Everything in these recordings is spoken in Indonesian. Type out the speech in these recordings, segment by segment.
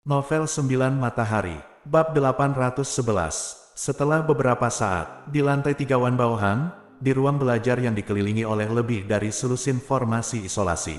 Novel 9 Matahari, Bab 811. Setelah beberapa saat, di lantai 3 Wan Baohang, di ruang belajar yang dikelilingi oleh lebih dari selusin formasi isolasi.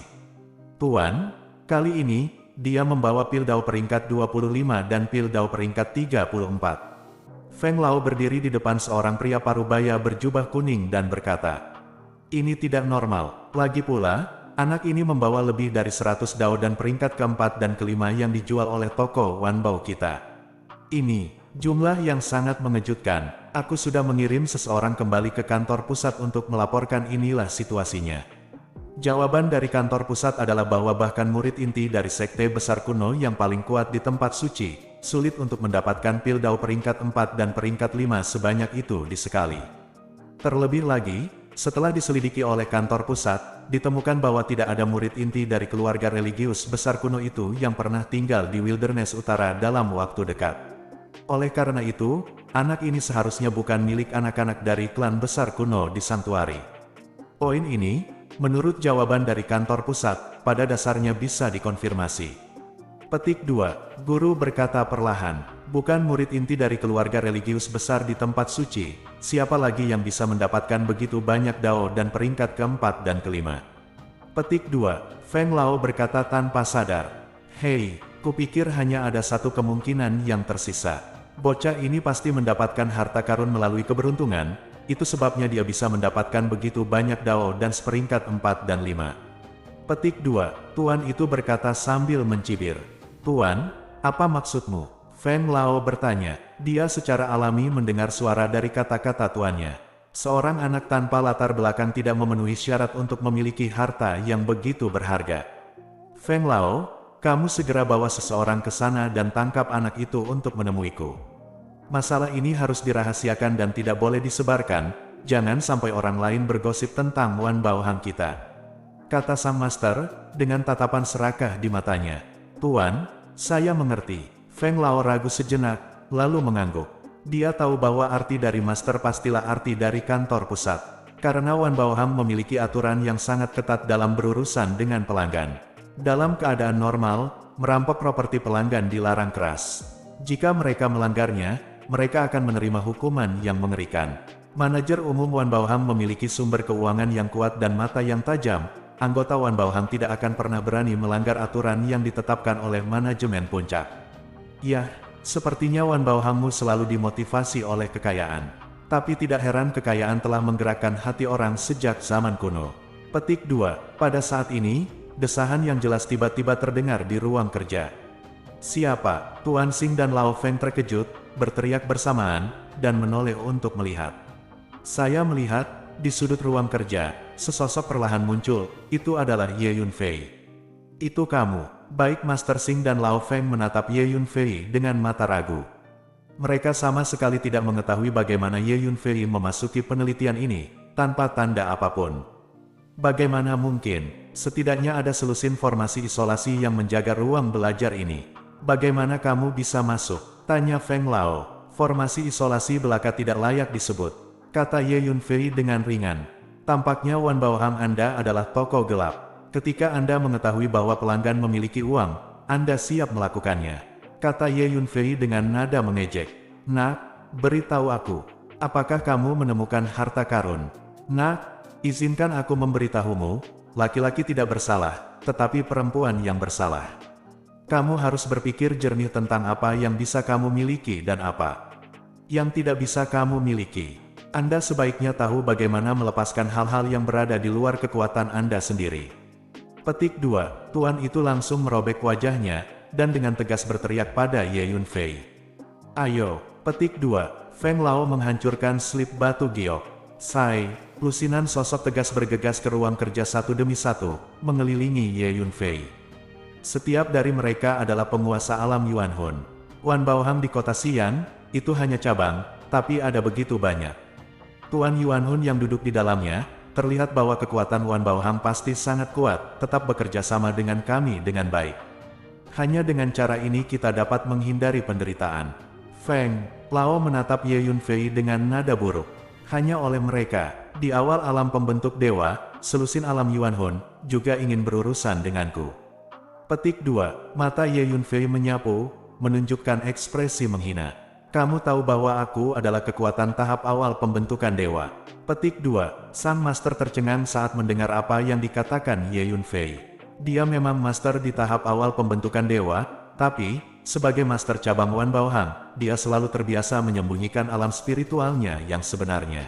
Tuan, kali ini, dia membawa pil dao peringkat 25 dan pil dao peringkat 34. Feng Lao berdiri di depan seorang pria parubaya berjubah kuning dan berkata, "Ini tidak normal, lagi pula, anak ini membawa lebih dari 100 dao dan peringkat keempat dan kelima yang dijual oleh toko Wan Bao kita. Ini, jumlah yang sangat mengejutkan. Aku sudah mengirim seseorang kembali ke kantor pusat untuk melaporkan inilah situasinya." Jawaban dari kantor pusat adalah bahwa bahkan murid inti dari sekte besar kuno yang paling kuat di tempat suci, sulit untuk mendapatkan pil dao peringkat 4 dan peringkat 5 sebanyak itu di sekali. Terlebih lagi, setelah diselidiki oleh kantor pusat, ditemukan bahwa tidak ada murid inti dari keluarga religius besar kuno itu yang pernah tinggal di Wilderness Utara dalam waktu dekat. Oleh karena itu, anak ini seharusnya bukan milik anak-anak dari klan besar kuno di Santuari. Poin ini, menurut jawaban dari kantor pusat, pada dasarnya bisa dikonfirmasi. Petik 2. Guru berkata perlahan, "Bukan murid inti dari keluarga religius besar di tempat suci, siapa lagi yang bisa mendapatkan begitu banyak dao dan peringkat keempat dan kelima?" Petik 2. Feng Lao berkata tanpa sadar, "Hei, kupikir hanya ada satu kemungkinan yang tersisa. Bocah ini pasti mendapatkan harta karun melalui keberuntungan, itu sebabnya dia bisa mendapatkan begitu banyak dao dan seperingkat 4 dan 5. Petik 2. Tuan itu berkata sambil mencibir, "Tuan, apa maksudmu?" Feng Lao bertanya. Dia secara alami mendengar suara dari kata-kata tuannya. Seorang anak tanpa latar belakang tidak memenuhi syarat untuk memiliki harta yang begitu berharga. "Feng Lao, kamu segera bawa seseorang ke sana dan tangkap anak itu untuk menemuiku. Masalah ini harus dirahasiakan dan tidak boleh disebarkan, jangan sampai orang lain bergosip tentang Wan Baohang kita," kata sang master, dengan tatapan serakah di matanya. "Tuan, saya mengerti." Feng Lao ragu sejenak, lalu mengangguk. Dia tahu bahwa arti dari master pastilah arti dari kantor pusat. Karena Wan Baohang memiliki aturan yang sangat ketat dalam berurusan dengan pelanggan. Dalam keadaan normal, merampok properti pelanggan dilarang keras. Jika mereka melanggarnya, mereka akan menerima hukuman yang mengerikan. Manajer umum Wan Baohang memiliki sumber keuangan yang kuat dan mata yang tajam. Anggota Wan Baohang tidak akan pernah berani melanggar aturan yang ditetapkan oleh manajemen puncak. "Yah, sepertinya Wan Baohangmu selalu dimotivasi oleh kekayaan. Tapi tidak heran kekayaan telah menggerakkan hati orang sejak zaman kuno." Petik 2. Pada saat ini, desahan yang jelas tiba-tiba terdengar di ruang kerja. "Siapa?" Tuan Xing dan Lao Feng terkejut, berteriak bersamaan, dan menoleh untuk melihat. "Saya melihat." Di sudut ruang kerja, sesosok perlahan muncul. Itu adalah Ye Yunfei. "Itu kamu." Baik Master Xing dan Lao Feng menatap Ye Yunfei dengan mata ragu. Mereka sama sekali tidak mengetahui bagaimana Ye Yunfei memasuki penelitian ini, tanpa tanda apapun. Bagaimana mungkin? Setidaknya ada selusin formasi isolasi yang menjaga ruang belajar ini. "Bagaimana kamu bisa masuk?" tanya Feng Lao. "Formasi isolasi belaka tidak layak disebut," kata Ye Yunfei dengan ringan. "Tampaknya Wan Baohang Anda adalah tokoh gelap. Ketika Anda mengetahui bahwa pelanggan memiliki uang, Anda siap melakukannya," kata Ye Yunfei dengan nada mengejek. "Nak, beritahu aku, apakah kamu menemukan harta karun?" "Nak, izinkan aku memberitahumu, laki-laki tidak bersalah, tetapi perempuan yang bersalah. Kamu harus berpikir jernih tentang apa yang bisa kamu miliki dan apa yang tidak bisa kamu miliki. Anda sebaiknya tahu bagaimana melepaskan hal-hal yang berada di luar kekuatan Anda sendiri." Petik 2. Tuan itu langsung merobek wajahnya, dan dengan tegas berteriak pada Ye Yunfei. "Ayo." Petik 2. Feng Lao menghancurkan slip batu giok. "Sai." Lusinan sosok tegas bergegas ke ruang kerja satu demi satu, mengelilingi Ye Yunfei. Setiap dari mereka adalah penguasa alam Yuan Hun. Wan Baohang di kota Xi'an, itu hanya cabang, tapi ada begitu banyak. Tuan Yuan Hun yang duduk di dalamnya, terlihat bahwa kekuatan Wan Baohang pasti sangat kuat, tetap bekerja sama dengan kami dengan baik. Hanya dengan cara ini kita dapat menghindari penderitaan. Feng Lao menatap Ye Yunfei dengan nada buruk. "Hanya oleh mereka, di awal alam pembentuk dewa, selusin alam Yuan Hun, juga ingin berurusan denganku." Petik 2. Mata Ye Yunfei menyapu, menunjukkan ekspresi menghina. Kamu tahu bahwa aku adalah kekuatan tahap awal pembentukan dewa. Petik 2. Sang master tercengang saat mendengar apa yang dikatakan Ye Yunfei. Dia memang master di tahap awal pembentukan dewa, tapi, sebagai master cabang Wan Baohang, dia selalu terbiasa menyembunyikan alam spiritualnya yang sebenarnya.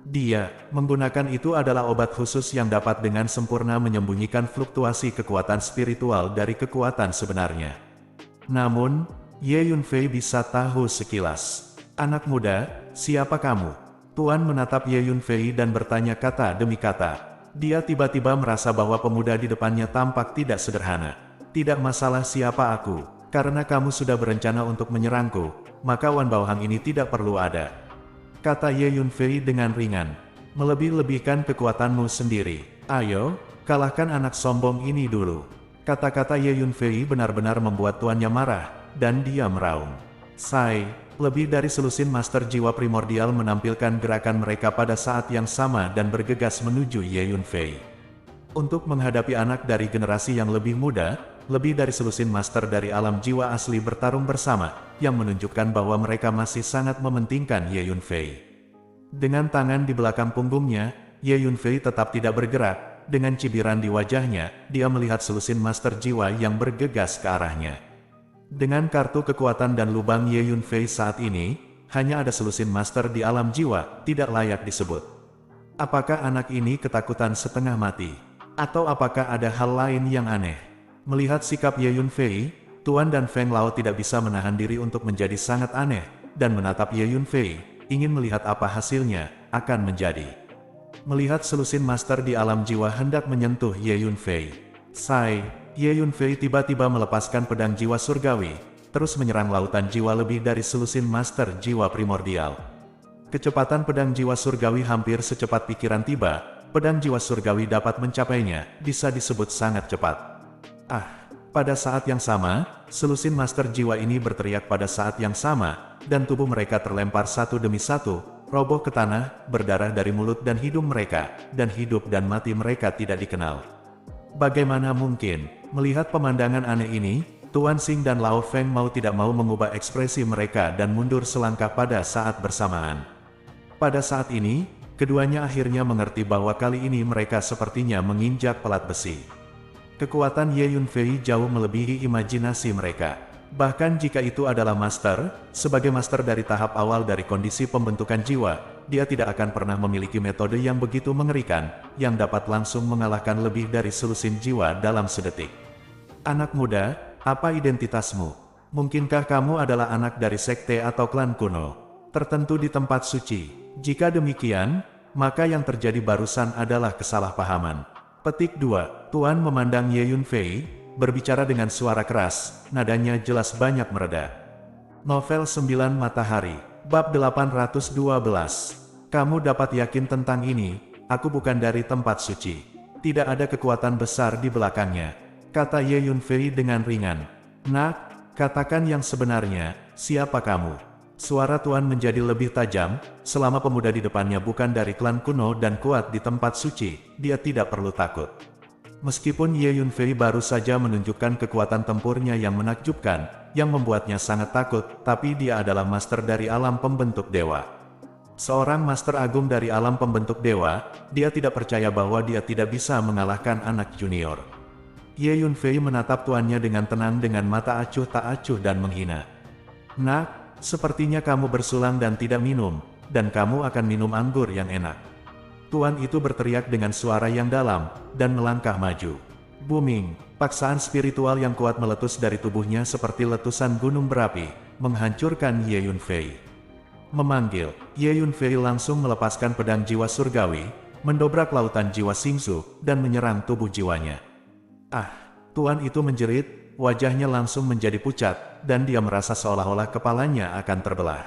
Dia menggunakan itu adalah obat khusus yang dapat dengan sempurna menyembunyikan fluktuasi kekuatan spiritual dari kekuatan sebenarnya. Namun, Ye Yunfei bisa tahu sekilas. Anak muda, siapa kamu? Tuan menatap Ye Yunfei dan bertanya kata demi kata. Dia tiba-tiba merasa bahwa pemuda di depannya tampak tidak sederhana. Tidak masalah siapa aku, karena kamu sudah berencana untuk menyerangku, maka Wan Baohang ini tidak perlu ada. Kata Ye Yunfei dengan ringan. Melebih-lebihkan kekuatanmu sendiri. Ayo, kalahkan anak sombong ini dulu. Kata-kata Ye Yunfei benar-benar membuat tuannya marah, dan dia meraung. Sai, lebih dari selusin master jiwa primordial menampilkan gerakan mereka pada saat yang sama dan bergegas menuju Ye Yunfei. Untuk menghadapi anak dari generasi yang lebih muda, lebih dari selusin master dari alam jiwa asli bertarung bersama, yang menunjukkan bahwa mereka masih sangat mementingkan Ye Yunfei. Dengan tangan di belakang punggungnya, Ye Yunfei tetap tidak bergerak, dengan cibiran di wajahnya, dia melihat selusin master jiwa yang bergegas ke arahnya. Dengan kartu kekuatan dan lubang Ye Yunfei saat ini, hanya ada selusin master di alam jiwa, tidak layak disebut. Apakah anak ini ketakutan setengah mati? Atau apakah ada hal lain yang aneh? Melihat sikap Ye Yunfei, Tuan dan Feng Lao tidak bisa menahan diri untuk menjadi sangat aneh, dan menatap Ye Yunfei, ingin melihat apa hasilnya akan menjadi. Melihat selusin master di alam jiwa hendak menyentuh Ye Yunfei. Sai, Ye Yunfei tiba-tiba melepaskan pedang jiwa surgawi, terus menyerang lautan jiwa lebih dari selusin master jiwa primordial. Kecepatan pedang jiwa surgawi hampir secepat pikiran tiba, pedang jiwa surgawi dapat mencapainya, bisa disebut sangat cepat. Pada saat yang sama, selusin master jiwa ini berteriak pada saat yang sama, dan tubuh mereka terlempar satu demi satu, roboh ke tanah, berdarah dari mulut dan hidung mereka, dan hidup dan mati mereka tidak dikenal. Bagaimana mungkin? Melihat pemandangan aneh ini, Tuan Xing dan Lao Feng mau tidak mau mengubah ekspresi mereka dan mundur selangkah pada saat bersamaan. Pada saat ini, keduanya akhirnya mengerti bahwa kali ini mereka sepertinya menginjak pelat besi. Kekuatan Ye Yunfei jauh melebihi imajinasi mereka. Bahkan jika itu adalah master, sebagai master dari tahap awal dari kondisi pembentukan jiwa, dia tidak akan pernah memiliki metode yang begitu mengerikan, yang dapat langsung mengalahkan lebih dari selusin jiwa dalam sedetik. Anak muda, apa identitasmu? Mungkinkah kamu adalah anak dari sekte atau klan kuno tertentu di tempat suci? Jika demikian, maka yang terjadi barusan adalah kesalahpahaman. Petik 2. Tuan memandang Ye Yunfei, berbicara dengan suara keras, nadanya jelas banyak mereda. Novel 9 Matahari, Bab 812. Kamu dapat yakin tentang ini, aku bukan dari tempat suci. Tidak ada kekuatan besar di belakangnya, kata Ye Yunfei dengan ringan. Nak, katakan yang sebenarnya, siapa kamu? Suara Tuan menjadi lebih tajam, selama pemuda di depannya bukan dari klan kuno dan kuat di tempat suci, dia tidak perlu takut. Meskipun Ye Yunfei baru saja menunjukkan kekuatan tempurnya yang menakjubkan, yang membuatnya sangat takut, tapi dia adalah master dari alam pembentuk dewa. Seorang master agung dari alam pembentuk dewa, dia tidak percaya bahwa dia tidak bisa mengalahkan anak junior. Ye Yunfei menatap tuannya dengan tenang dengan mata acuh tak acuh dan menghina. Nak, sepertinya kamu bersulang dan tidak minum, dan kamu akan minum anggur yang enak. Tuan itu berteriak dengan suara yang dalam, dan melangkah maju. Booming, paksaan spiritual yang kuat meletus dari tubuhnya seperti letusan gunung berapi, menghancurkan Ye Yunfei. Memanggil, Ye Yunfei langsung melepaskan pedang jiwa surgawi, mendobrak lautan jiwa Xingzu, dan menyerang tubuh jiwanya. Tuan itu menjerit, wajahnya langsung menjadi pucat, dan dia merasa seolah-olah kepalanya akan terbelah.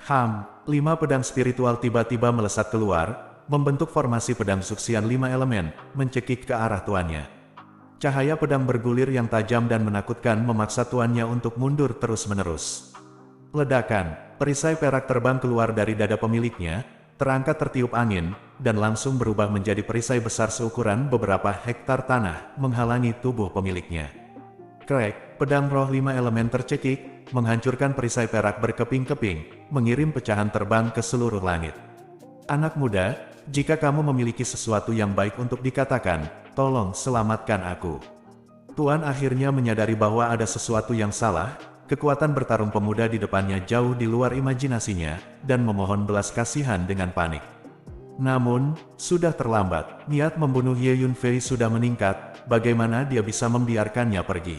5 pedang spiritual tiba-tiba melesat keluar, membentuk formasi pedang suksian 5 elemen, mencekik ke arah tuannya. Cahaya pedang bergulir yang tajam dan menakutkan memaksa tuannya untuk mundur terus-menerus. Ledakan, perisai perak terbang keluar dari dada pemiliknya, terangkat tertiup angin, dan langsung berubah menjadi perisai besar seukuran beberapa hektar tanah, menghalangi tubuh pemiliknya. Krek, pedang roh 5 elemen tercekik, menghancurkan perisai perak berkeping-keping, mengirim pecahan terbang ke seluruh langit. Anak muda, jika kamu memiliki sesuatu yang baik untuk dikatakan, tolong selamatkan aku. Tuan akhirnya menyadari bahwa ada sesuatu yang salah, kekuatan bertarung pemuda di depannya jauh di luar imajinasinya, dan memohon belas kasihan dengan panik. Namun, sudah terlambat, niat membunuh Ye Yunfei sudah meningkat, bagaimana dia bisa membiarkannya pergi?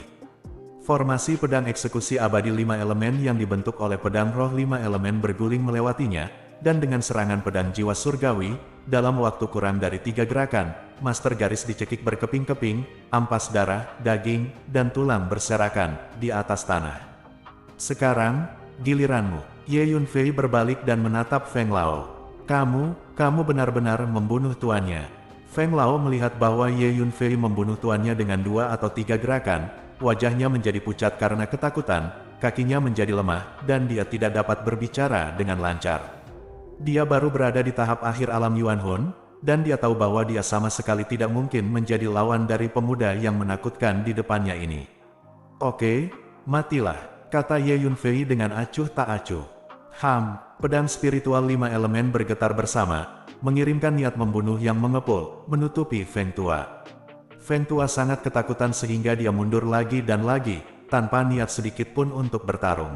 Formasi pedang eksekusi abadi 5 elemen yang dibentuk oleh pedang roh 5 elemen berguling melewatinya, dan dengan serangan pedang jiwa surgawi, dalam waktu kurang dari 3 gerakan, master garis dicekik berkeping-keping, ampas darah, daging, dan tulang berserakan di atas tanah. Sekarang, giliranmu. Ye Yunfei berbalik dan menatap Feng Lao. Kamu benar-benar membunuh tuannya. Feng Lao melihat bahwa Ye Yunfei membunuh tuannya dengan 2 atau 3 gerakan, wajahnya menjadi pucat karena ketakutan, kakinya menjadi lemah, dan dia tidak dapat berbicara dengan lancar. Dia baru berada di tahap akhir alam Yuan Hun, dan dia tahu bahwa dia sama sekali tidak mungkin menjadi lawan dari pemuda yang menakutkan di depannya ini. Oke, matilah, kata Ye Yunfei dengan acuh tak acuh. Pedang spiritual 5 elemen bergetar bersama, mengirimkan niat membunuh yang mengepul, menutupi Feng Tua. Feng Tua sangat ketakutan sehingga dia mundur lagi dan lagi, tanpa niat sedikit pun untuk bertarung.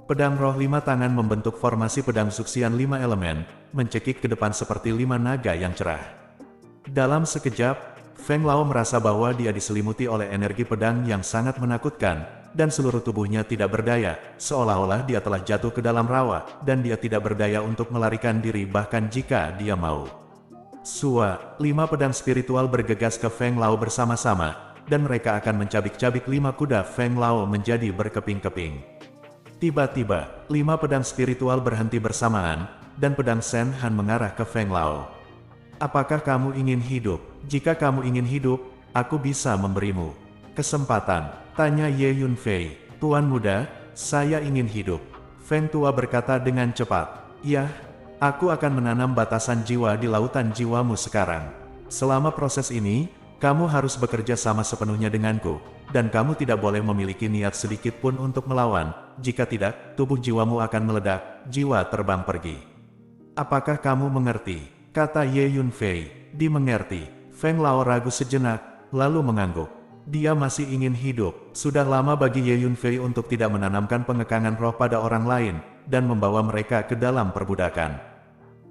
Pedang roh 5 tangan membentuk formasi pedang suksian 5 elemen, mencekik ke depan seperti 5 naga yang cerah. Dalam sekejap, Feng Lao merasa bahwa dia diselimuti oleh energi pedang yang sangat menakutkan, dan seluruh tubuhnya tidak berdaya, seolah-olah dia telah jatuh ke dalam rawa, dan dia tidak berdaya untuk melarikan diri bahkan jika dia mau. 5 pedang spiritual bergegas ke Feng Lao bersama-sama, dan mereka akan mencabik-cabik 5 kuda Feng Lao menjadi berkeping-keping. Tiba-tiba, 5 pedang spiritual berhenti bersamaan, dan pedang Shen Han mengarah ke Feng Lao. Apakah kamu ingin hidup? Jika kamu ingin hidup, aku bisa memberimu kesempatan, tanya Ye Yunfei. Tuan muda, saya ingin hidup. Feng Tua berkata dengan cepat. Ya, aku akan menanam batasan jiwa di lautan jiwamu sekarang. Selama proses ini, kamu harus bekerja sama sepenuhnya denganku, dan kamu tidak boleh memiliki niat sedikit pun untuk melawan, jika tidak, tubuh jiwamu akan meledak, jiwa terbang pergi. Apakah kamu mengerti? Kata Ye Yunfei. Dimengerti. Feng Lao ragu sejenak, lalu mengangguk. Dia masih ingin hidup. Sudah lama bagi Ye Yunfei untuk tidak menanamkan pengekangan roh pada orang lain, dan membawa mereka ke dalam perbudakan.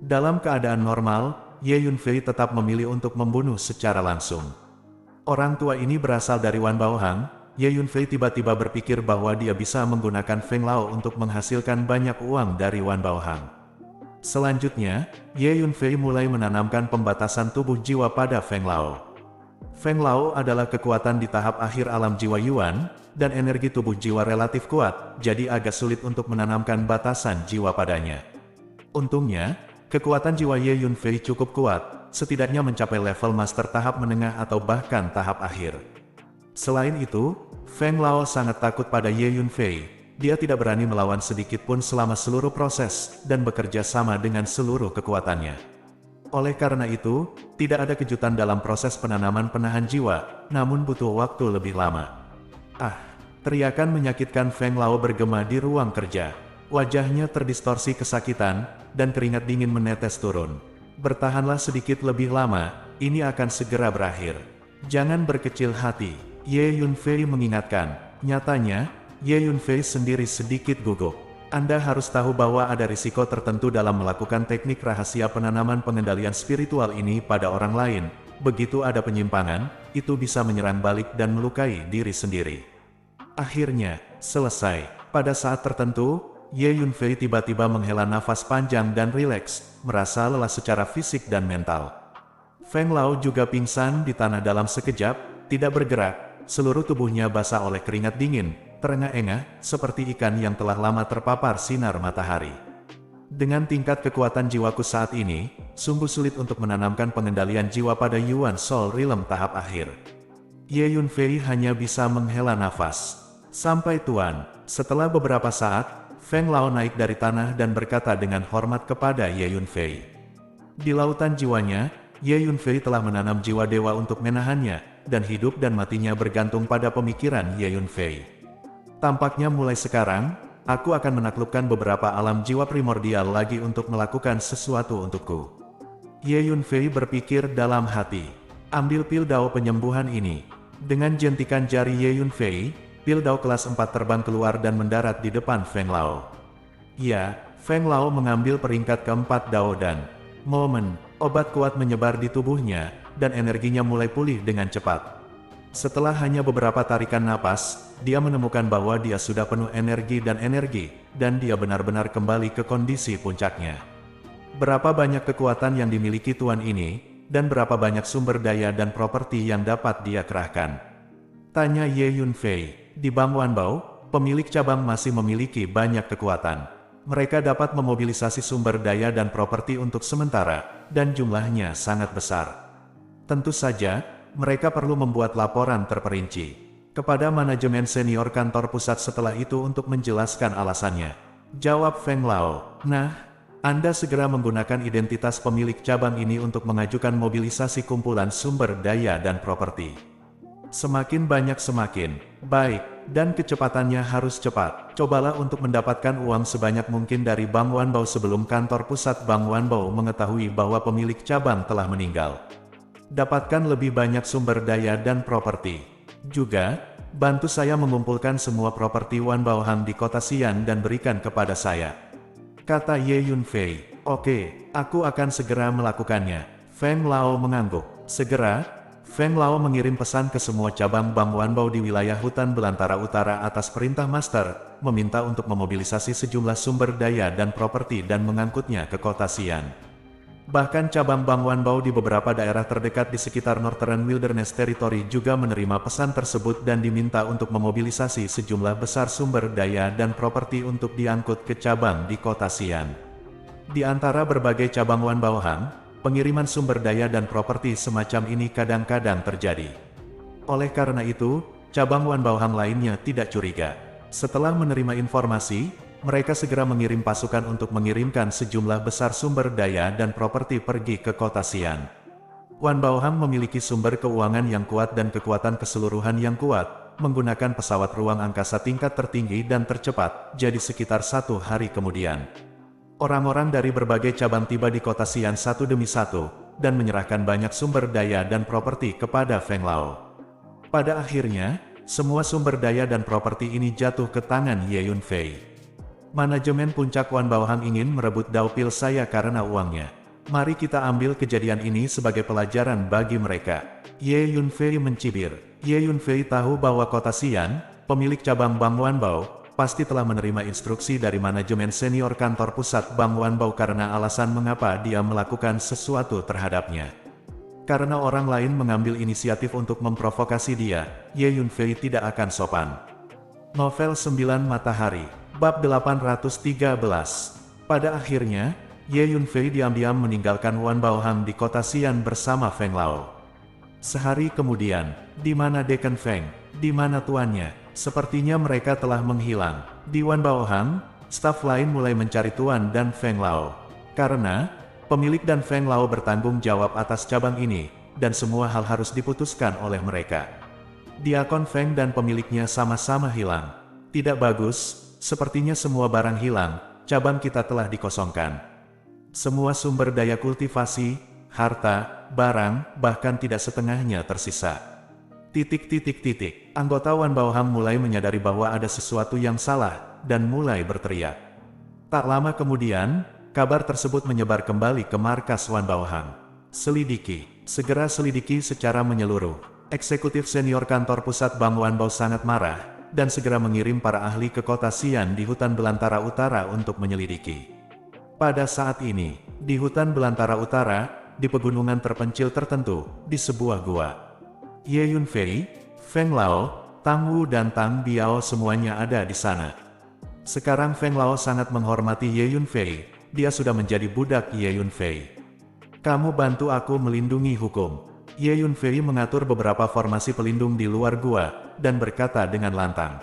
Dalam keadaan normal, Ye Yunfei tetap memilih untuk membunuh secara langsung. Orang tua ini berasal dari Wan Baohang. Ye Yunfei tiba-tiba berpikir bahwa dia bisa menggunakan Feng Lao untuk menghasilkan banyak uang dari Wan Baohang. Selanjutnya, Ye Yunfei mulai menanamkan pembatasan tubuh jiwa pada Feng Lao. Feng Lao adalah kekuatan di tahap akhir alam jiwa Yuan, dan energi tubuh jiwa relatif kuat, jadi agak sulit untuk menanamkan batasan jiwa padanya. Untungnya, kekuatan jiwa Ye Yunfei cukup kuat, setidaknya mencapai level master tahap menengah atau bahkan tahap akhir. Selain itu, Feng Lao sangat takut pada Ye Yunfei. Dia tidak berani melawan sedikit pun selama seluruh proses, dan bekerja sama dengan seluruh kekuatannya. Oleh karena itu, tidak ada kejutan dalam proses penanaman penahan jiwa, namun butuh waktu lebih lama. Teriakan menyakitkan Feng Lao bergema di ruang kerja. Wajahnya terdistorsi kesakitan, dan keringat dingin menetes turun. Bertahanlah sedikit lebih lama, ini akan segera berakhir. Jangan berkecil hati, Ye Yunfei mengingatkan. Nyatanya, Ye Yunfei sendiri sedikit gugup. Anda harus tahu bahwa ada risiko tertentu dalam melakukan teknik rahasia penanaman pengendalian spiritual ini pada orang lain. Begitu ada penyimpangan, itu bisa menyerang balik dan melukai diri sendiri. Akhirnya, selesai. Pada saat tertentu, Ye Yunfei tiba-tiba menghela nafas panjang dan rileks, merasa lelah secara fisik dan mental. Feng Lao juga pingsan di tanah dalam sekejap, tidak bergerak, seluruh tubuhnya basah oleh keringat dingin, terengah-engah, seperti ikan yang telah lama terpapar sinar matahari. Dengan tingkat kekuatan jiwaku saat ini, sungguh sulit untuk menanamkan pengendalian jiwa pada Yuan Soul Realm tahap akhir. Ye Yunfei hanya bisa menghela nafas. Sampai tuan. Setelah beberapa saat, Feng Lao naik dari tanah dan berkata dengan hormat kepada Ye Yunfei. Di lautan jiwanya, Ye Yunfei telah menanam jiwa dewa untuk menahannya, dan hidup dan matinya bergantung pada pemikiran Ye Yunfei. Tampaknya mulai sekarang, aku akan menaklukkan beberapa alam jiwa primordial lagi untuk melakukan sesuatu untukku. Ye Yunfei berpikir dalam hati. Ambil pil dao penyembuhan ini. Dengan jentikan jari Ye Yunfei, pil dao kelas 4 terbang keluar dan mendarat di depan Feng Lao. Ya, Feng Lao mengambil peringkat keempat dao dan obat kuat menyebar di tubuhnya, dan energinya mulai pulih dengan cepat. Setelah hanya beberapa tarikan napas, dia menemukan bahwa dia sudah penuh energi, dan dia benar-benar kembali ke kondisi puncaknya. Berapa banyak kekuatan yang dimiliki tuan ini, dan berapa banyak sumber daya dan properti yang dapat dia kerahkan? Tanya Ye Yunfei. Di Bang Wanbao, pemilik cabang masih memiliki banyak kekuatan. Mereka dapat memobilisasi sumber daya dan properti untuk sementara, dan jumlahnya sangat besar. Tentu saja, mereka perlu membuat laporan terperinci kepada manajemen senior kantor pusat setelah itu untuk menjelaskan alasannya. Jawab Feng Lao. Nah, Anda segera menggunakan identitas pemilik cabang ini untuk mengajukan mobilisasi kumpulan sumber daya dan properti. Semakin banyak semakin baik, dan kecepatannya harus cepat. Cobalah untuk mendapatkan uang sebanyak mungkin dari Bang Wanbao sebelum kantor pusat Bang Wanbao mengetahui bahwa pemilik cabang telah meninggal. Dapatkan lebih banyak sumber daya dan properti. Juga, bantu saya mengumpulkan semua properti Wanbao Hang di kota Xi'an dan berikan kepada saya, kata Ye Yunfei. Oke, aku akan segera melakukannya. Feng Lao mengangguk. Segera, Feng Lao mengirim pesan ke semua cabang Bang Wanbao di wilayah hutan belantara utara atas perintah Master, meminta untuk memobilisasi sejumlah sumber daya dan properti dan mengangkutnya ke kota Xi'an. Bahkan cabang Bang Wanbao di beberapa daerah terdekat di sekitar Northern Wilderness Territory juga menerima pesan tersebut dan diminta untuk memobilisasi sejumlah besar sumber daya dan properti untuk diangkut ke cabang di kota Xi'an. Di antara berbagai cabang Wanbao Hang, pengiriman sumber daya dan properti semacam ini kadang-kadang terjadi. Oleh karena itu, cabang Wanbao Hang lainnya tidak curiga. Setelah menerima informasi, mereka segera mengirim pasukan untuk mengirimkan sejumlah besar sumber daya dan properti pergi ke kota Xi'an. Wanbao Hang memiliki sumber keuangan yang kuat dan kekuatan keseluruhan yang kuat, menggunakan pesawat ruang angkasa tingkat tertinggi dan tercepat, jadi sekitar 1 hari kemudian. Orang-orang dari berbagai cabang tiba di kota Xi'an satu demi satu, dan menyerahkan banyak sumber daya dan properti kepada Feng Lao. Pada akhirnya, semua sumber daya dan properti ini jatuh ke tangan Ye Yunfei. Manajemen puncak Wanbao Hang ingin merebut dao pil saya karena uangnya. Mari kita ambil kejadian ini sebagai pelajaran bagi mereka. Ye Yunfei mencibir. Ye Yunfei tahu bahwa kota Xi'an, pemilik cabang Bang Wanbao, pasti telah menerima instruksi dari manajemen senior kantor pusat Bang Wanbao karena alasan mengapa dia melakukan sesuatu terhadapnya. Karena orang lain mengambil inisiatif untuk memprovokasi dia, Ye Yunfei tidak akan sopan. Novel 9 Matahari, Bab 813. Pada akhirnya, Ye Yunfei diam-diam meninggalkan Wanbao Hang di kota Xi'an bersama Feng Lao. Sehari kemudian, di mana Dekan Feng, di mana tuannya? Sepertinya mereka telah menghilang. Di Wanbao Hang, staf lain mulai mencari tuan dan Feng Lao. Karena, pemilik dan Feng Lao bertanggung jawab atas cabang ini, dan semua hal harus diputuskan oleh mereka. Diakon Feng dan pemiliknya sama-sama hilang. Tidak bagus, sepertinya semua barang hilang, cabang kita telah dikosongkan. Semua sumber daya kultivasi, harta, barang, bahkan tidak setengahnya tersisa. Anggota Wanbao Hang mulai menyadari bahwa ada sesuatu yang salah, dan mulai berteriak. Tak lama kemudian, kabar tersebut menyebar kembali ke markas Wanbao Hang. Selidiki, segera selidiki secara menyeluruh. Eksekutif senior kantor pusat Bang Wanbao sangat marah, dan segera mengirim para ahli ke kota Xi'an di hutan belantara utara untuk menyelidiki. Pada saat ini, di hutan belantara utara, di pegunungan terpencil tertentu, di sebuah gua, Ye Yunfei, Feng Lao, Tang Wu dan Tang Biao semuanya ada di sana. Sekarang Feng Lao sangat menghormati Ye Yunfei, dia sudah menjadi budak Ye Yunfei. Kamu bantu aku melindungi hukum. Ye Yunfei mengatur beberapa formasi pelindung di luar gua, dan berkata dengan lantang.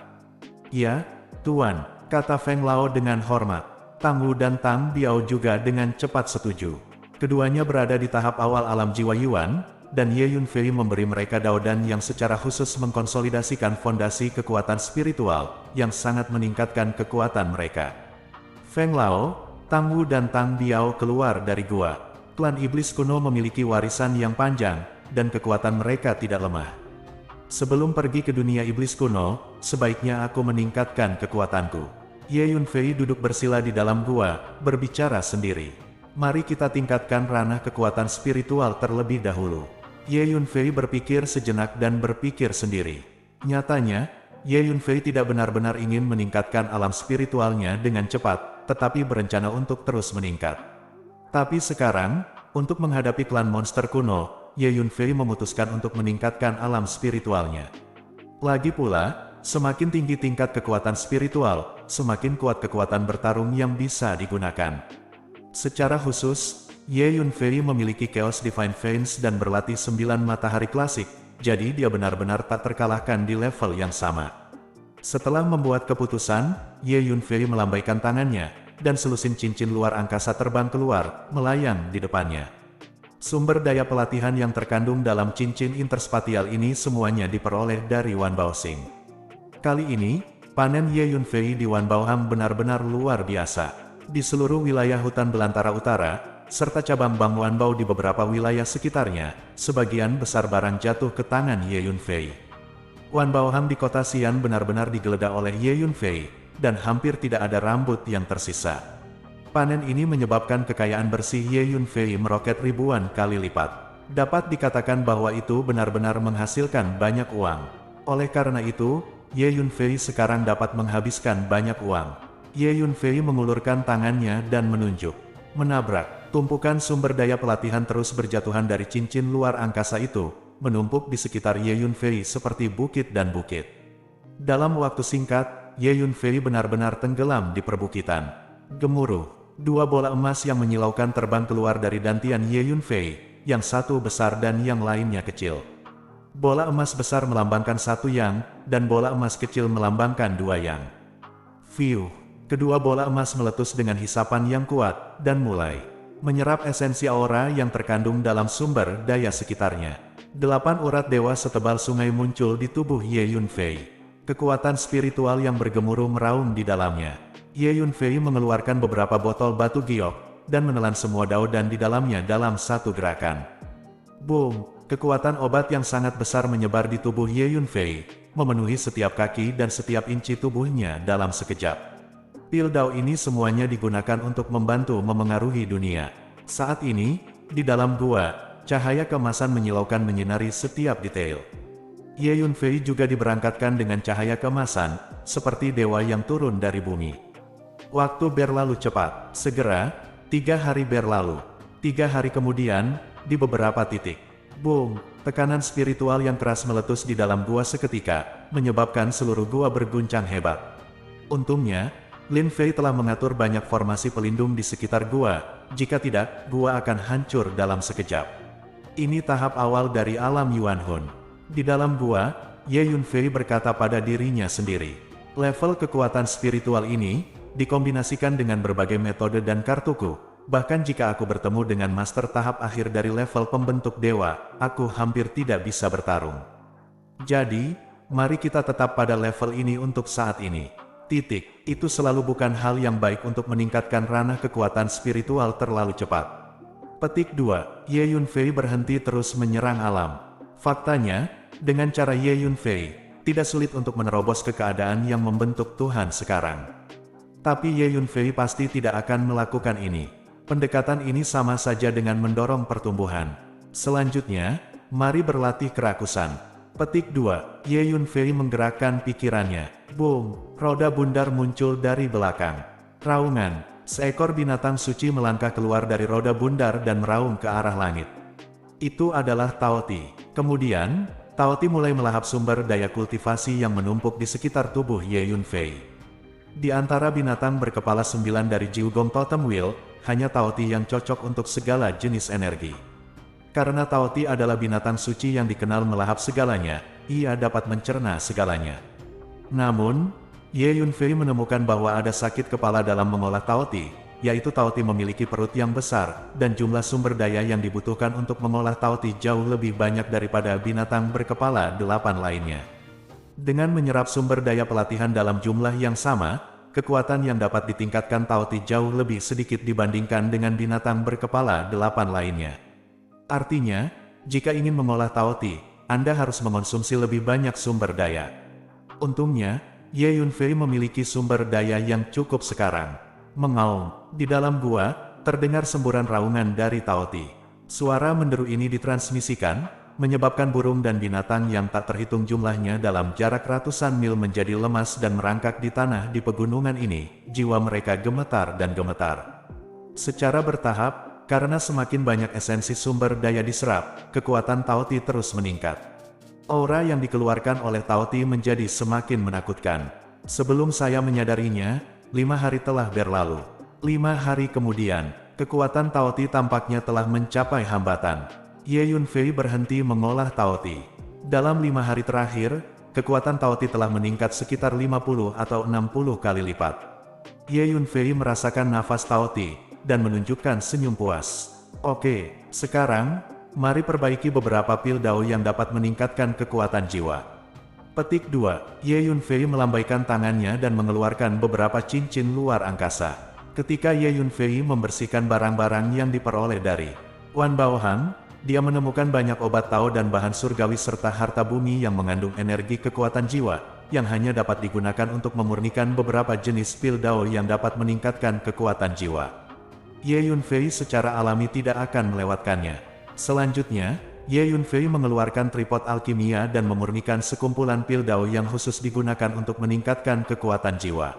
Ya, Tuan, kata Feng Lao dengan hormat. Tang Wu dan Tang Biao juga dengan cepat setuju. Keduanya berada di tahap awal alam jiwa Yuan, dan Ye Yunfei memberi mereka Daodan yang secara khusus mengkonsolidasikan fondasi kekuatan spiritual, yang sangat meningkatkan kekuatan mereka. Feng Lao, Tang Wu dan Tang Biao keluar dari gua. Klan iblis kuno memiliki warisan yang panjang, dan kekuatan mereka tidak lemah. Sebelum pergi ke dunia iblis kuno, sebaiknya aku meningkatkan kekuatanku. Ye Yunfei duduk bersila di dalam gua, berbicara sendiri. Mari kita tingkatkan ranah kekuatan spiritual terlebih dahulu. Ye Yunfei berpikir sejenak dan berpikir sendiri. Nyatanya, Ye Yunfei tidak benar-benar ingin meningkatkan alam spiritualnya dengan cepat, tetapi berencana untuk terus meningkat. Tapi sekarang, untuk menghadapi klan monster kuno, Ye Yunfei memutuskan untuk meningkatkan alam spiritualnya. Lagi pula, semakin tinggi tingkat kekuatan spiritual, semakin kuat kekuatan bertarung yang bisa digunakan. Secara khusus, Ye Yunfei memiliki Chaos Divine Veins dan berlatih 9 matahari klasik, jadi dia benar-benar tak terkalahkan di level yang sama. Setelah membuat keputusan, Ye Yunfei melambaikan tangannya, dan selusin cincin luar angkasa terbang keluar, melayang di depannya. Sumber daya pelatihan yang terkandung dalam cincin interspatial ini semuanya diperoleh dari Wan Baoxing. Kali ini, panen Ye Yunfei di Wan Baoham benar-benar luar biasa. Di seluruh wilayah hutan belantara utara, serta cabang Bang Wanbao di beberapa wilayah sekitarnya, sebagian besar barang jatuh ke tangan Ye Yunfei. Wan Baoham di kota Xi'an benar-benar digeledah oleh Ye Yunfei, dan hampir tidak ada rambut yang tersisa. Panen ini menyebabkan kekayaan bersih Ye Yunfei meroket ribuan kali lipat. Dapat dikatakan bahwa itu benar-benar menghasilkan banyak uang. Oleh karena itu, Ye Yunfei sekarang dapat menghabiskan banyak uang. Ye Yunfei mengulurkan tangannya dan menunjuk. Menabrak. Tumpukan sumber daya pelatihan terus berjatuhan dari cincin luar angkasa itu, menumpuk di sekitar Ye Yunfei seperti bukit dan bukit. Dalam waktu singkat, Ye Yunfei benar-benar tenggelam di perbukitan. Gemuruh, 2 bola emas yang menyilaukan terbang keluar dari dantian Ye Yunfei, yang satu besar dan yang lainnya kecil. Bola emas besar melambangkan 1 yang, dan bola emas kecil melambangkan 2 yang. Fiu, kedua bola emas meletus dengan hisapan yang kuat, dan mulai menyerap esensi aura yang terkandung dalam sumber daya sekitarnya. 8 urat dewa setebal sungai muncul di tubuh Ye Yunfei. Kekuatan spiritual yang bergemuruh meraung di dalamnya. Ye Yunfei mengeluarkan beberapa botol batu giok, dan menelan semua daodan di dalamnya dalam satu gerakan. Boom! Kekuatan obat yang sangat besar menyebar di tubuh Ye Yunfei, memenuhi setiap kaki dan setiap inci tubuhnya dalam sekejap. Pil Dao ini semuanya digunakan untuk membantu memengaruhi dunia. Saat ini, di dalam gua, cahaya keemasan menyilaukan menyinari setiap detail. Ye Yunfei juga diberangkatkan dengan cahaya keemasan, seperti dewa yang turun dari bumi. Waktu berlalu cepat. Segera, 3 hari berlalu. 3 hari kemudian, di beberapa titik. Boom! Tekanan spiritual yang keras meletus di dalam gua seketika, menyebabkan seluruh gua berguncang hebat. Untungnya, Lin Fei telah mengatur banyak formasi pelindung di sekitar gua, jika tidak, gua akan hancur dalam sekejap. Ini tahap awal dari alam Yuan Hun. Di dalam gua, Ye Yunfei berkata pada dirinya sendiri. Level kekuatan spiritual ini, dikombinasikan dengan berbagai metode dan kartuku, bahkan jika aku bertemu dengan master tahap akhir dari level pembentuk dewa, aku hampir tidak bisa bertarung. Jadi, mari kita tetap pada level ini untuk saat ini. Itu selalu bukan hal yang baik untuk meningkatkan ranah kekuatan spiritual terlalu cepat. Petik 2. Ye Yunfei berhenti terus menyerang alam. Faktanya, dengan cara Ye Yunfei, tidak sulit untuk menerobos ke keadaan yang membentuk Tuhan sekarang. Tapi Ye Yunfei pasti tidak akan melakukan ini. Pendekatan ini sama saja dengan mendorong pertumbuhan. Selanjutnya, mari berlatih kerakusan. Petik 2. Ye Yunfei menggerakkan pikirannya. Boom! Roda bundar muncul dari belakang. Raungan. Seekor binatang suci melangkah keluar dari roda bundar dan meraung ke arah langit. Itu adalah Taoti. Kemudian, Taoti mulai melahap sumber daya kultivasi yang menumpuk di sekitar tubuh Ye Yunfei. Di antara binatang berkepala 9 dari Jiugong Totem Wheel, hanya Taoti yang cocok untuk segala jenis energi. Karena Taoti adalah binatang suci yang dikenal melahap segalanya, ia dapat mencerna segalanya. Namun, Ye Yunfei menemukan bahwa ada sakit kepala dalam mengolah Taoti, yaitu Taoti memiliki perut yang besar, dan jumlah sumber daya yang dibutuhkan untuk mengolah Taoti jauh lebih banyak daripada binatang berkepala 8 lainnya. Dengan menyerap sumber daya pelatihan dalam jumlah yang sama, kekuatan yang dapat ditingkatkan Taoti jauh lebih sedikit dibandingkan dengan binatang berkepala 8 lainnya. Artinya, jika ingin mengolah Taoti, Anda harus mengonsumsi lebih banyak sumber daya. Untungnya, Ye Yunfei memiliki sumber daya yang cukup sekarang. Mengaum, di dalam gua, terdengar semburan raungan dari Taoti. Suara menderu ini ditransmisikan, menyebabkan burung dan binatang yang tak terhitung jumlahnya dalam jarak ratusan mil menjadi lemas dan merangkak di tanah di pegunungan ini. Jiwa mereka gemetar dan gemetar. Secara bertahap, karena semakin banyak esensi sumber daya diserap, kekuatan Taoti terus meningkat. Aura yang dikeluarkan oleh Taoti menjadi semakin menakutkan. Sebelum saya menyadarinya, 5 hari telah berlalu. 5 hari kemudian, kekuatan Taoti tampaknya telah mencapai hambatan. Ye Yunfei berhenti mengolah Taoti. Dalam 5 hari terakhir, kekuatan Taoti telah meningkat sekitar 50 atau 60 kali lipat. Ye Yunfei merasakan nafas Taoti dan menunjukkan senyum puas. Oke, sekarang, mari perbaiki beberapa pil dao yang dapat meningkatkan kekuatan jiwa. Petik 2. Ye Yunfei melambaikan tangannya dan mengeluarkan beberapa cincin luar angkasa. Ketika Ye Yunfei membersihkan barang-barang yang diperoleh dari Wan Baohang, dia menemukan banyak obat tao dan bahan surgawi serta harta bumi yang mengandung energi kekuatan jiwa, yang hanya dapat digunakan untuk memurnikan beberapa jenis pil dao yang dapat meningkatkan kekuatan jiwa. Ye Yunfei secara alami tidak akan melewatkannya. Selanjutnya, Ye Yunfei mengeluarkan tripod alkimia dan memurnikan sekumpulan pil dao yang khusus digunakan untuk meningkatkan kekuatan jiwa.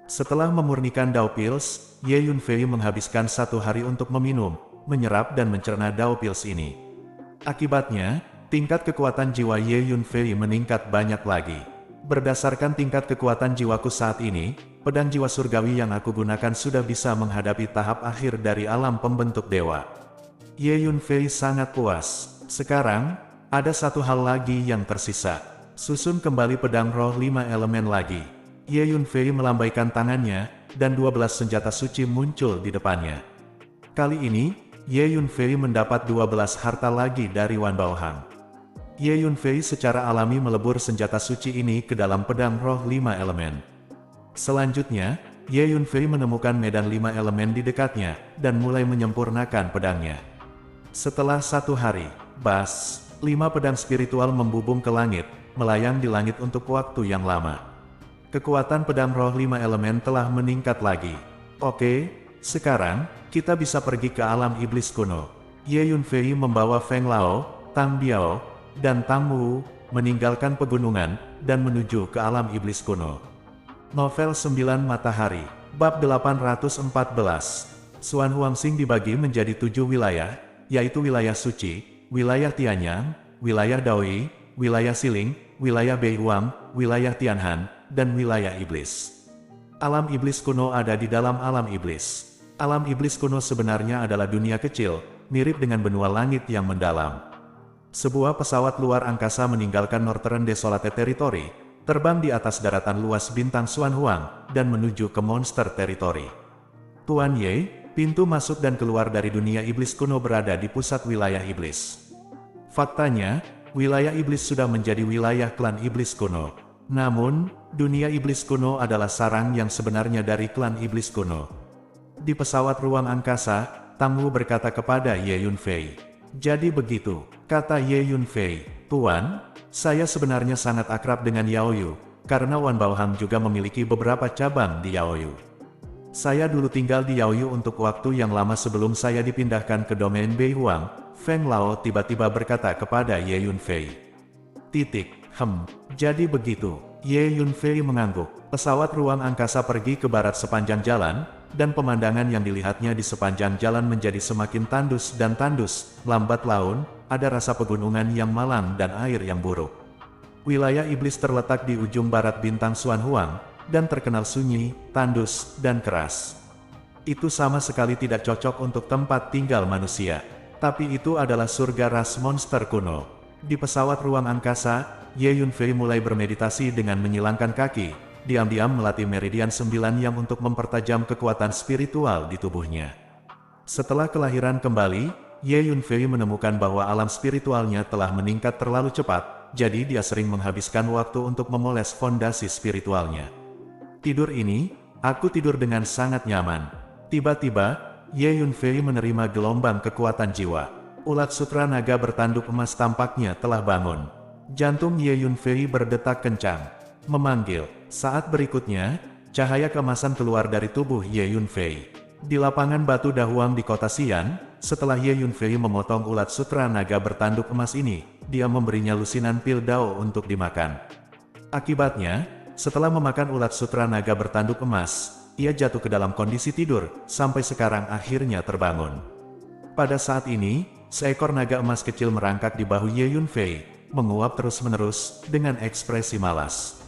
Setelah memurnikan dao pills, Ye Yunfei menghabiskan 1 hari untuk meminum, menyerap dan mencerna dao pills ini. Akibatnya, tingkat kekuatan jiwa Ye Yunfei meningkat banyak lagi. Berdasarkan tingkat kekuatan jiwaku saat ini, pedang jiwa surgawi yang aku gunakan sudah bisa menghadapi tahap akhir dari alam pembentuk dewa. Ye Yunfei sangat puas. Sekarang, ada satu hal lagi yang tersisa. Susun kembali pedang roh 5 elemen lagi. Ye Yunfei melambaikan tangannya, dan 12 senjata suci muncul di depannya. Kali ini, Ye Yunfei mendapat 12 harta lagi dari Wan Baohang. Ye Yunfei secara alami melebur senjata suci ini ke dalam pedang roh 5 elemen. Selanjutnya, Ye Yunfei menemukan medan 5 elemen di dekatnya, dan mulai menyempurnakan pedangnya. Setelah 1 hari, 5 pedang spiritual membubung ke langit, melayang di langit untuk waktu yang lama. Kekuatan pedang roh 5 elemen telah meningkat lagi. Oke, sekarang, kita bisa pergi ke alam iblis kuno. Ye Yunfei membawa Feng Lao, Tang Biao, dan Tang Wu, meninggalkan pegunungan, dan menuju ke alam iblis kuno. Novel 9 Matahari, Bab 814. Xuan Huangxing dibagi menjadi 7 wilayah, yaitu wilayah suci, wilayah Tianyang, wilayah Daoi, wilayah Siling, wilayah Beihuang, wilayah Tianhan, dan wilayah iblis. Alam iblis kuno ada di dalam alam iblis. Alam iblis kuno sebenarnya adalah dunia kecil, mirip dengan benua langit yang mendalam. Sebuah pesawat luar angkasa meninggalkan Northern Desolate Territory, terbang di atas daratan luas bintang Xuan Huang, dan menuju ke Monster Territory. Tuan Ye, pintu masuk dan keluar dari dunia iblis kuno berada di pusat wilayah iblis. Faktanya, wilayah iblis sudah menjadi wilayah klan iblis kuno. Namun, dunia iblis kuno adalah sarang yang sebenarnya dari klan iblis kuno. Di pesawat ruang angkasa, Tang Wu berkata kepada Ye Yunfei. Jadi begitu, kata Ye Yunfei. Tuan, saya sebenarnya sangat akrab dengan Yaoyu, karena Wan Baohang juga memiliki beberapa cabang di Yaoyu. Saya dulu tinggal di Yaoyu untuk waktu yang lama sebelum saya dipindahkan ke domain Beihuang. Feng Lao tiba-tiba berkata kepada Ye Yunfei. Jadi begitu. Ye Yunfei mengangguk. Pesawat ruang angkasa pergi ke barat sepanjang jalan, dan pemandangan yang dilihatnya di sepanjang jalan menjadi semakin tandus dan tandus. Lambat laun, ada rasa pegunungan yang malang dan air yang buruk. Wilayah iblis terletak di ujung barat bintang Xuan Huang, dan terkenal sunyi, tandus, dan keras. Itu sama sekali tidak cocok untuk tempat tinggal manusia. Tapi itu adalah surga ras monster kuno. Di pesawat ruang angkasa, Ye Yunfei mulai bermeditasi dengan menyilangkan kaki, diam-diam melatih meridian 9 yang untuk mempertajam kekuatan spiritual di tubuhnya. Setelah kelahiran kembali, Ye Yunfei menemukan bahwa alam spiritualnya telah meningkat terlalu cepat, jadi dia sering menghabiskan waktu untuk memoles fondasi spiritualnya. Tidur ini, aku tidur dengan sangat nyaman. Tiba-tiba, Ye Yunfei menerima gelombang kekuatan jiwa. Ulat sutra naga bertanduk emas tampaknya telah bangun. Jantung Ye Yunfei berdetak kencang, memanggil. Saat berikutnya, cahaya keemasan keluar dari tubuh Ye Yunfei. Di lapangan batu Dahuang di kota Xi'an, setelah Ye Yunfei memotong ulat sutra naga bertanduk emas ini, dia memberinya lusinan pil dao untuk dimakan. Akibatnya, setelah memakan ulat sutra naga bertanduk emas, ia jatuh ke dalam kondisi tidur, sampai sekarang akhirnya terbangun. Pada saat ini, seekor naga emas kecil merangkak di bahu Ye Yunfei, menguap terus-menerus, dengan ekspresi malas.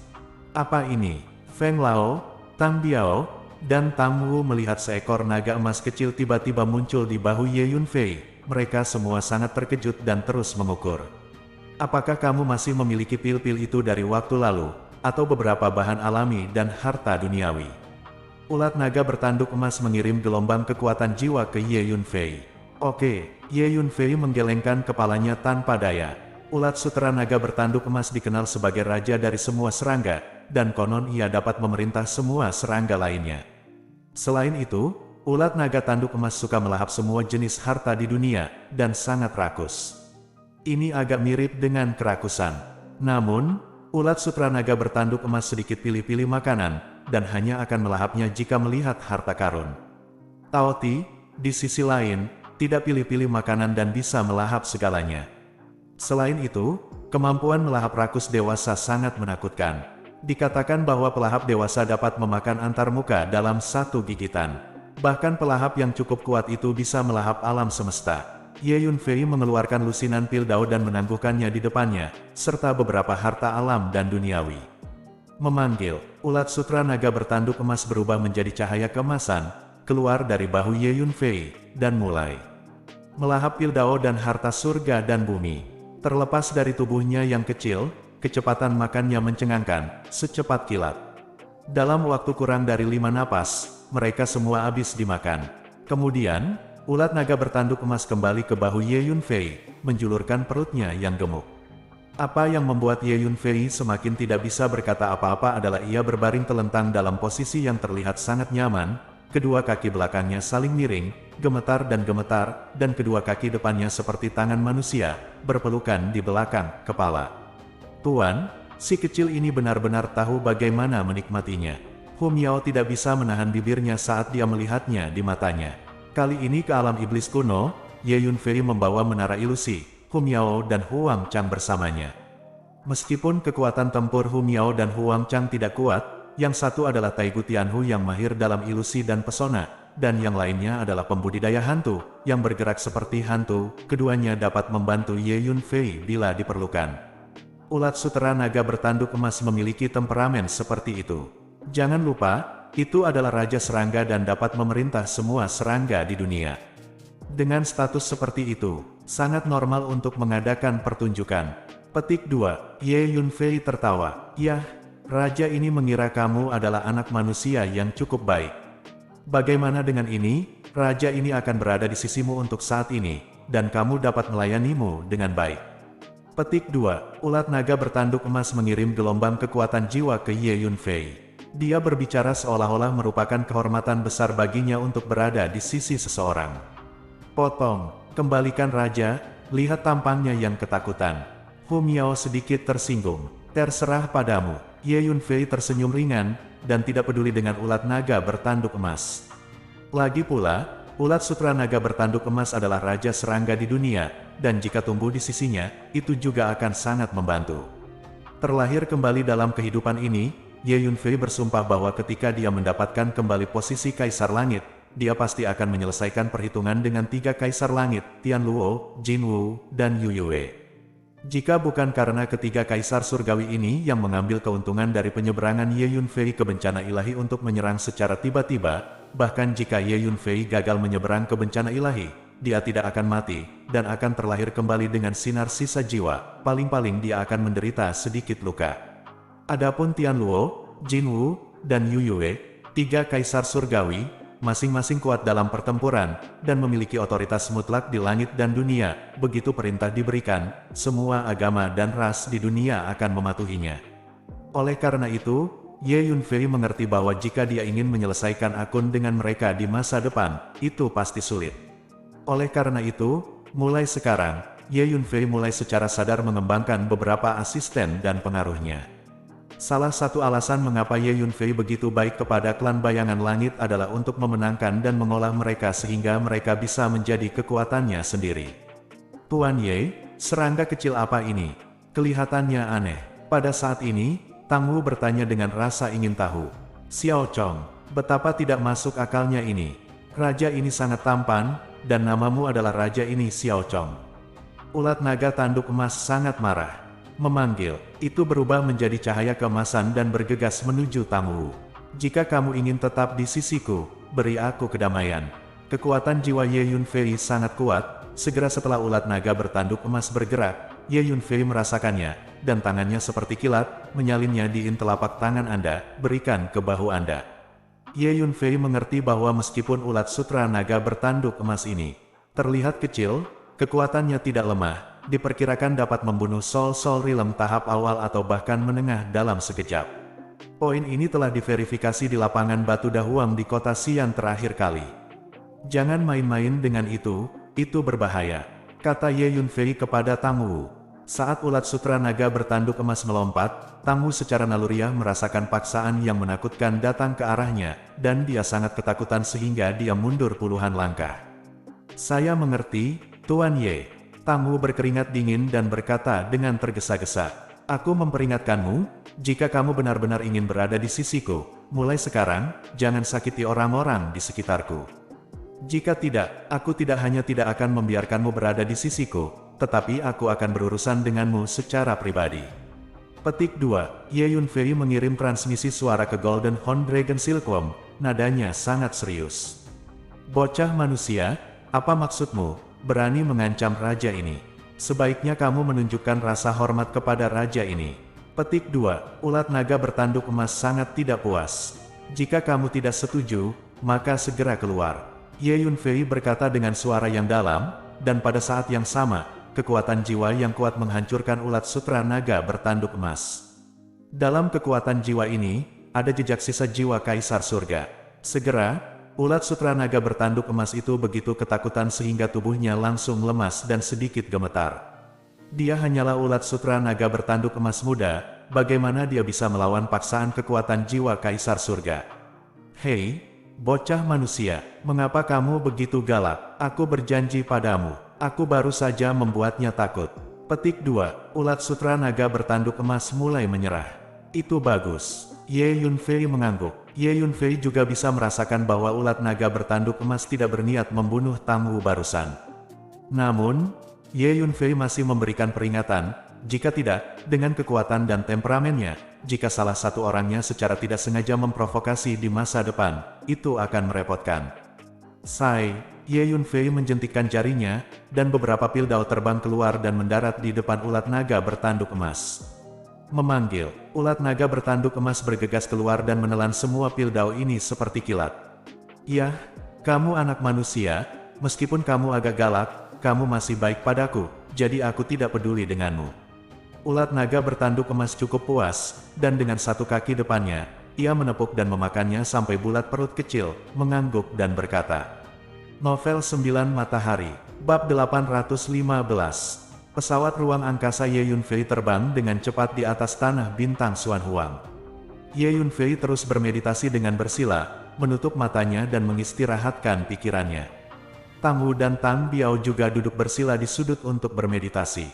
Apa ini? Feng Lao, Tang Biao, dan Tang Wu melihat seekor naga emas kecil tiba-tiba muncul di bahu Ye Yunfei. Mereka semua sangat terkejut dan terus mengukur. Apakah kamu masih memiliki pil-pil itu dari waktu lalu, atau beberapa bahan alami dan harta duniawi? Ulat naga bertanduk emas mengirim gelombang kekuatan jiwa ke Ye Yunfei. Oke, Ye Yunfei menggelengkan kepalanya tanpa daya. Ulat sutra naga bertanduk emas dikenal sebagai raja dari semua serangga, dan konon ia dapat memerintah semua serangga lainnya. Selain itu, ulat naga tanduk emas suka melahap semua jenis harta di dunia, dan sangat rakus. Ini agak mirip dengan kerakusan. Namun, ulat sutra naga bertanduk emas sedikit pilih-pilih makanan, dan hanya akan melahapnya jika melihat harta karun. Taoti, di sisi lain, tidak pilih-pilih makanan dan bisa melahap segalanya. Selain itu, kemampuan melahap rakus dewasa sangat menakutkan. Dikatakan bahwa pelahap dewasa dapat memakan antar muka dalam satu gigitan. Bahkan pelahap yang cukup kuat itu bisa melahap alam semesta. Ye Yunfei mengeluarkan lusinan pil dao dan menangguhkannya di depannya, serta beberapa harta alam dan duniawi. Memanggil, ulat sutra naga bertanduk emas berubah menjadi cahaya keemasan, keluar dari bahu Ye Yunfei, dan mulai melahap pil dao dan harta surga dan bumi. Terlepas dari tubuhnya yang kecil, kecepatan makannya mencengangkan, secepat kilat. Dalam waktu kurang dari 5 napas, mereka semua habis dimakan. Kemudian, ulat naga bertanduk emas kembali ke bahu Ye Yunfei, menjulurkan perutnya yang gemuk. Apa yang membuat Ye Yunfei semakin tidak bisa berkata apa-apa adalah ia berbaring telentang dalam posisi yang terlihat sangat nyaman, kedua kaki belakangnya saling miring, gemetar, dan kedua kaki depannya seperti tangan manusia, berpelukan di belakang kepala. Tuan, si kecil ini benar-benar tahu bagaimana menikmatinya. Hu Miao tidak bisa menahan bibirnya saat dia melihatnya di matanya. Kali ini ke alam iblis kuno, Ye Yunfei membawa menara ilusi, Hu Miao dan Huang Chang bersamanya. Meskipun kekuatan tempur Hu Miao dan Huang Chang tidak kuat, yang satu adalah Taigu Tianhu yang mahir dalam ilusi dan pesona, dan yang lainnya adalah pembudidaya hantu, yang bergerak seperti hantu. Keduanya dapat membantu Ye Yunfei bila diperlukan. Ulat sutra naga bertanduk emas memiliki temperamen seperti itu. Jangan lupa, itu adalah raja serangga dan dapat memerintah semua serangga di dunia. Dengan status seperti itu, sangat normal untuk mengadakan pertunjukan. Petik 2, Ye Yunfei tertawa. Yah, raja ini mengira kamu adalah anak manusia yang cukup baik. Bagaimana dengan ini? Raja ini akan berada di sisimu untuk saat ini, dan kamu dapat melayanimu dengan baik. Petik 2, ulat naga bertanduk emas mengirim gelombang kekuatan jiwa ke Ye Yunfei. Dia berbicara seolah-olah merupakan kehormatan besar baginya untuk berada di sisi seseorang. Potong, kembalikan raja, lihat tampangnya yang ketakutan. Hu Miao sedikit tersinggung. Terserah padamu. Ye Yunfei tersenyum ringan, dan tidak peduli dengan ulat naga bertanduk emas. Lagi pula, ulat sutra naga bertanduk emas adalah raja serangga di dunia, dan jika tumbuh di sisinya, itu juga akan sangat membantu. Terlahir kembali dalam kehidupan ini, Ye Yunfei bersumpah bahwa ketika dia mendapatkan kembali posisi Kaisar Langit, dia pasti akan menyelesaikan perhitungan dengan 3 Kaisar Langit, Tian Luo, Jin Wu, dan Yu Yue. Jika bukan karena ketiga kaisar surgawi ini yang mengambil keuntungan dari penyeberangan Ye Yunfei ke bencana ilahi untuk menyerang secara tiba-tiba, bahkan jika Ye Yunfei gagal menyeberang ke bencana ilahi, dia tidak akan mati, dan akan terlahir kembali dengan sinar sisa jiwa, paling-paling dia akan menderita sedikit luka. Adapun Tian Luo, Jin Wu, dan Yu Yue, tiga kaisar surgawi, masing-masing kuat dalam pertempuran, dan memiliki otoritas mutlak di langit dan dunia. Begitu perintah diberikan, semua agama dan ras di dunia akan mematuhinya. Oleh karena itu, Ye Yunfei mengerti bahwa jika dia ingin menyelesaikan akun dengan mereka di masa depan, itu pasti sulit. Oleh karena itu, mulai sekarang, Ye Yunfei mulai secara sadar mengembangkan beberapa asisten dan pengaruhnya. Salah satu alasan mengapa Ye Yunfei begitu baik kepada klan Bayangan Langit adalah untuk memenangkan dan mengolah mereka sehingga mereka bisa menjadi kekuatannya sendiri. Tuan Ye, serangga kecil apa ini? Kelihatannya aneh. Pada saat ini, Tang Wu bertanya dengan rasa ingin tahu. Xiao Chong, betapa tidak masuk akalnya ini. Raja ini sangat tampan, dan namamu adalah raja ini Xiao Chong. Ulat naga tanduk emas sangat marah. Memanggil, itu berubah menjadi cahaya keemasan dan bergegas menuju Tang Wu. Jika kamu ingin tetap di sisiku, beri aku kedamaian. Kekuatan jiwa Ye Yunfei sangat kuat. Segera setelah ulat naga bertanduk emas bergerak, Ye Yunfei merasakannya, dan tangannya seperti kilat, menyalinnya di telapak tangan Anda, berikan ke bahu Anda. Ye Yunfei mengerti bahwa meskipun ulat sutra naga bertanduk emas ini terlihat kecil, kekuatannya tidak lemah. Diperkirakan dapat membunuh Soul Realm tahap awal atau bahkan menengah dalam sekejap. Poin ini telah diverifikasi di lapangan Batu Dahuang di kota Xian terakhir kali. Jangan main-main dengan itu berbahaya, kata Ye Yunfei kepada Tang Wu. Saat ulat sutra naga bertanduk emas melompat, Tang Wu secara naluriah merasakan paksaan yang menakutkan datang ke arahnya, dan dia sangat ketakutan sehingga dia mundur puluhan langkah. Saya mengerti, Tuan Ye. Tang Wu berkeringat dingin dan berkata dengan tergesa-gesa, aku memperingatkanmu, jika kamu benar-benar ingin berada di sisiku, mulai sekarang, jangan sakiti orang-orang di sekitarku. Jika tidak, aku tidak hanya tidak akan membiarkanmu berada di sisiku, tetapi aku akan berurusan denganmu secara pribadi. Petik 2, Ye Yunfei mengirim transmisi suara ke Golden Horn Dragon Silkworm, nadanya sangat serius. Bocah manusia, apa maksudmu? Berani mengancam raja ini. Sebaiknya kamu menunjukkan rasa hormat kepada raja ini. Petik 2, ulat naga bertanduk emas sangat tidak puas. Jika kamu tidak setuju, maka segera keluar. Ye Yunfei berkata dengan suara yang dalam, dan pada saat yang sama, kekuatan jiwa yang kuat menghancurkan ulat sutra naga bertanduk emas. Dalam kekuatan jiwa ini, ada jejak sisa jiwa Kaisar Surga. Segera, ulat sutra naga bertanduk emas itu begitu ketakutan sehingga tubuhnya langsung lemas dan sedikit gemetar. Dia hanyalah ulat sutra naga bertanduk emas muda, bagaimana dia bisa melawan paksaan kekuatan jiwa Kaisar Surga? Hei, bocah manusia, mengapa kamu begitu galak? Aku berjanji padamu, aku baru saja membuatnya takut. Petik 2, ulat sutra naga bertanduk emas mulai menyerah. Itu bagus. Ye Yunfei mengangguk. Ye Yunfei juga bisa merasakan bahwa ulat naga bertanduk emas tidak berniat membunuh Tang Wu barusan. Namun, Ye Yunfei masih memberikan peringatan, jika tidak, dengan kekuatan dan temperamennya, jika salah satu orangnya secara tidak sengaja memprovokasi di masa depan, itu akan merepotkan. Ye Yunfei menjentikkan jarinya, dan beberapa pildao terbang keluar dan mendarat di depan ulat naga bertanduk emas. Memanggil, ulat naga bertanduk emas bergegas keluar dan menelan semua pildao ini seperti kilat. Yah, kamu anak manusia, meskipun kamu agak galak, kamu masih baik padaku, jadi aku tidak peduli denganmu. Ulat naga bertanduk emas cukup puas, dan dengan satu kaki depannya, ia menepuk dan memakannya sampai bulat perut kecil, mengangguk dan berkata. Novel 9 Matahari, Bab 815. Pesawat ruang angkasa Ye Yunfei terbang dengan cepat di atas tanah bintang Xuan Huang. Ye Yunfei terus bermeditasi dengan bersila, menutup matanya dan mengistirahatkan pikirannya. Tang Wu dan Tang Biao juga duduk bersila di sudut untuk bermeditasi.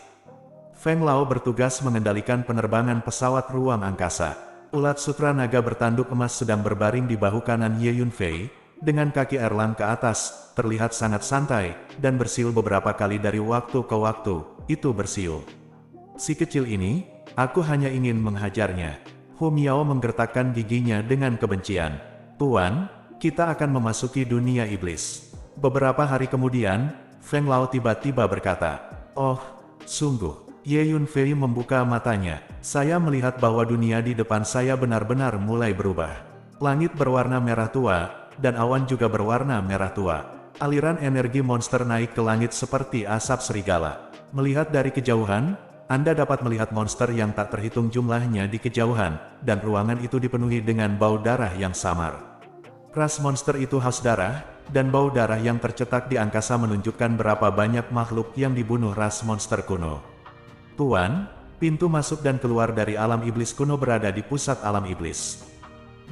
Feng Lao bertugas mengendalikan penerbangan pesawat ruang angkasa. Ulat sutra naga bertanduk emas sedang berbaring di bahu kanan Ye Yunfei, dengan kaki erlang ke atas, terlihat sangat santai, dan bersiul beberapa kali dari waktu ke waktu, itu bersiul. Si kecil ini, aku hanya ingin menghajarnya. Hu Miao menggertakkan giginya dengan kebencian. Tuan, kita akan memasuki dunia iblis. Beberapa hari kemudian, Feng Lao tiba-tiba berkata, oh, sungguh, Ye Yunfei membuka matanya. Saya melihat bahwa dunia di depan saya benar-benar mulai berubah. Langit berwarna merah tua, dan awan juga berwarna merah tua. Aliran energi monster naik ke langit seperti asap serigala. Melihat dari kejauhan, Anda dapat melihat monster yang tak terhitung jumlahnya di kejauhan, dan ruangan itu dipenuhi dengan bau darah yang samar. Ras monster itu haus darah, dan bau darah yang tercetak di angkasa menunjukkan berapa banyak makhluk yang dibunuh ras monster kuno. Tuan, pintu masuk dan keluar dari alam iblis kuno berada di pusat alam iblis.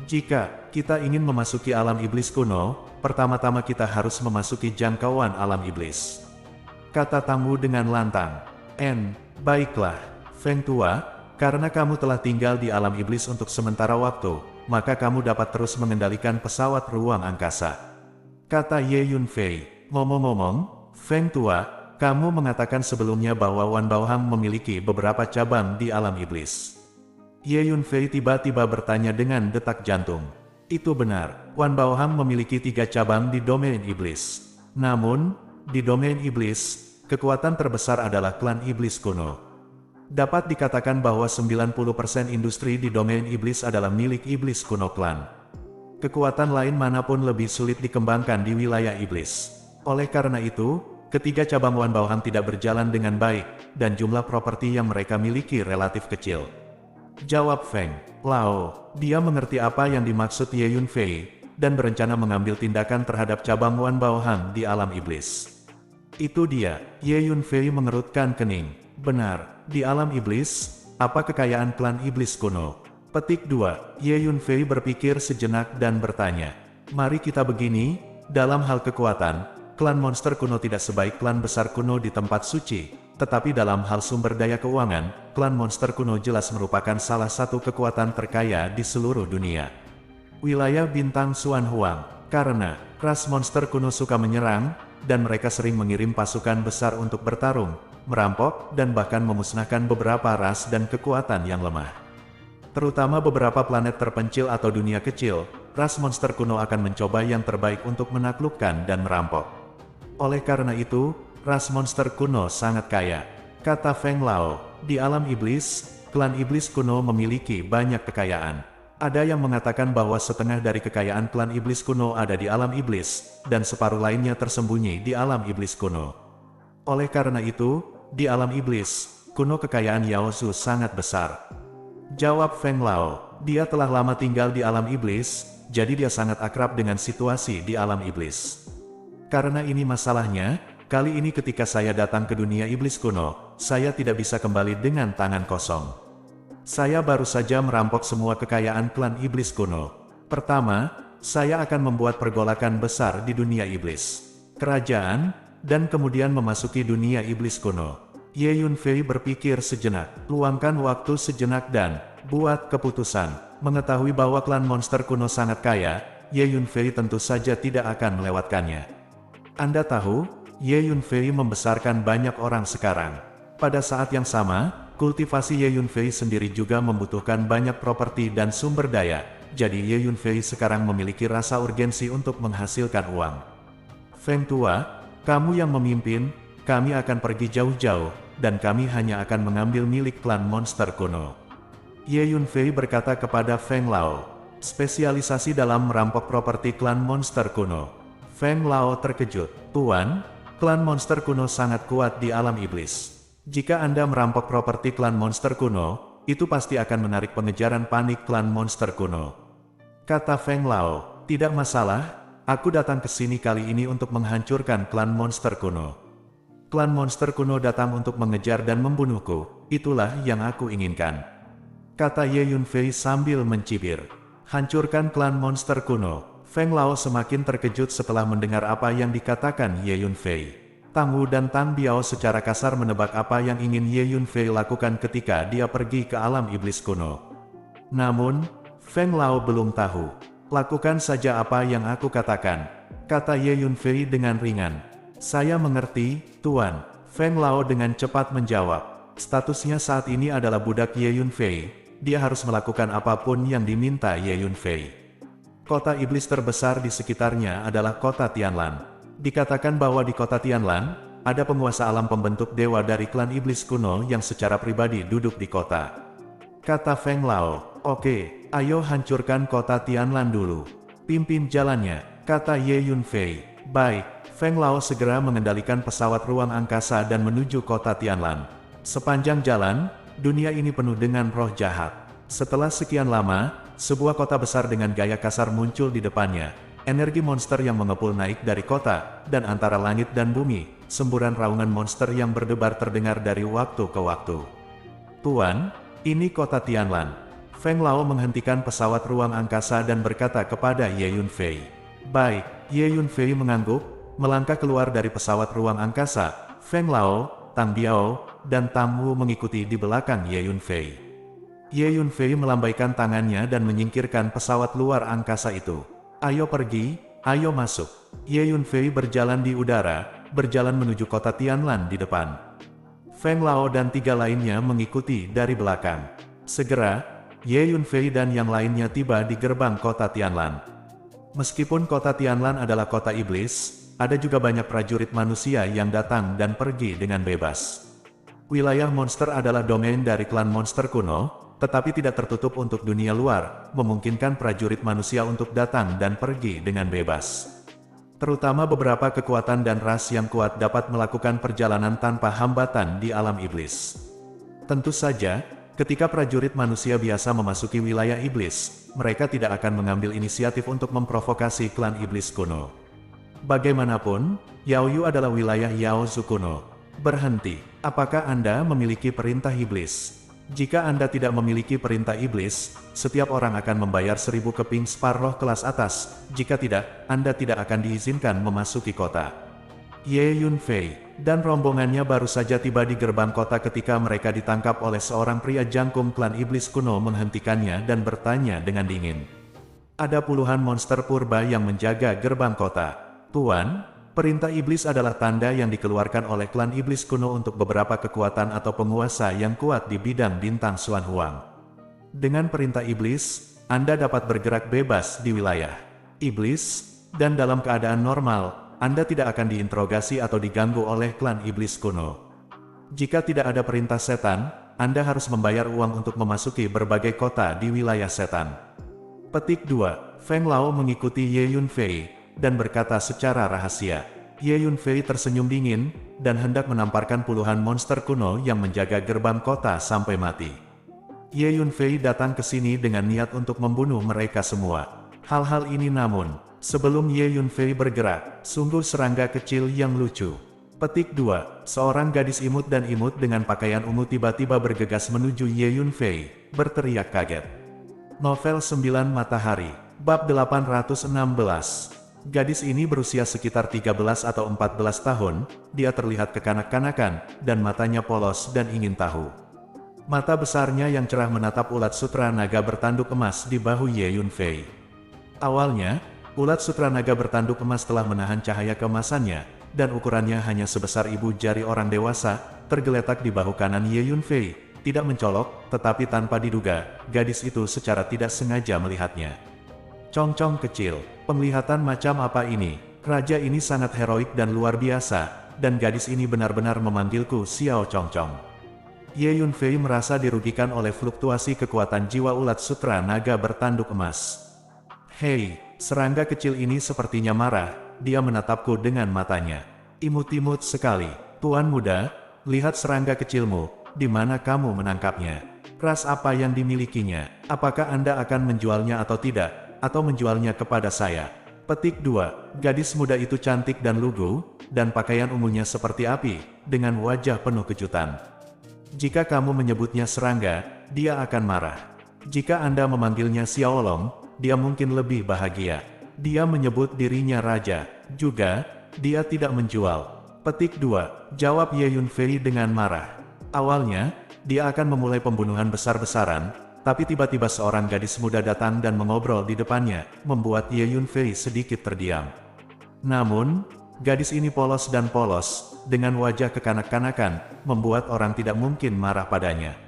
Jika kita ingin memasuki alam iblis kuno, pertama-tama kita harus memasuki jangkauan alam iblis. Kata tamu dengan lantang. Baiklah, Feng Tua, karena kamu telah tinggal di alam iblis untuk sementara waktu, maka kamu dapat terus mengendalikan pesawat ruang angkasa. Kata Ye Yunfei. Ngomong-ngomong, Feng Tua, kamu mengatakan sebelumnya bahwa Wan Baohang memiliki beberapa cabang di alam iblis. Ye Yunfei tiba-tiba bertanya dengan detak jantung. Itu benar, Wan Baohang memiliki 3 cabang di domain iblis. Namun, di domain iblis, kekuatan terbesar adalah klan iblis kuno. Dapat dikatakan bahwa 90% industri di domain iblis adalah milik iblis kuno klan. Kekuatan lain manapun lebih sulit dikembangkan di wilayah iblis. Oleh karena itu, ketiga cabang Wan Baohang tidak berjalan dengan baik, dan jumlah properti yang mereka miliki relatif kecil. Jawab Feng Lao. Dia mengerti apa yang dimaksud Ye Yunfei, dan berencana mengambil tindakan terhadap cabang Wan Baohang di alam iblis. Itu dia. Ye Yunfei mengerutkan kening. Benar, di alam iblis, apa kekayaan klan iblis kuno? Petik 2. Ye Yunfei berpikir sejenak dan bertanya. Mari kita begini, dalam hal kekuatan, klan monster kuno tidak sebaik klan besar kuno di tempat suci. Tetapi dalam hal sumber daya keuangan, klan monster kuno jelas merupakan salah satu kekuatan terkaya di seluruh dunia. Wilayah bintang Xuan Huang. Karena ras monster kuno suka menyerang, dan mereka sering mengirim pasukan besar untuk bertarung, merampok, dan bahkan memusnahkan beberapa ras dan kekuatan yang lemah. Terutama beberapa planet terpencil atau dunia kecil, ras monster kuno akan mencoba yang terbaik untuk menaklukkan dan merampok. Oleh karena itu, ras monster kuno sangat kaya. Kata Feng Lao, di alam iblis, klan iblis kuno memiliki banyak kekayaan. Ada yang mengatakan bahwa setengah dari kekayaan klan iblis kuno ada di alam iblis, dan separuh lainnya tersembunyi di alam iblis kuno. Oleh karena itu, di alam iblis kuno kekayaan Yao Zhu sangat besar. Jawab Feng Lao, dia telah lama tinggal di alam iblis, jadi dia sangat akrab dengan situasi di alam iblis. Karena ini masalahnya, kali ini ketika saya datang ke dunia iblis kuno, saya tidak bisa kembali dengan tangan kosong. Saya baru saja merampok semua kekayaan klan iblis kuno. Pertama, saya akan membuat pergolakan besar di dunia iblis, kerajaan, dan kemudian memasuki dunia iblis kuno. Ye Yunfei berpikir sejenak, luangkan waktu sejenak dan buat keputusan. Mengetahui bahwa klan monster kuno sangat kaya, Ye Yunfei tentu saja tidak akan melewatkannya. Anda tahu, Ye Yunfei membesarkan banyak orang sekarang. Pada saat yang sama, kultivasi Ye Yunfei sendiri juga membutuhkan banyak properti dan sumber daya, jadi Ye Yunfei sekarang memiliki rasa urgensi untuk menghasilkan uang. Feng Tua, kamu yang memimpin, kami akan pergi jauh-jauh, dan kami hanya akan mengambil milik klan monster kuno. Ye Yunfei berkata kepada Feng Lao, spesialisasi dalam merampok properti klan monster kuno. Feng Lao terkejut. Tuan, klan monster kuno sangat kuat di alam iblis. Jika Anda merampok properti klan monster kuno, itu pasti akan menarik pengejaran panik klan monster kuno. Kata Feng Lao, tidak masalah, aku datang ke sini kali ini untuk menghancurkan klan monster kuno. Klan monster kuno datang untuk mengejar dan membunuhku, itulah yang aku inginkan. Kata Ye Yunfei sambil mencibir. Hancurkan klan monster kuno. Feng Lao semakin terkejut setelah mendengar apa yang dikatakan Ye Yunfei. Tang Wu dan Tang Biao secara kasar menebak apa yang ingin Ye Yunfei lakukan ketika dia pergi ke alam iblis kuno. Namun, Feng Lao belum tahu. Lakukan saja apa yang aku katakan, kata Ye Yunfei dengan ringan. Saya mengerti, Tuan. Feng Lao dengan cepat menjawab. Statusnya saat ini adalah budak Ye Yunfei. Dia harus melakukan apapun yang diminta Ye Yunfei. Kota iblis terbesar di sekitarnya adalah kota Tianlan. Dikatakan bahwa di kota Tianlan, ada penguasa alam pembentuk dewa dari klan iblis kuno yang secara pribadi duduk di kota. Kata Feng Lao, "Oke, ayo hancurkan kota Tianlan dulu. Pimpin jalannya," kata Ye Yunfei. "Baik." Feng Lao segera mengendalikan pesawat ruang angkasa dan menuju kota Tianlan. Sepanjang jalan, dunia ini penuh dengan roh jahat. Setelah sekian lama, sebuah kota besar dengan gaya kasar muncul di depannya. Energi monster yang mengepul naik dari kota, dan antara langit dan bumi, semburan raungan monster yang berdebar terdengar dari waktu ke waktu. "Tuan, ini kota Tianlan." Feng Lao menghentikan pesawat ruang angkasa dan berkata kepada Ye Yunfei. "Baik." Ye Yunfei mengangguk, melangkah keluar dari pesawat ruang angkasa. Feng Lao, Tang Biao, dan Tam Wu mengikuti di belakang Ye Yunfei. Ye Yunfei melambaikan tangannya dan menyingkirkan pesawat luar angkasa itu. "Ayo pergi, ayo masuk." Ye Yunfei berjalan di udara, berjalan menuju kota Tianlan di depan. Feng Lao dan 3 lainnya mengikuti dari belakang. Segera, Ye Yunfei dan yang lainnya tiba di gerbang kota Tianlan. Meskipun kota Tianlan adalah kota iblis, ada juga banyak prajurit manusia yang datang dan pergi dengan bebas. Wilayah monster adalah domain dari klan monster kuno, tetapi tidak tertutup untuk dunia luar, memungkinkan prajurit manusia untuk datang dan pergi dengan bebas. Terutama beberapa kekuatan dan ras yang kuat dapat melakukan perjalanan tanpa hambatan di alam iblis. Tentu saja, ketika prajurit manusia biasa memasuki wilayah iblis, mereka tidak akan mengambil inisiatif untuk memprovokasi klan iblis kuno. Bagaimanapun, Yaoyu adalah wilayah Yaozu kuno. Berhenti. Apakah Anda memiliki perintah iblis? Jika Anda tidak memiliki perintah iblis, setiap orang akan membayar 1000 keping sparrow kelas atas. Jika tidak, Anda tidak akan diizinkan memasuki kota. Ye Yunfei dan rombongannya baru saja tiba di gerbang kota ketika mereka ditangkap oleh seorang pria jangkum klan iblis kuno menghentikannya dan bertanya dengan dingin. Ada puluhan monster purba yang menjaga gerbang kota. "Tuan, perintah iblis adalah tanda yang dikeluarkan oleh klan iblis kuno untuk beberapa kekuatan atau penguasa yang kuat di bidang bintang Xuan Huang. Dengan perintah iblis, Anda dapat bergerak bebas di wilayah iblis, dan dalam keadaan normal, Anda tidak akan diinterogasi atau diganggu oleh klan iblis kuno. Jika tidak ada perintah setan, Anda harus membayar uang untuk memasuki berbagai kota di wilayah setan." Petik 2. Feng Lao mengikuti Ye Yunfei dan berkata secara rahasia. Ye Yunfei tersenyum dingin, dan hendak menamparkan puluhan monster kuno yang menjaga gerbang kota sampai mati. Ye Yunfei datang ke sini dengan niat untuk membunuh mereka semua. Hal-hal ini namun, sebelum Ye Yunfei bergerak, sungguh serangga kecil yang lucu. Petik 2. Seorang gadis imut dan imut dengan pakaian ungu tiba-tiba bergegas menuju Ye Yunfei, berteriak kaget. Novel 9 Matahari, bab 816. Gadis ini berusia sekitar 13 atau 14 tahun, dia terlihat kekanak-kanakan, dan matanya polos dan ingin tahu. Mata besarnya yang cerah menatap ulat sutra naga bertanduk emas di bahu Ye Yunfei. Awalnya, ulat sutra naga bertanduk emas telah menahan cahaya keemasannya, dan ukurannya hanya sebesar ibu jari orang dewasa, tergeletak di bahu kanan Ye Yunfei, tidak mencolok, tetapi tanpa diduga, gadis itu secara tidak sengaja melihatnya. "Cong-cong kecil, penglihatan macam apa ini? Raja ini sangat heroik dan luar biasa, dan gadis ini benar-benar memanggilku Xiao Cong-cong." Ye Yunfei merasa dirugikan oleh fluktuasi kekuatan jiwa ulat sutra naga bertanduk emas. "Hei, serangga kecil ini sepertinya marah," dia menatapku dengan matanya. "Imut-imut sekali. Tuan muda, lihat serangga kecilmu, di mana kamu menangkapnya? Ras apa yang dimilikinya? Apakah Anda akan menjualnya atau tidak? Atau menjualnya kepada saya?" Petik 2. Gadis muda itu cantik dan lugu, dan pakaian ungunya seperti api, dengan wajah penuh kejutan. "Jika kamu menyebutnya serangga, dia akan marah. Jika Anda memanggilnya Xiaolong, dia mungkin lebih bahagia. Dia menyebut dirinya raja, juga, dia tidak menjual." Petik 2. Jawab Ye Yunfei dengan marah. Awalnya, dia akan memulai pembunuhan besar-besaran, tapi tiba-tiba seorang gadis muda datang dan mengobrol di depannya, membuat Ye Yunfei sedikit terdiam. Namun, gadis ini polos dan polos, dengan wajah kekanak-kanakan, membuat orang tidak mungkin marah padanya.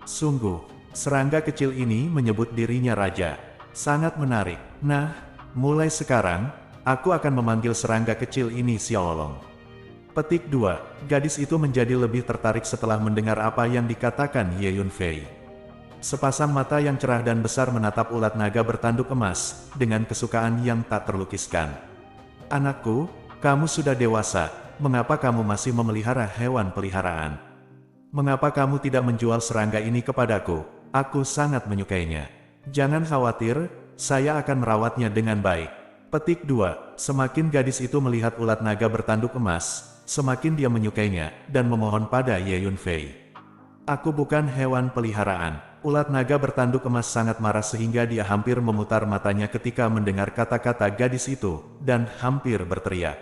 Sungguh, serangga kecil ini menyebut dirinya raja. Sangat menarik. Nah, mulai sekarang, aku akan memanggil serangga kecil ini Xiaolong. Petik 2. Gadis itu menjadi lebih tertarik setelah mendengar apa yang dikatakan Ye Yunfei. Sepasang mata yang cerah dan besar menatap ulat naga bertanduk emas, dengan kesukaan yang tak terlukiskan. Anakku, kamu sudah dewasa, mengapa kamu masih memelihara hewan peliharaan? Mengapa kamu tidak menjual serangga ini kepadaku? Aku sangat menyukainya. Jangan khawatir, saya akan merawatnya dengan baik. Petik 2. Semakin gadis itu melihat ulat naga bertanduk emas, semakin dia menyukainya, dan memohon pada Ye Yunfei. Aku bukan hewan peliharaan. Ulat naga bertanduk emas sangat marah sehingga dia hampir memutar matanya ketika mendengar kata-kata gadis itu, dan hampir berteriak.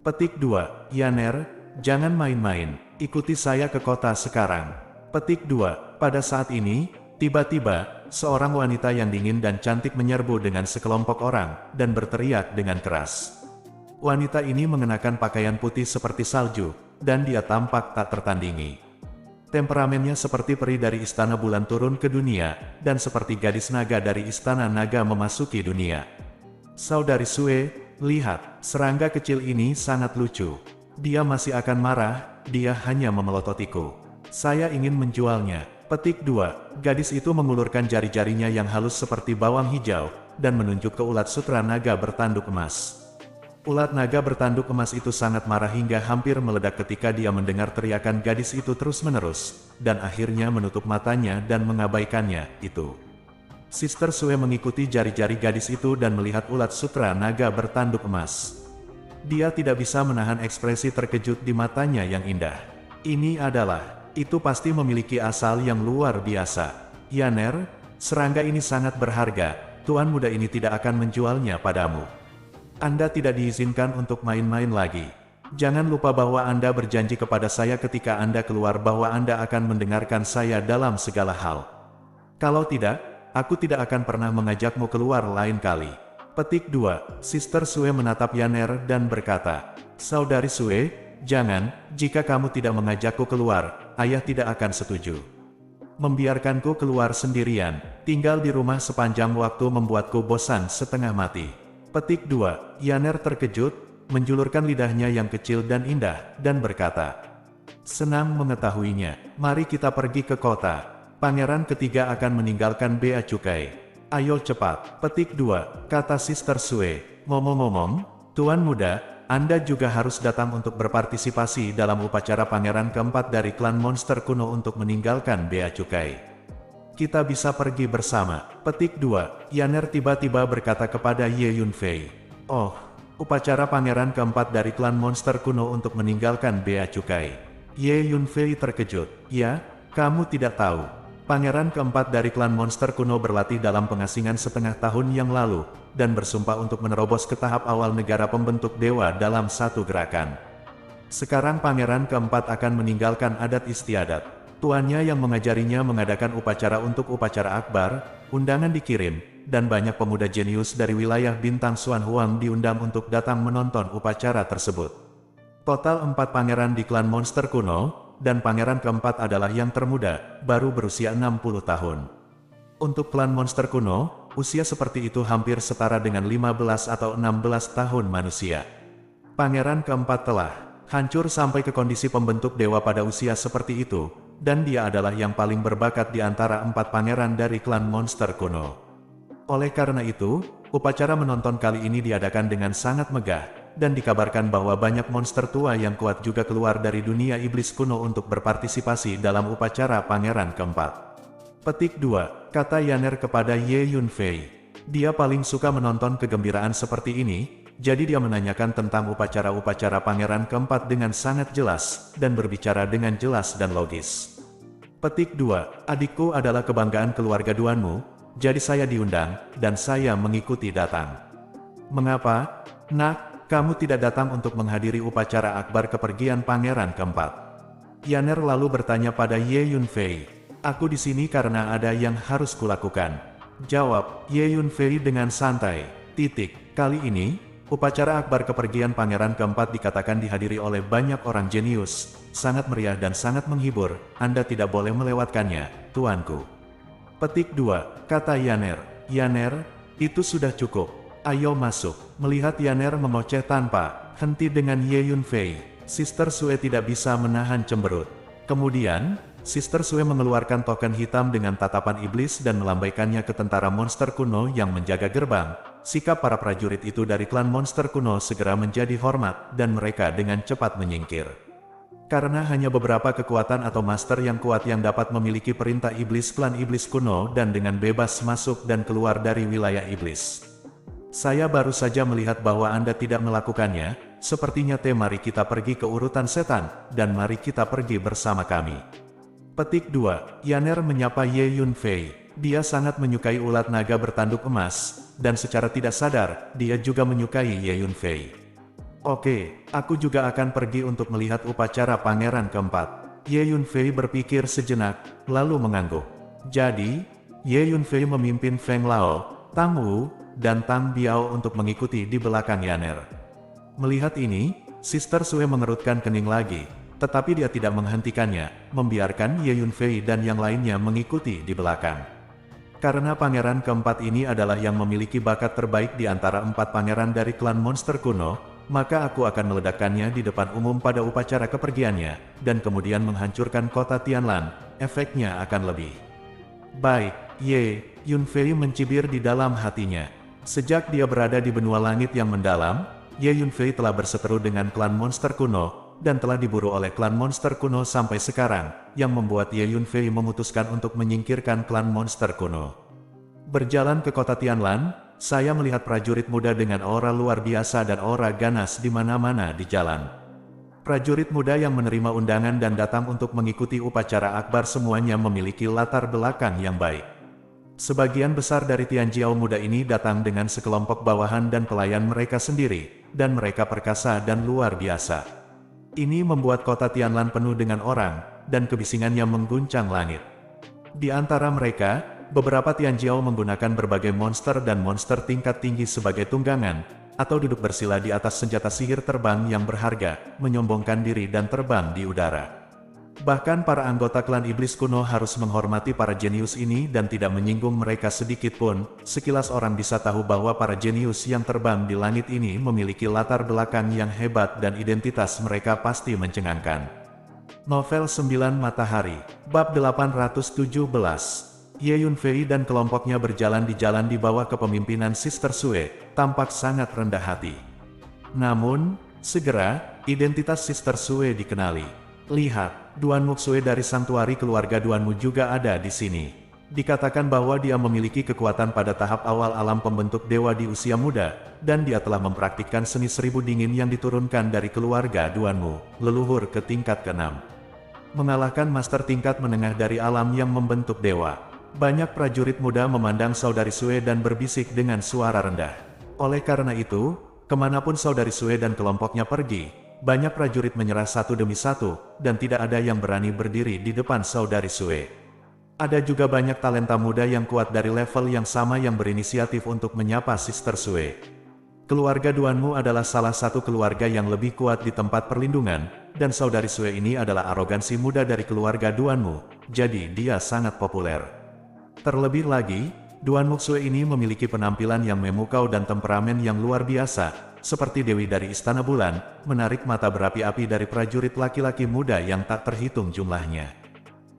Petik 2. Yaner, jangan main-main, ikuti saya ke kota sekarang. Petik 2. Pada saat ini, tiba-tiba, seorang wanita yang dingin dan cantik menyerbu dengan sekelompok orang, dan berteriak dengan keras. Wanita ini mengenakan pakaian putih seperti salju, dan dia tampak tak tertandingi. Temperamennya seperti peri dari istana bulan turun ke dunia, dan seperti gadis naga dari istana naga memasuki dunia. Saudari Sue, lihat, serangga kecil ini sangat lucu. Dia masih akan marah, dia hanya memelototiku. Saya ingin menjualnya. Petik 2. Gadis itu mengulurkan jari-jarinya yang halus seperti bawang hijau, dan menunjuk ke ulat sutra naga bertanduk emas. Ulat naga bertanduk emas itu sangat marah hingga hampir meledak ketika dia mendengar teriakan gadis itu terus-menerus, dan akhirnya menutup matanya dan mengabaikannya, itu. Sister Sue mengikuti jari-jari gadis itu dan melihat ulat sutra naga bertanduk emas. Dia tidak bisa menahan ekspresi terkejut di matanya yang indah. Ini adalah, itu pasti memiliki asal yang luar biasa. Yaner, serangga ini sangat berharga, tuan muda ini tidak akan menjualnya padamu. Anda tidak diizinkan untuk main-main lagi. Jangan lupa bahwa Anda berjanji kepada saya ketika Anda keluar bahwa Anda akan mendengarkan saya dalam segala hal. Kalau tidak, aku tidak akan pernah mengajakmu keluar lain kali. Petik 2. Sister Sue menatap Yaner dan berkata, Saudari Sue, jangan, jika kamu tidak mengajakku keluar, ayah tidak akan setuju. Membiarkanku keluar sendirian, tinggal di rumah sepanjang waktu membuatku bosan setengah mati. Petik 2. Yaner terkejut, menjulurkan lidahnya yang kecil dan indah, dan berkata, Senang mengetahuinya, mari kita pergi ke kota. Pangeran ketiga akan meninggalkan bea cukai. Ayo cepat. Petik 2. Kata Sister Sue, ngomong-ngomong, Tuan muda, Anda juga harus datang untuk berpartisipasi dalam upacara pangeran keempat dari klan monster kuno untuk meninggalkan bea cukai. Kita bisa pergi bersama. Petik 2. Yaner tiba-tiba berkata kepada Ye Yunfei. Oh, upacara pangeran keempat dari klan monster kuno untuk meninggalkan bea cukai. Ye Yunfei terkejut. Ya, kamu tidak tahu. Pangeran keempat dari klan monster kuno berlatih dalam pengasingan setengah tahun yang lalu, dan bersumpah untuk menerobos ke tahap awal negara pembentuk dewa dalam satu gerakan. Sekarang pangeran keempat akan meninggalkan adat istiadat. Tuannya yang mengajarinya mengadakan upacara untuk upacara akbar, undangan dikirim, dan banyak pemuda jenius dari wilayah bintang Xuan Huang diundang untuk datang menonton upacara tersebut. Total 4 pangeran di klan monster kuno, dan pangeran keempat adalah yang termuda, baru berusia 60 tahun. Untuk klan monster kuno, usia seperti itu hampir setara dengan 15 atau 16 tahun manusia. Pangeran keempat telah hancur sampai ke kondisi pembentuk dewa pada usia seperti itu, dan dia adalah yang paling berbakat di antara 4 pangeran dari klan monster kuno. Oleh karena itu, upacara menonton kali ini diadakan dengan sangat megah, dan dikabarkan bahwa banyak monster tua yang kuat juga keluar dari dunia iblis kuno untuk berpartisipasi dalam upacara pangeran keempat. Petik 2. Kata Yaner kepada Ye Yunfei. Dia paling suka menonton kegembiraan seperti ini, jadi dia menanyakan tentang upacara-upacara pangeran keempat dengan sangat jelas, dan berbicara dengan jelas dan logis. Petik 2. Adikku adalah kebanggaan keluarga tuanmu, jadi saya diundang, dan saya mengikuti datang. Mengapa, nak, kamu tidak datang untuk menghadiri upacara akbar kepergian pangeran keempat? Yaner lalu bertanya pada Ye Yunfei. Aku di sini karena ada yang harus kulakukan. Jawab Ye Yunfei dengan santai. Kali ini, upacara akbar kepergian pangeran keempat dikatakan dihadiri oleh banyak orang jenius, sangat meriah dan sangat menghibur, Anda tidak boleh melewatkannya, tuanku. Petik 2. Kata Yaner. Yaner, itu sudah cukup. Ayo masuk. Melihat Yaner mengoceh tanpa henti dengan Ye Yunfei, Sister Sue tidak bisa menahan cemberut. Kemudian, Sister Sue mengeluarkan token hitam dengan tatapan iblis dan melambaikannya ke tentara monster kuno yang menjaga gerbang. Sikap para prajurit itu dari klan monster kuno segera menjadi hormat, dan mereka dengan cepat menyingkir. Karena hanya beberapa kekuatan atau master yang kuat yang dapat memiliki perintah iblis klan iblis kuno dan dengan bebas masuk dan keluar dari wilayah iblis. Saya baru saja melihat bahwa Anda tidak melakukannya, sepertinya mari kita pergi ke urutan setan, dan mari kita pergi bersama kami. Petik 2. Yaner menyapa Ye Yunfei. Dia sangat menyukai ulat naga bertanduk emas, dan secara tidak sadar, dia juga menyukai Ye Yunfei. Oke, aku juga akan pergi untuk melihat upacara pangeran keempat. Ye Yunfei berpikir sejenak, lalu mengangguk. Jadi, Ye Yunfei memimpin Feng Lao, Tang Wu, dan Tang Biao untuk mengikuti di belakang Yaner. Melihat ini, Sister Sue mengerutkan kening lagi, tetapi dia tidak menghentikannya, membiarkan Ye Yunfei dan yang lainnya mengikuti di belakang. Karena pangeran keempat ini adalah yang memiliki bakat terbaik di antara 4 pangeran dari klan monster kuno, maka aku akan meledakkannya di depan umum pada upacara kepergiannya, dan kemudian menghancurkan kota Tianlan. Efeknya akan lebih baik. Ye Yunfei mencibir di dalam hatinya. Sejak dia berada di benua langit yang mendalam, Ye Yunfei telah berseteru dengan klan monster kuno, dan telah diburu oleh klan monster kuno sampai sekarang, yang membuat Ye Yunfei memutuskan untuk menyingkirkan klan monster kuno. Berjalan ke kota Tianlan, saya melihat prajurit muda dengan aura luar biasa dan aura ganas di mana-mana di jalan. Prajurit muda yang menerima undangan dan datang untuk mengikuti upacara akbar semuanya memiliki latar belakang yang baik. Sebagian besar dari Tianjiao muda ini datang dengan sekelompok bawahan dan pelayan mereka sendiri, dan mereka perkasa dan luar biasa. Ini membuat kota Tianlan penuh dengan orang, dan kebisingannya mengguncang langit. Di antara mereka, beberapa Tianjiao menggunakan berbagai monster dan monster tingkat tinggi sebagai tunggangan, atau duduk bersila di atas senjata sihir terbang yang berharga, menyombongkan diri dan terbang di udara. Bahkan para anggota klan iblis kuno harus menghormati para jenius ini dan tidak menyinggung mereka sedikit pun. Sekilas orang bisa tahu bahwa para jenius yang terbang di langit ini memiliki latar belakang yang hebat dan identitas mereka pasti mencengangkan. Novel 9 Matahari, Bab 817. Ye Yunfei dan kelompoknya berjalan di bawah kepemimpinan Sister Sue, tampak sangat rendah hati. Namun, segera, identitas Sister Sue dikenali. Lihat, Duanmu Xue dari Santuari keluarga Duanmu juga ada di sini. Dikatakan bahwa dia memiliki kekuatan pada tahap awal alam pembentuk dewa di usia muda, dan dia telah mempraktikkan seni 1000 dingin yang diturunkan dari keluarga Duanmu, leluhur ke tingkat ke-6. Mengalahkan master tingkat menengah dari alam yang membentuk dewa. Banyak prajurit muda memandang saudari Sue dan berbisik dengan suara rendah. Oleh karena itu, kemanapun saudari Sue dan kelompoknya pergi, banyak prajurit menyerah satu demi satu, dan tidak ada yang berani berdiri di depan saudari Sue. Ada juga banyak talenta muda yang kuat dari level yang sama yang berinisiatif untuk menyapa Sister Sue. Keluarga Duanmu adalah salah satu keluarga yang lebih kuat di tempat perlindungan, dan saudari Sue ini adalah arogansi muda dari keluarga Duanmu, jadi dia sangat populer. Terlebih lagi, Duanmu Xue ini memiliki penampilan yang memukau dan temperamen yang luar biasa, seperti Dewi dari Istana Bulan, menarik mata berapi-api dari prajurit laki-laki muda yang tak terhitung jumlahnya.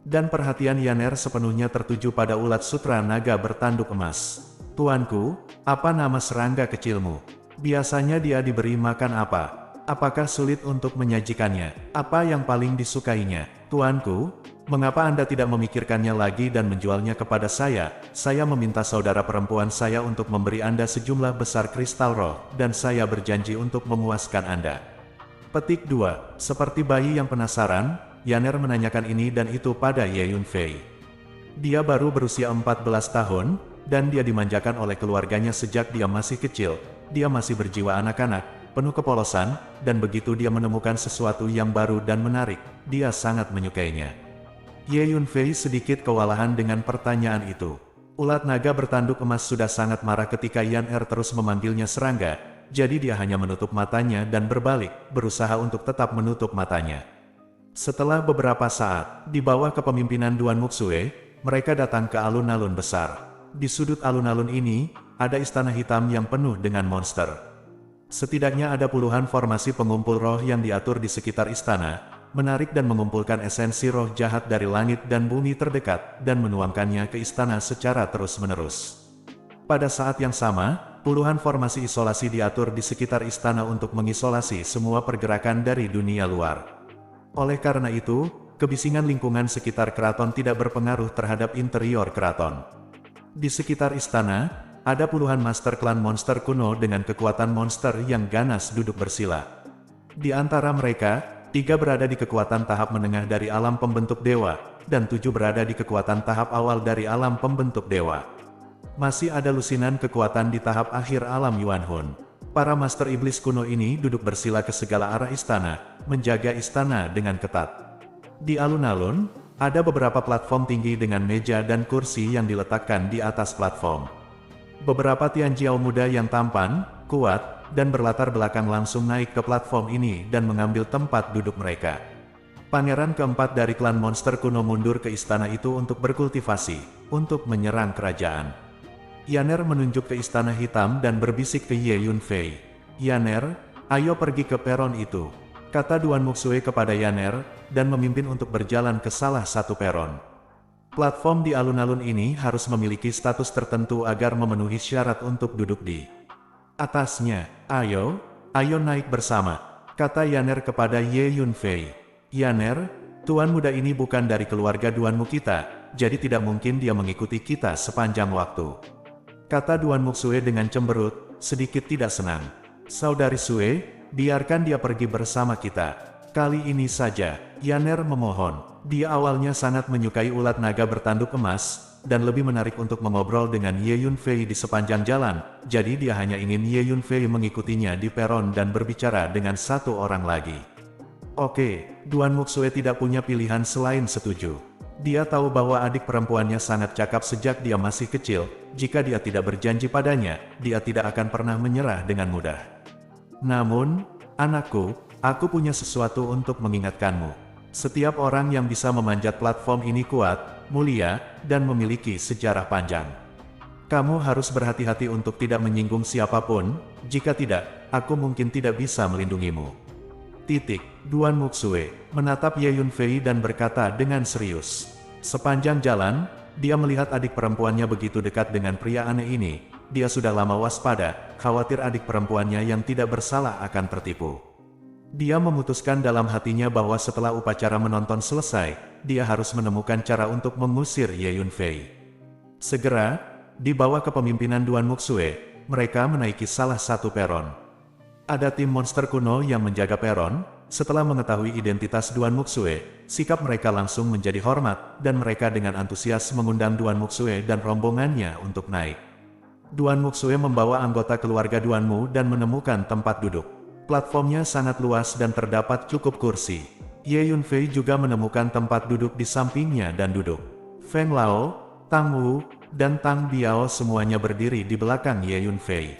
Dan perhatian Yaner sepenuhnya tertuju pada ulat sutra naga bertanduk emas. Tuanku, apa nama serangga kecilmu? Biasanya dia diberi makan apa? Apakah sulit untuk menyajikannya? Apa yang paling disukainya? Tuanku, mengapa Anda tidak memikirkannya lagi dan menjualnya kepada saya? Saya meminta saudara perempuan saya untuk memberi Anda sejumlah besar kristal roh, dan saya berjanji untuk memuaskan Anda. Petik 2. Seperti bayi yang penasaran, Yaner menanyakan ini dan itu pada Ye Yunfei. Dia baru berusia 14 tahun, dan dia dimanjakan oleh keluarganya sejak dia masih kecil. Dia masih berjiwa anak-anak, penuh kepolosan, dan begitu dia menemukan sesuatu yang baru dan menarik, dia sangat menyukainya. Ye Yunfei sedikit kewalahan dengan pertanyaan itu. Ulat naga bertanduk emas sudah sangat marah ketika Yaner terus memanggilnya serangga, jadi dia hanya menutup matanya dan berbalik, berusaha untuk tetap menutup matanya. Setelah beberapa saat, di bawah kepemimpinan Duanmu Xue, mereka datang ke alun-alun besar. Di sudut alun-alun ini, ada istana hitam yang penuh dengan monster. Setidaknya ada puluhan formasi pengumpul roh yang diatur di sekitar istana, menarik dan mengumpulkan esensi roh jahat dari langit dan bumi terdekat, dan menuangkannya ke istana secara terus-menerus. Pada saat yang sama, puluhan formasi isolasi diatur di sekitar istana untuk mengisolasi semua pergerakan dari dunia luar. Oleh karena itu, kebisingan lingkungan sekitar keraton tidak berpengaruh terhadap interior keraton. Di sekitar istana, ada puluhan master klan monster kuno dengan kekuatan monster yang ganas duduk bersila. Di antara mereka, 3 berada di kekuatan tahap menengah dari alam pembentuk dewa, dan 7 berada di kekuatan tahap awal dari alam pembentuk dewa. Masih ada lusinan kekuatan di tahap akhir alam Yuan Hun. Para master iblis kuno ini duduk bersila ke segala arah istana, menjaga istana dengan ketat. Di alun-alun, ada beberapa platform tinggi dengan meja dan kursi yang diletakkan di atas platform. Beberapa Tianjiao muda yang tampan, kuat, dan berlatar belakang langsung naik ke platform ini dan mengambil tempat duduk mereka. Pangeran keempat dari klan monster kuno mundur ke istana itu untuk berkultivasi, untuk menyerang kerajaan. Yaner menunjuk ke istana hitam dan berbisik ke Ye Yunfei. "Yaner, ayo pergi ke peron itu," kata Duan Muxue kepada Yaner, dan memimpin untuk berjalan ke salah satu peron. Platform di alun-alun ini harus memiliki status tertentu agar memenuhi syarat untuk duduk di atasnya. Ayo naik bersama," kata Yaner kepada Ye Yunfei. "Yaner, tuan muda ini bukan dari keluarga Duanmu kita, jadi tidak mungkin dia mengikuti kita sepanjang waktu," kata Duan Muxue dengan cemberut, sedikit tidak senang. "Saudari Sue, biarkan dia pergi bersama kita. Kali ini saja," Yaner memohon. Dia awalnya sangat menyukai ulat naga bertanduk emas, dan lebih menarik untuk mengobrol dengan Ye Yunfei di sepanjang jalan, jadi dia hanya ingin Ye Yunfei mengikutinya di peron dan berbicara dengan satu orang lagi. Oke, Duan Muxue tidak punya pilihan selain setuju. Dia tahu bahwa adik perempuannya sangat cakap sejak dia masih kecil, jika dia tidak berjanji padanya, dia tidak akan pernah menyerah dengan mudah. "Namun, anakku, aku punya sesuatu untuk mengingatkanmu. Setiap orang yang bisa memanjat platform ini kuat, mulia, dan memiliki sejarah panjang. Kamu harus berhati-hati untuk tidak menyinggung siapapun, jika tidak, aku mungkin tidak bisa melindungimu." Duan Muxue menatap Ye Yunfei dan berkata dengan serius. Sepanjang jalan, dia melihat adik perempuannya begitu dekat dengan pria aneh ini. Dia sudah lama waspada, khawatir adik perempuannya yang tidak bersalah akan tertipu. Dia memutuskan dalam hatinya bahwa setelah upacara menonton selesai, dia harus menemukan cara untuk mengusir Ye Yunfei. Segera, di bawah kepemimpinan Duan Muxue, mereka menaiki salah satu peron. Ada tim monster kuno yang menjaga peron. Setelah mengetahui identitas Duan Muxue, sikap mereka langsung menjadi hormat, dan mereka dengan antusias mengundang Duan Muxue dan rombongannya untuk naik. Duan Muxue membawa anggota keluarga Duanmu dan menemukan tempat duduk. Platformnya sangat luas dan terdapat cukup kursi. Ye Yunfei juga menemukan tempat duduk di sampingnya dan duduk. Feng Lao, Tang Wu, dan Tang Biao semuanya berdiri di belakang Ye Yunfei.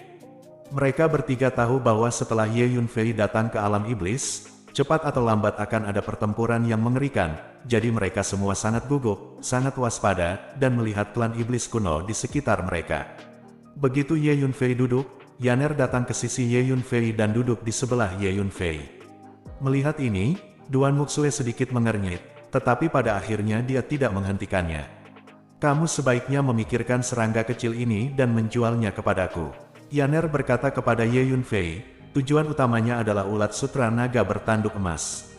Mereka bertiga tahu bahwa setelah Ye Yunfei datang ke alam iblis, cepat atau lambat akan ada pertempuran yang mengerikan, jadi mereka semua sangat gugup, sangat waspada, dan melihat klan iblis kuno di sekitar mereka. Begitu Ye Yunfei duduk, Yaner datang ke sisi Ye Yunfei dan duduk di sebelah Ye Yunfei. Melihat ini, Duan Muxue sedikit mengernyit, tetapi pada akhirnya dia tidak menghentikannya. "Kamu sebaiknya memikirkan serangga kecil ini dan menjualnya kepadaku," Yaner berkata kepada Ye Yunfei. "Tujuan utamanya adalah ulat sutra naga bertanduk emas.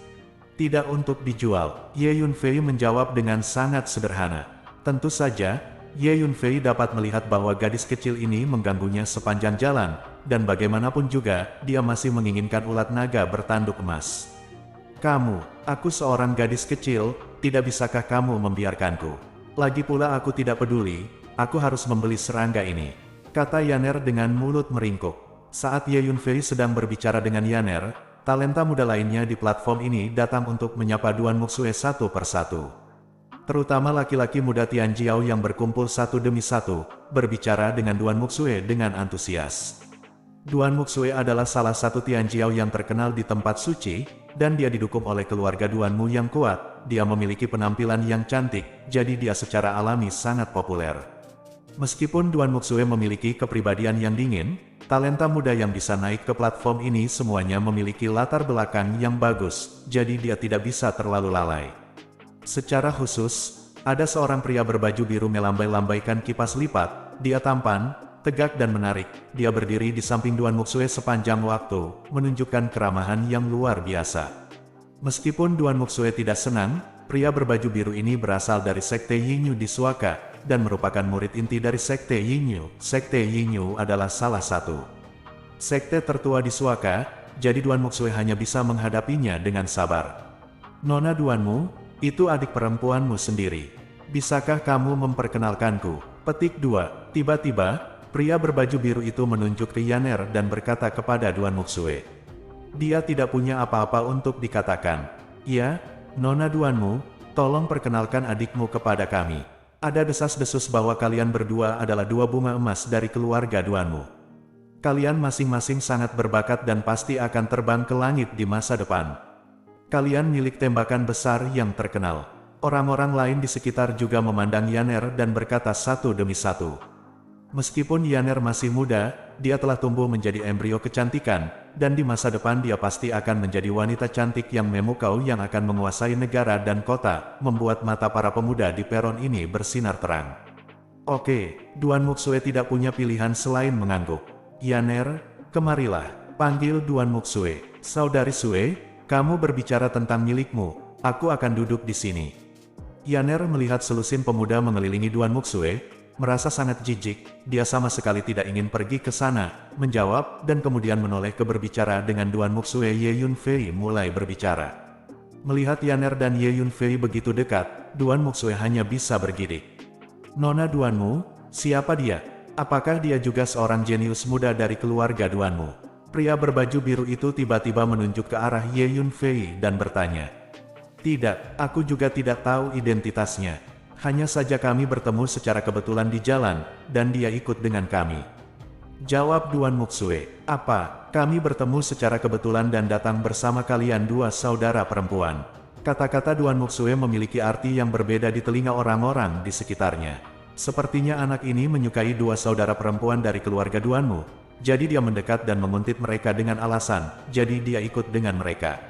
Tidak untuk dijual," Ye Yunfei menjawab dengan sangat sederhana. Tentu saja, Ye Yunfei dapat melihat bahwa gadis kecil ini mengganggunya sepanjang jalan, dan bagaimanapun juga, dia masih menginginkan ulat naga bertanduk emas. Aku seorang gadis kecil, tidak bisakah kamu membiarkanku? Lagi pula aku tidak peduli, aku harus membeli serangga ini," kata Yaner dengan mulut meringkuk. Saat Ye Yunfei sedang berbicara dengan Yaner, talenta muda lainnya di platform ini datang untuk menyapa Duan Muxue satu persatu. Terutama laki-laki muda Tianjiao yang berkumpul satu demi satu, berbicara dengan Duan Muxue dengan antusias. Duan Muxue adalah salah satu Tianjiao yang terkenal di tempat suci, dan dia didukung oleh keluarga Duanmu yang kuat. Dia memiliki penampilan yang cantik, jadi dia secara alami sangat populer. Meskipun Duan Muxue memiliki kepribadian yang dingin, talenta muda yang bisa naik ke platform ini semuanya memiliki latar belakang yang bagus, jadi dia tidak bisa terlalu lalai. Secara khusus, ada seorang pria berbaju biru melambai-lambaikan kipas lipat. Dia tampan, tegak dan menarik. Dia berdiri di samping Duan Muxue sepanjang waktu, menunjukkan keramahan yang luar biasa. Meskipun Duan Muxue tidak senang, pria berbaju biru ini berasal dari Sekte Yinyu di Suaka, dan merupakan murid inti dari Sekte Yinyu. Sekte Yinyu adalah salah satu sekte tertua di Suaka, jadi Duan Muxue hanya bisa menghadapinya dengan sabar. Nona Duanmu, itu adik perempuanmu sendiri. Bisakah kamu memperkenalkanku? Petik 2. Tiba-tiba, pria berbaju biru itu menunjuk ke Yaner dan berkata kepada Duan Muxue. Dia tidak punya apa-apa untuk dikatakan. Ya, Nona Duanmu, tolong perkenalkan adikmu kepada kami. Ada desas-desus bahwa kalian berdua adalah dua bunga emas dari keluarga Duanmu. Kalian masing-masing sangat berbakat dan pasti akan terbang ke langit di masa depan. Kalian milik tembakan besar yang terkenal. Orang-orang lain di sekitar juga memandang Yaner dan berkata satu demi satu. Meskipun Yaner masih muda, dia telah tumbuh menjadi embrio kecantikan, dan di masa depan dia pasti akan menjadi wanita cantik yang memukau yang akan menguasai negara dan kota, membuat mata para pemuda di peron ini bersinar terang. Oke, Duan Muxue tidak punya pilihan selain mengangguk. Yaner, kemarilah, panggil Duan Muxue. Saudari Sue, kamu berbicara tentang milikmu, aku akan duduk di sini. Yaner melihat selusin pemuda mengelilingi Duan Muxue, merasa sangat jijik, dia sama sekali tidak ingin pergi ke sana, menjawab, dan kemudian menoleh ke berbicara dengan Duan Muxue. Ye Yunfei mulai berbicara. Melihat Yaner dan Ye Yunfei begitu dekat, Duan Muxue hanya bisa bergidik. Nona Duanmu, siapa dia? Apakah dia juga seorang jenius muda dari keluarga Duanmu? Pria berbaju biru itu tiba-tiba menunjuk ke arah Ye Yunfei dan bertanya. Tidak, aku juga tidak tahu identitasnya. Hanya saja kami bertemu secara kebetulan di jalan, dan dia ikut dengan kami. Jawab Duan Muxue. Apa, kami bertemu secara kebetulan dan datang bersama kalian dua saudara perempuan? Kata-kata Duan Muxue memiliki arti yang berbeda di telinga orang-orang di sekitarnya. Sepertinya anak ini menyukai dua saudara perempuan dari keluarga Duanmu. Jadi dia mendekat dan menguntit mereka dengan alasan, jadi dia ikut dengan mereka.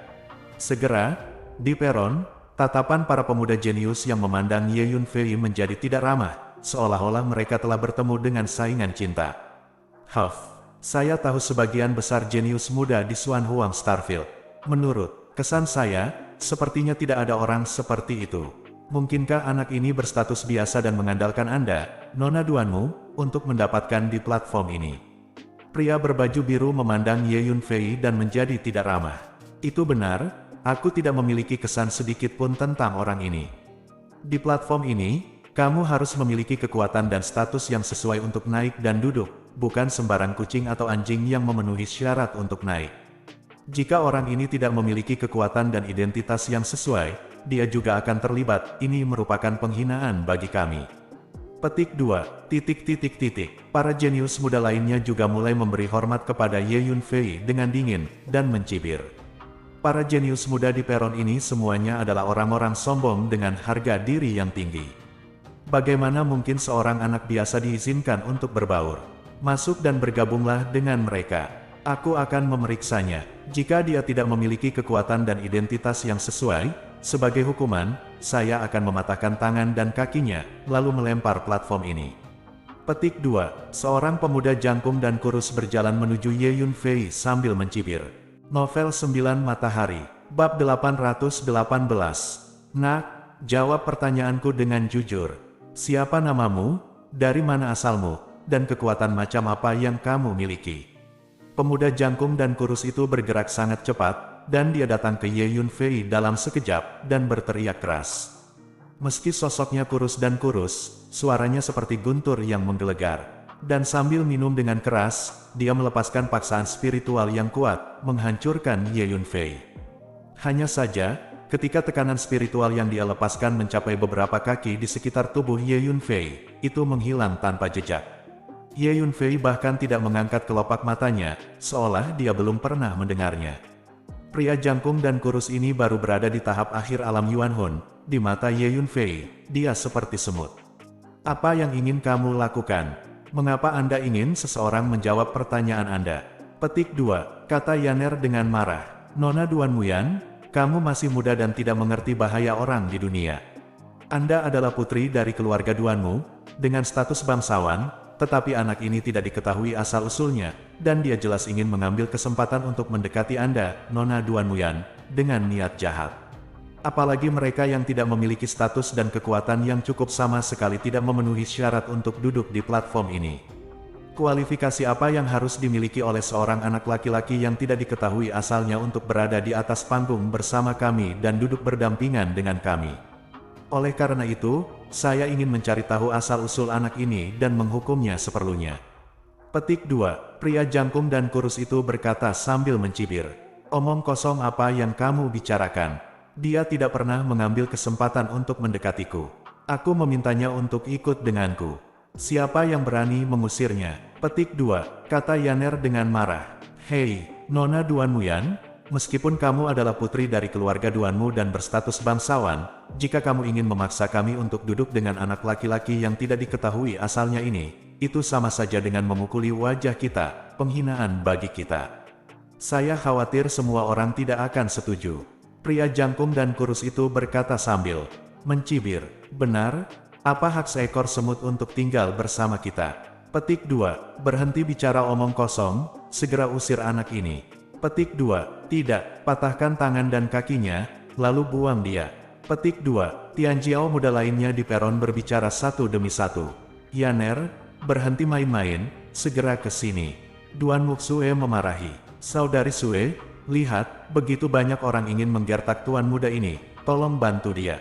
Segera, di peron, tatapan para pemuda jenius yang memandang Ye Yunfei menjadi tidak ramah, seolah-olah mereka telah bertemu dengan saingan cinta. Saya tahu sebagian besar jenius muda di Xuan Huang Starfield. Menurut kesan saya, sepertinya tidak ada orang seperti itu. Mungkinkah anak ini berstatus biasa dan mengandalkan Anda, Nona Duanmu, untuk mendapatkan di platform ini? Pria berbaju biru memandang Ye Yunfei dan menjadi tidak ramah. Itu benar. Aku tidak memiliki kesan sedikit pun tentang orang ini. Di platform ini, kamu harus memiliki kekuatan dan status yang sesuai untuk naik dan duduk, bukan sembarang kucing atau anjing yang memenuhi syarat untuk naik. Jika orang ini tidak memiliki kekuatan dan identitas yang sesuai, dia juga akan terlibat. Ini merupakan penghinaan bagi kami. Petik 2. Para jenius muda lainnya juga mulai memberi hormat kepada Ye Yunfei dengan dingin dan mencibir. Para jenius muda di peron ini semuanya adalah orang-orang sombong dengan harga diri yang tinggi. Bagaimana mungkin seorang anak biasa diizinkan untuk berbaur? Masuk dan bergabunglah dengan mereka. Aku akan memeriksanya. Jika dia tidak memiliki kekuatan dan identitas yang sesuai, sebagai hukuman, saya akan mematahkan tangan dan kakinya, lalu melempar platform ini. Petik 2. Seorang pemuda jangkung dan kurus berjalan menuju Ye Yunfei sambil mencibir. Novel 9 Matahari, bab 818. Nak, jawab pertanyaanku dengan jujur. Siapa namamu, dari mana asalmu, dan kekuatan macam apa yang kamu miliki? Pemuda jangkung dan kurus itu bergerak sangat cepat, dan dia datang ke Ye Yunfei dalam sekejap, dan berteriak keras. Meski sosoknya kurus dan kurus, suaranya seperti guntur yang menggelegar. Dan sambil minum dengan keras, dia melepaskan paksaan spiritual yang kuat, menghancurkan Ye Yunfei. Hanya saja, ketika tekanan spiritual yang dia lepaskan mencapai beberapa kaki di sekitar tubuh Ye Yunfei, itu menghilang tanpa jejak. Ye Yunfei bahkan tidak mengangkat kelopak matanya, seolah dia belum pernah mendengarnya. Pria jangkung dan kurus ini baru berada di tahap akhir alam Yuan Hun. Di mata Ye Yunfei, dia seperti semut. Apa yang ingin kamu lakukan? Mengapa Anda ingin seseorang menjawab pertanyaan Anda? Petik 2, kata Yaner dengan marah. Nona Duan Muyan, kamu masih muda dan tidak mengerti bahaya orang di dunia. Anda adalah putri dari keluarga Duanmu, dengan status bangsawan, tetapi anak ini tidak diketahui asal-usulnya, dan dia jelas ingin mengambil kesempatan untuk mendekati Anda, Nona Duan Muyan, dengan niat jahat. Apalagi mereka yang tidak memiliki status dan kekuatan yang cukup sama sekali tidak memenuhi syarat untuk duduk di platform ini. Kualifikasi apa yang harus dimiliki oleh seorang anak laki-laki yang tidak diketahui asalnya untuk berada di atas panggung bersama kami dan duduk berdampingan dengan kami? Oleh karena itu, saya ingin mencari tahu asal-usul anak ini dan menghukumnya seperlunya. Petik 2, pria jangkung dan kurus itu berkata sambil mencibir. Omong kosong apa yang kamu bicarakan? Dia tidak pernah mengambil kesempatan untuk mendekatiku. Aku memintanya untuk ikut denganku. Siapa yang berani mengusirnya? Petik 2, kata Yaner dengan marah. Hei, Nona Duan Muyan, meskipun kamu adalah putri dari keluarga Duanmu dan berstatus bangsawan, jika kamu ingin memaksa kami untuk duduk dengan anak laki-laki yang tidak diketahui asalnya ini, itu sama saja dengan memukuli wajah kita, penghinaan bagi kita. Saya khawatir semua orang tidak akan setuju. Pria jangkung dan kurus itu berkata sambil mencibir. Benar? Apa hak seekor semut untuk tinggal bersama kita? Petik 2, berhenti bicara omong kosong, segera usir anak ini. Petik 2, tidak, patahkan tangan dan kakinya, lalu buang dia. Petik 2, Tianjiao muda lainnya di peron berbicara satu demi satu. Yaner, berhenti main-main, segera ke sini. Duan Muxue memarahi. Saudari Sue, lihat, begitu banyak orang ingin menggertak tuan muda ini, tolong bantu dia.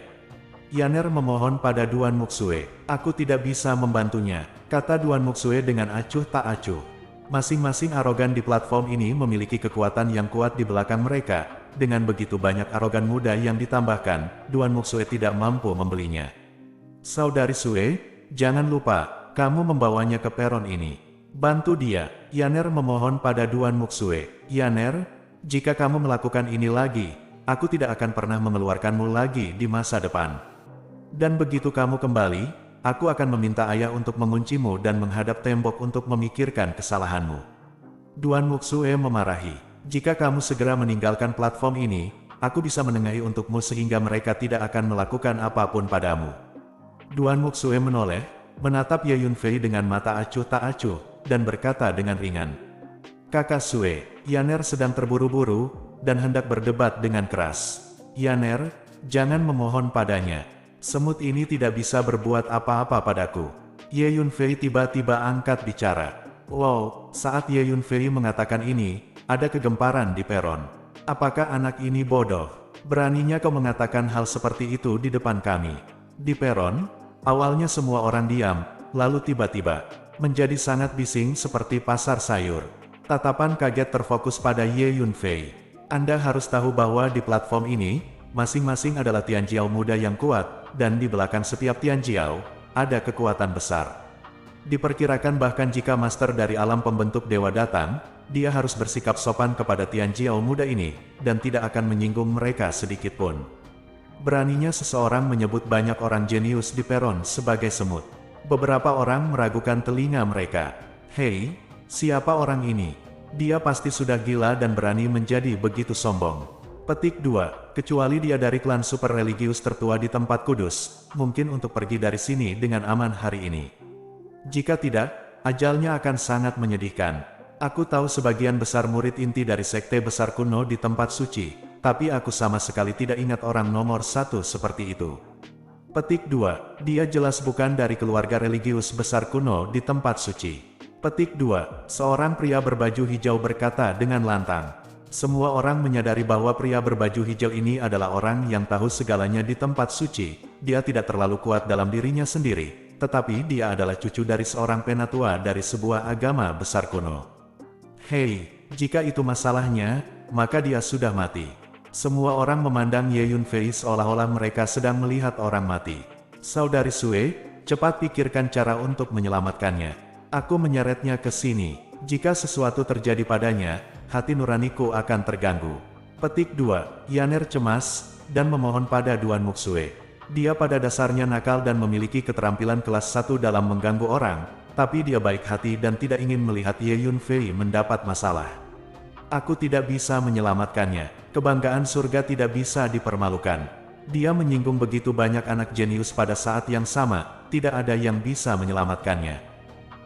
Yaner memohon pada Duan Muxue. Aku tidak bisa membantunya, kata Duan Muxue dengan acuh tak acuh. Masing-masing arogan di platform ini memiliki kekuatan yang kuat di belakang mereka. Dengan begitu banyak arogan muda yang ditambahkan, Duan Muxue tidak mampu membelinya. Saudari Sue, jangan lupa, kamu membawanya ke peron ini. Bantu dia, Yaner memohon pada Duan Muxue. Yaner, jika kamu melakukan ini lagi, aku tidak akan pernah mengeluarkanmu lagi di masa depan. Dan begitu kamu kembali, aku akan meminta ayah untuk menguncimu dan menghadap tembok untuk memikirkan kesalahanmu. Duan Muxue memarahi. Jika kamu segera meninggalkan platform ini, aku bisa menengahi untukmu sehingga mereka tidak akan melakukan apapun padamu. Duan Muxue menoleh, menatap Ye Yunfei dengan mata acuh tak acuh, dan berkata dengan ringan. Kakak Sue, Yaner sedang terburu-buru, dan hendak berdebat dengan keras. Yaner, jangan memohon padanya. Semut ini tidak bisa berbuat apa-apa padaku. Ye Yunfei tiba-tiba angkat bicara. Wow, saat Ye Yunfei mengatakan ini, ada kegemparan di peron. Apakah anak ini bodoh? Beraninya kau mengatakan hal seperti itu di depan kami. Di peron, awalnya semua orang diam, lalu tiba-tiba menjadi sangat bising seperti pasar sayur. Tatapan kaget terfokus pada Ye Yunfei. Anda harus tahu bahwa di platform ini, masing-masing adalah Tianjiao muda yang kuat, dan di belakang setiap Tianjiao, ada kekuatan besar. Diperkirakan bahkan jika master dari alam pembentuk dewa datang, dia harus bersikap sopan kepada Tianjiao muda ini, dan tidak akan menyinggung mereka sedikitpun. Beraninya seseorang menyebut banyak orang jenius di peron sebagai semut. Beberapa orang meragukan telinga mereka. Hei, siapa orang ini? Dia pasti sudah gila dan berani menjadi begitu sombong. Petik 2, kecuali dia dari klan super religius tertua di tempat kudus, mungkin untuk pergi dari sini dengan aman hari ini. Jika tidak, ajalnya akan sangat menyedihkan. Aku tahu sebagian besar murid inti dari sekte besar kuno di tempat suci, tapi aku sama sekali tidak ingat orang nomor 1 seperti itu. Petik 2, dia jelas bukan dari keluarga religius besar kuno di tempat suci. Petik 2, seorang pria berbaju hijau berkata dengan lantang. Semua orang menyadari bahwa pria berbaju hijau ini adalah orang yang tahu segalanya di tempat suci. Dia tidak terlalu kuat dalam dirinya sendiri, tetapi dia adalah cucu dari seorang penatua dari sebuah agama besar kuno. Hei, jika itu masalahnya, maka dia sudah mati. Semua orang memandang Ye Yunfei seolah-olah mereka sedang melihat orang mati. Saudari Sue, cepat pikirkan cara untuk menyelamatkannya. Aku menyeretnya ke sini. Jika sesuatu terjadi padanya, hati nuraniku akan terganggu. Petik 2, Yaner cemas, dan memohon pada Duan Muxue. Dia pada dasarnya nakal dan memiliki keterampilan kelas 1 dalam mengganggu orang, tapi dia baik hati dan tidak ingin melihat Ye Yunfei mendapat masalah. Aku tidak bisa menyelamatkannya. Kebanggaan surga tidak bisa dipermalukan. Dia menyinggung begitu banyak anak jenius pada saat yang sama, tidak ada yang bisa menyelamatkannya.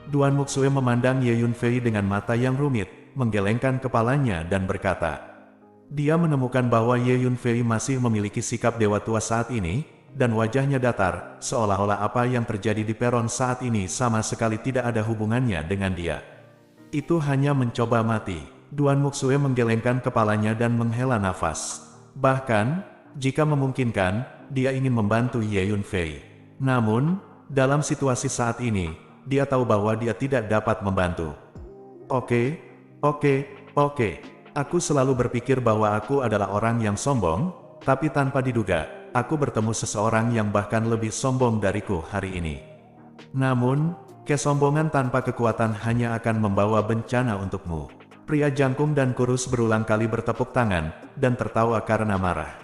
Duan Muxue memandang Ye Yunfei dengan mata yang rumit, menggelengkan kepalanya dan berkata, dia menemukan bahwa Ye Yunfei masih memiliki sikap dewa tua saat ini, dan wajahnya datar, seolah-olah apa yang terjadi di peron saat ini sama sekali tidak ada hubungannya dengan dia. Itu hanya mencoba mati. Duan Muxue menggelengkan kepalanya dan menghela nafas. Bahkan, jika memungkinkan, dia ingin membantu Ye Yunfei. Namun, dalam situasi saat ini, dia tahu bahwa dia tidak dapat membantu. Oke. Aku selalu berpikir bahwa aku adalah orang yang sombong, tapi tanpa diduga, aku bertemu seseorang yang bahkan lebih sombong dariku hari ini. Namun, kesombongan tanpa kekuatan hanya akan membawa bencana untukmu. Pria jangkung dan kurus berulang kali bertepuk tangan, dan tertawa karena marah.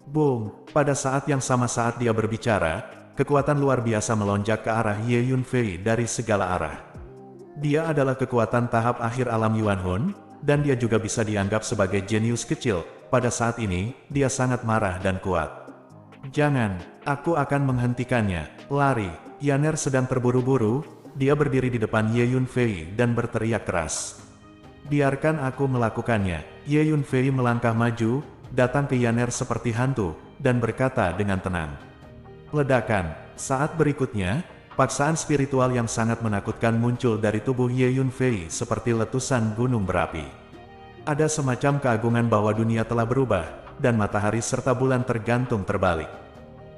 Boom! Pada saat yang sama saat dia berbicara, kekuatan luar biasa melonjak ke arah Ye Yunfei dari segala arah. Dia adalah kekuatan tahap akhir alam Yuan Hun, dan dia juga bisa dianggap sebagai jenius kecil. Pada saat ini, dia sangat marah dan kuat. Jangan, aku akan menghentikannya. Lari. Yaner sedang terburu-buru, dia berdiri di depan Ye Yunfei dan berteriak keras. Biarkan aku melakukannya. Ye Yunfei melangkah maju, datang ke Yaner seperti hantu, dan berkata dengan tenang. Ledakan. Saat berikutnya, paksaan spiritual yang sangat menakutkan muncul dari tubuh Ye Yunfei seperti letusan gunung berapi. Ada semacam keagungan bahwa dunia telah berubah, dan matahari serta bulan tergantung terbalik.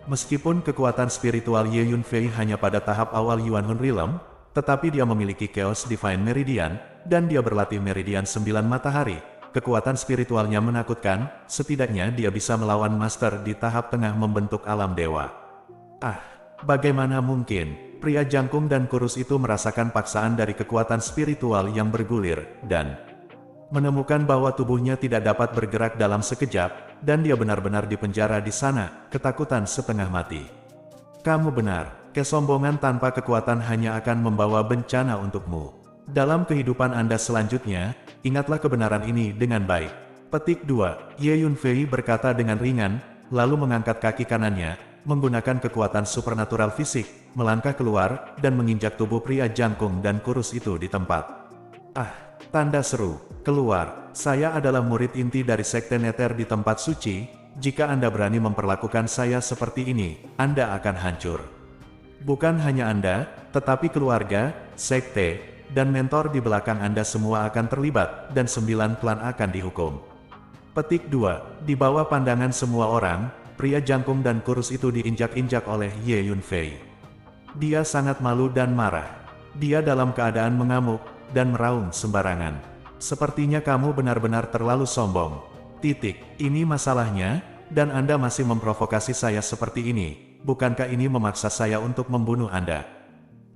Meskipun kekuatan spiritual Ye Yunfei hanya pada tahap awal Yuan Hun Realm, tetapi dia memiliki Chaos Divine Meridian, dan dia berlatih Meridian 9 matahari. Kekuatan spiritualnya menakutkan, setidaknya dia bisa melawan Master di tahap tengah membentuk alam dewa. Bagaimana mungkin? Pria jangkung dan kurus itu merasakan paksaan dari kekuatan spiritual yang bergulir, dan menemukan bahwa tubuhnya tidak dapat bergerak dalam sekejap, dan dia benar-benar dipenjara di sana, ketakutan setengah mati. Kamu benar, kesombongan tanpa kekuatan hanya akan membawa bencana untukmu. Dalam kehidupan Anda selanjutnya, ingatlah kebenaran ini dengan baik. Petik 2. Ye Yunfei berkata dengan ringan, lalu mengangkat kaki kanannya, menggunakan kekuatan supernatural fisik, melangkah keluar, dan menginjak tubuh pria jangkung dan kurus itu di tempat. Tanda seru, keluar, saya adalah murid inti dari Sekte Nether di tempat suci, jika Anda berani memperlakukan saya seperti ini, Anda akan hancur. Bukan hanya Anda, tetapi keluarga, sekte, dan mentor di belakang Anda semua akan terlibat, dan 9 klan akan dihukum. Petik 2. Di bawah pandangan semua orang, pria jangkung dan kurus itu diinjak-injak oleh Ye Yunfei. Dia sangat malu dan marah. Dia dalam keadaan mengamuk, dan meraung sembarangan. Sepertinya kamu benar-benar terlalu sombong. Ini masalahnya, dan Anda masih memprovokasi saya seperti ini. Bukankah ini memaksa saya untuk membunuh Anda?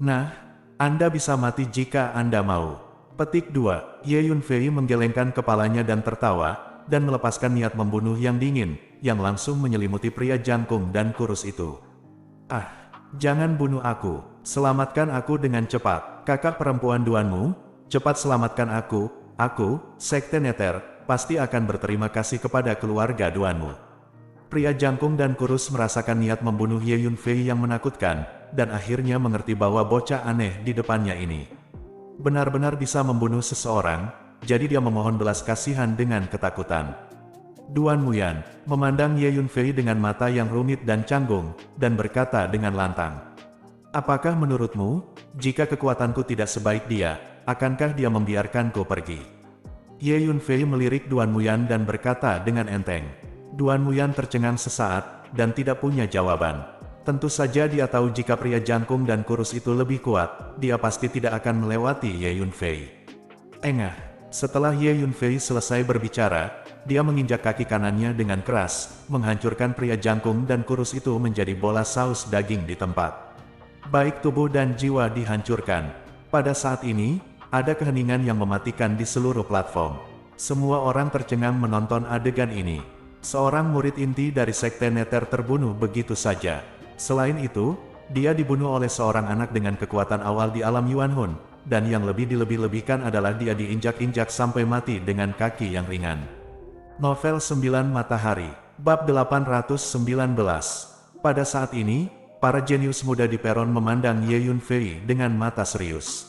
Nah, Anda bisa mati jika Anda mau. Petik 2. Ye Yunfei menggelengkan kepalanya dan tertawa, dan melepaskan niat membunuh yang dingin, yang langsung menyelimuti pria jangkung dan kurus itu. Jangan bunuh aku, selamatkan aku dengan cepat, kakak perempuan Duanmu, cepat selamatkan aku, Sekte Nether, pasti akan berterima kasih kepada keluarga Duanmu. Pria jangkung dan kurus merasakan niat membunuh Ye Yunfei yang menakutkan, dan akhirnya mengerti bahwa bocah aneh di depannya ini benar-benar bisa membunuh seseorang, jadi dia memohon belas kasihan dengan ketakutan. Duan Muyan memandang Ye Yunfei dengan mata yang rumit dan canggung, dan berkata dengan lantang. Apakah menurutmu, jika kekuatanku tidak sebaik dia, akankah dia membiarkanku pergi? Ye Yunfei melirik Duan Muyan dan berkata dengan enteng. Duan Muyan tercengang sesaat, dan tidak punya jawaban. Tentu saja dia tahu jika pria jangkung dan kurus itu lebih kuat, dia pasti tidak akan melewati Ye Yunfei. Setelah Ye Yunfei selesai berbicara, dia menginjak kaki kanannya dengan keras, menghancurkan pria jangkung dan kurus itu menjadi bola saus daging di tempat. Baik tubuh dan jiwa dihancurkan. Pada saat ini, ada keheningan yang mematikan di seluruh platform. Semua orang tercengang menonton adegan ini. Seorang murid inti dari Sekte Nether terbunuh begitu saja. Selain itu, dia dibunuh oleh seorang anak dengan kekuatan awal di alam Yuanhun, dan yang lebih dilebih-lebihkan adalah dia diinjak-injak sampai mati dengan kaki yang ringan. Novel 9 Matahari, Bab 819. Pada saat ini, para jenius muda di peron memandang Ye Yunfei dengan mata serius.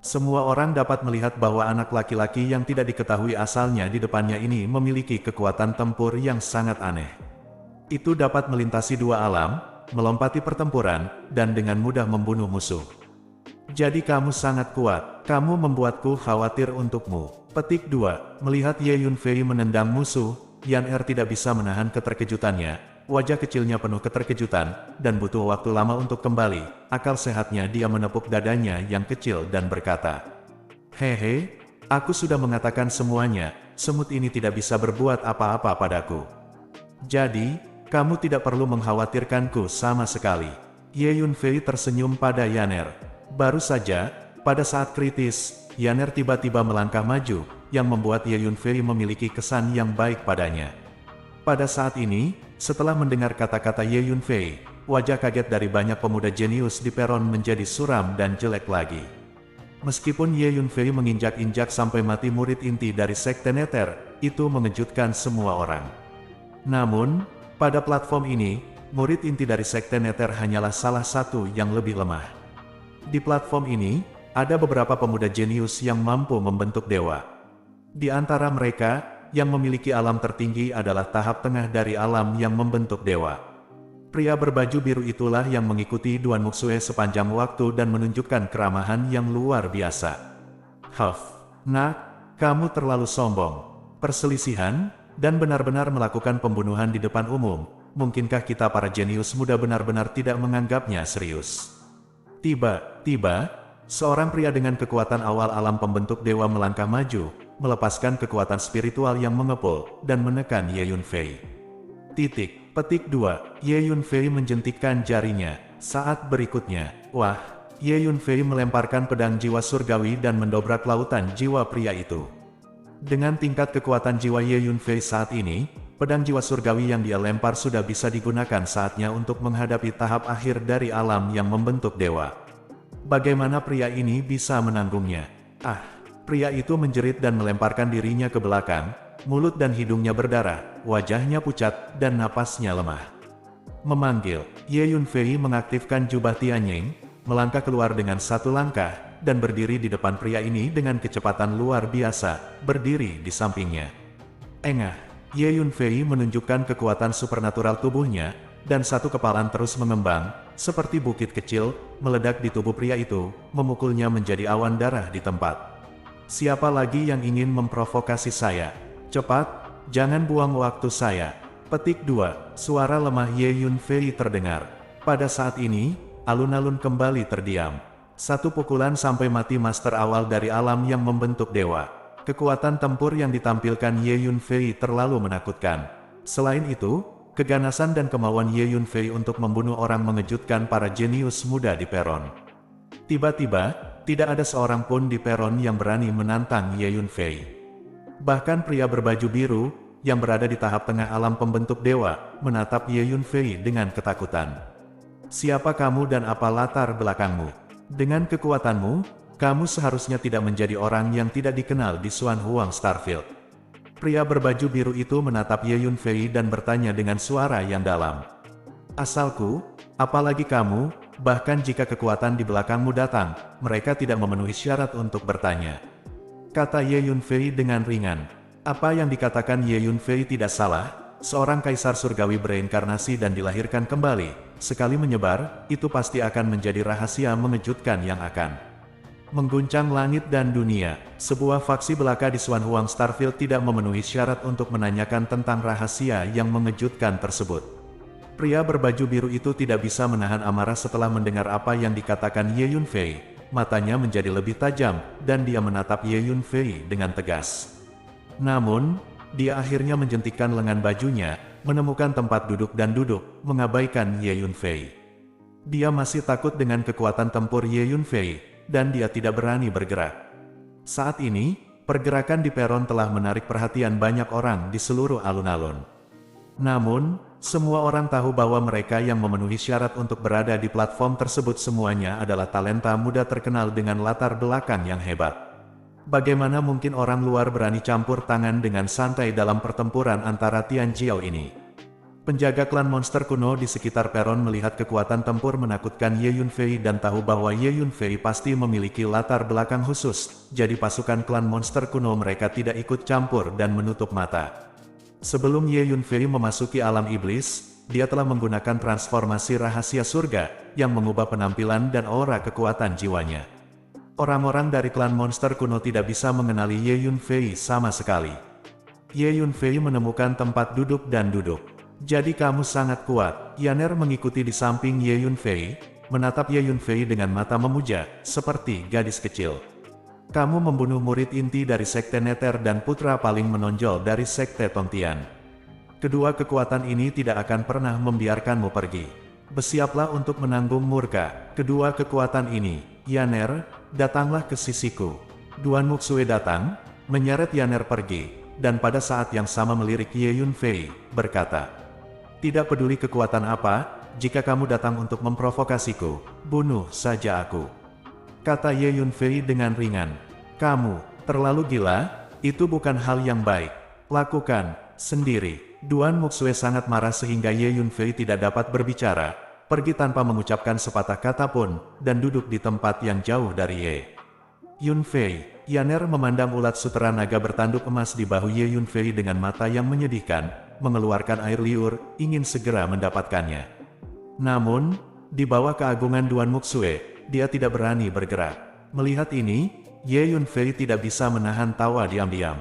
Semua orang dapat melihat bahwa anak laki-laki yang tidak diketahui asalnya di depannya ini memiliki kekuatan tempur yang sangat aneh. Itu dapat melintasi dua alam, melompati pertempuran, dan dengan mudah membunuh musuh. Jadi kamu sangat kuat, kamu membuatku khawatir untukmu. Petik 2. Melihat Ye Yunfei menendang musuh, Yan Er tidak bisa menahan keterkejutannya. Wajah kecilnya penuh keterkejutan, dan butuh waktu lama untuk kembali. Akal sehatnya dia menepuk dadanya yang kecil dan berkata, "Hehe, aku sudah mengatakan semuanya, semut ini tidak bisa berbuat apa-apa padaku. Jadi, kamu tidak perlu mengkhawatirkanku sama sekali." Ye Yunfei tersenyum pada Yaner. Baru saja, pada saat kritis, Yaner tiba-tiba melangkah maju, yang membuat Ye Yunfei memiliki kesan yang baik padanya. Pada saat ini, setelah mendengar kata-kata Ye Yunfei, wajah kaget dari banyak pemuda jenius di peron menjadi suram dan jelek lagi. Meskipun Ye Yunfei menginjak-injak sampai mati murid inti dari Sekte Nether, itu mengejutkan semua orang. Namun, pada platform ini, murid inti dari Sekte Nether hanyalah salah satu yang lebih lemah. Di platform ini, ada beberapa pemuda jenius yang mampu membentuk dewa. Di antara mereka, yang memiliki alam tertinggi adalah tahap tengah dari alam yang membentuk dewa. Pria berbaju biru itulah yang mengikuti Duan Muxue sepanjang waktu dan menunjukkan keramahan yang luar biasa. Nak, kamu terlalu sombong. Perselisihan, dan benar-benar melakukan pembunuhan di depan umum. Mungkinkah kita para jenius muda benar-benar tidak menganggapnya serius? Tiba-tiba, seorang pria dengan kekuatan awal alam pembentuk dewa melangkah maju, melepaskan kekuatan spiritual yang mengepul, dan menekan Ye Yunfei. Petik 2. Ye Yunfei menjentikkan jarinya. Saat berikutnya, Ye Yunfei melemparkan pedang jiwa surgawi dan mendobrak lautan jiwa pria itu. Dengan tingkat kekuatan jiwa Ye Yunfei saat ini, pedang jiwa surgawi yang dia lempar sudah bisa digunakan saatnya untuk menghadapi tahap akhir dari alam yang membentuk dewa. Bagaimana pria ini bisa menanggungnya? Pria itu menjerit dan melemparkan dirinya ke belakang, mulut dan hidungnya berdarah, wajahnya pucat, dan napasnya lemah. Memanggil, Ye Yunfei mengaktifkan jubah Tianying, melangkah keluar dengan satu langkah, dan berdiri di depan pria ini dengan kecepatan luar biasa, berdiri di sampingnya. Ye Yunfei menunjukkan kekuatan supernatural tubuhnya, dan satu kepalan terus mengembang, seperti bukit kecil, meledak di tubuh pria itu, memukulnya menjadi awan darah di tempat. Siapa lagi yang ingin memprovokasi saya? Cepat, jangan buang waktu saya. Petik 2. Suara lemah Ye Yunfei terdengar. Pada saat ini, alun-alun kembali terdiam. Satu pukulan sampai mati master awal dari alam yang membentuk dewa. Kekuatan tempur yang ditampilkan Ye Yunfei terlalu menakutkan. Selain itu, keganasan dan kemauan Ye Yunfei untuk membunuh orang mengejutkan para jenius muda di peron. Tiba-tiba, tidak ada seorang pun di peron yang berani menantang Ye Yunfei. Bahkan pria berbaju biru, yang berada di tahap tengah alam pembentuk dewa, menatap Ye Yunfei dengan ketakutan. Siapa kamu dan apa latar belakangmu? Dengan kekuatanmu, kamu seharusnya tidak menjadi orang yang tidak dikenal di Xuan Huang Starfield. Pria berbaju biru itu menatap Ye Yunfei dan bertanya dengan suara yang dalam. Asalku, apalagi kamu, bahkan jika kekuatan di belakangmu datang, mereka tidak memenuhi syarat untuk bertanya. Kata Ye Yunfei dengan ringan. Apa yang dikatakan Ye Yunfei tidak salah, seorang kaisar surgawi bereinkarnasi dan dilahirkan kembali, sekali menyebar, itu pasti akan menjadi rahasia mengejutkan yang akan mengguncang langit dan dunia. Sebuah faksi belaka di Xuan Huang Starfield tidak memenuhi syarat untuk menanyakan tentang rahasia yang mengejutkan tersebut. Pria berbaju biru itu tidak bisa menahan amarah setelah mendengar apa yang dikatakan Ye Yunfei. Matanya menjadi lebih tajam, dan dia menatap Ye Yunfei dengan tegas. Namun, dia akhirnya menjentikkan lengan bajunya, menemukan tempat duduk dan duduk, mengabaikan Ye Yunfei. Dia masih takut dengan kekuatan tempur Ye Yunfei, dan dia tidak berani bergerak. Saat ini, pergerakan di peron telah menarik perhatian banyak orang di seluruh alun-alun. Namun, semua orang tahu bahwa mereka yang memenuhi syarat untuk berada di platform tersebut semuanya adalah talenta muda terkenal dengan latar belakang yang hebat. Bagaimana mungkin orang luar berani campur tangan dengan santai dalam pertempuran antara Tian Jiao ini? Penjaga klan monster kuno di sekitar peron melihat kekuatan tempur menakutkan Ye Yunfei dan tahu bahwa Ye Yunfei pasti memiliki latar belakang khusus, jadi pasukan klan monster kuno mereka tidak ikut campur dan menutup mata. Sebelum Ye Yunfei memasuki alam iblis, dia telah menggunakan transformasi rahasia surga, yang mengubah penampilan dan aura kekuatan jiwanya. Orang-orang dari klan monster kuno tidak bisa mengenali Ye Yunfei sama sekali. Ye Yunfei menemukan tempat duduk dan duduk. Jadi kamu sangat kuat. Yaner mengikuti di samping Ye Yunfei, menatap Ye Yunfei dengan mata memuja, seperti gadis kecil. Kamu membunuh murid inti dari Sekte Nether dan putra paling menonjol dari Sekte Tongtian. Kedua kekuatan ini tidak akan pernah membiarkanmu pergi. Bersiaplah untuk menanggung murka kedua kekuatan ini. Yaner, datanglah ke sisiku. Duan Muxue datang, menyeret Yaner pergi, dan pada saat yang sama melirik Ye Yunfei, berkata, "Tidak peduli kekuatan apa, jika kamu datang untuk memprovokasiku, bunuh saja aku." Kata Ye Yunfei dengan ringan, "Kamu terlalu gila, itu bukan hal yang baik. Lakukan sendiri." Duan Muxue sangat marah sehingga Ye Yunfei tidak dapat berbicara, pergi tanpa mengucapkan sepatah kata pun, dan duduk di tempat yang jauh dari Ye Yunfei. Yaner memandang ulat sutera naga bertanduk emas di bahu Ye Yunfei dengan mata yang menyedihkan, mengeluarkan air liur, ingin segera mendapatkannya. Namun, di bawah keagungan Duan Muxue, dia tidak berani bergerak. Melihat ini, Ye Yunfei tidak bisa menahan tawa diam-diam.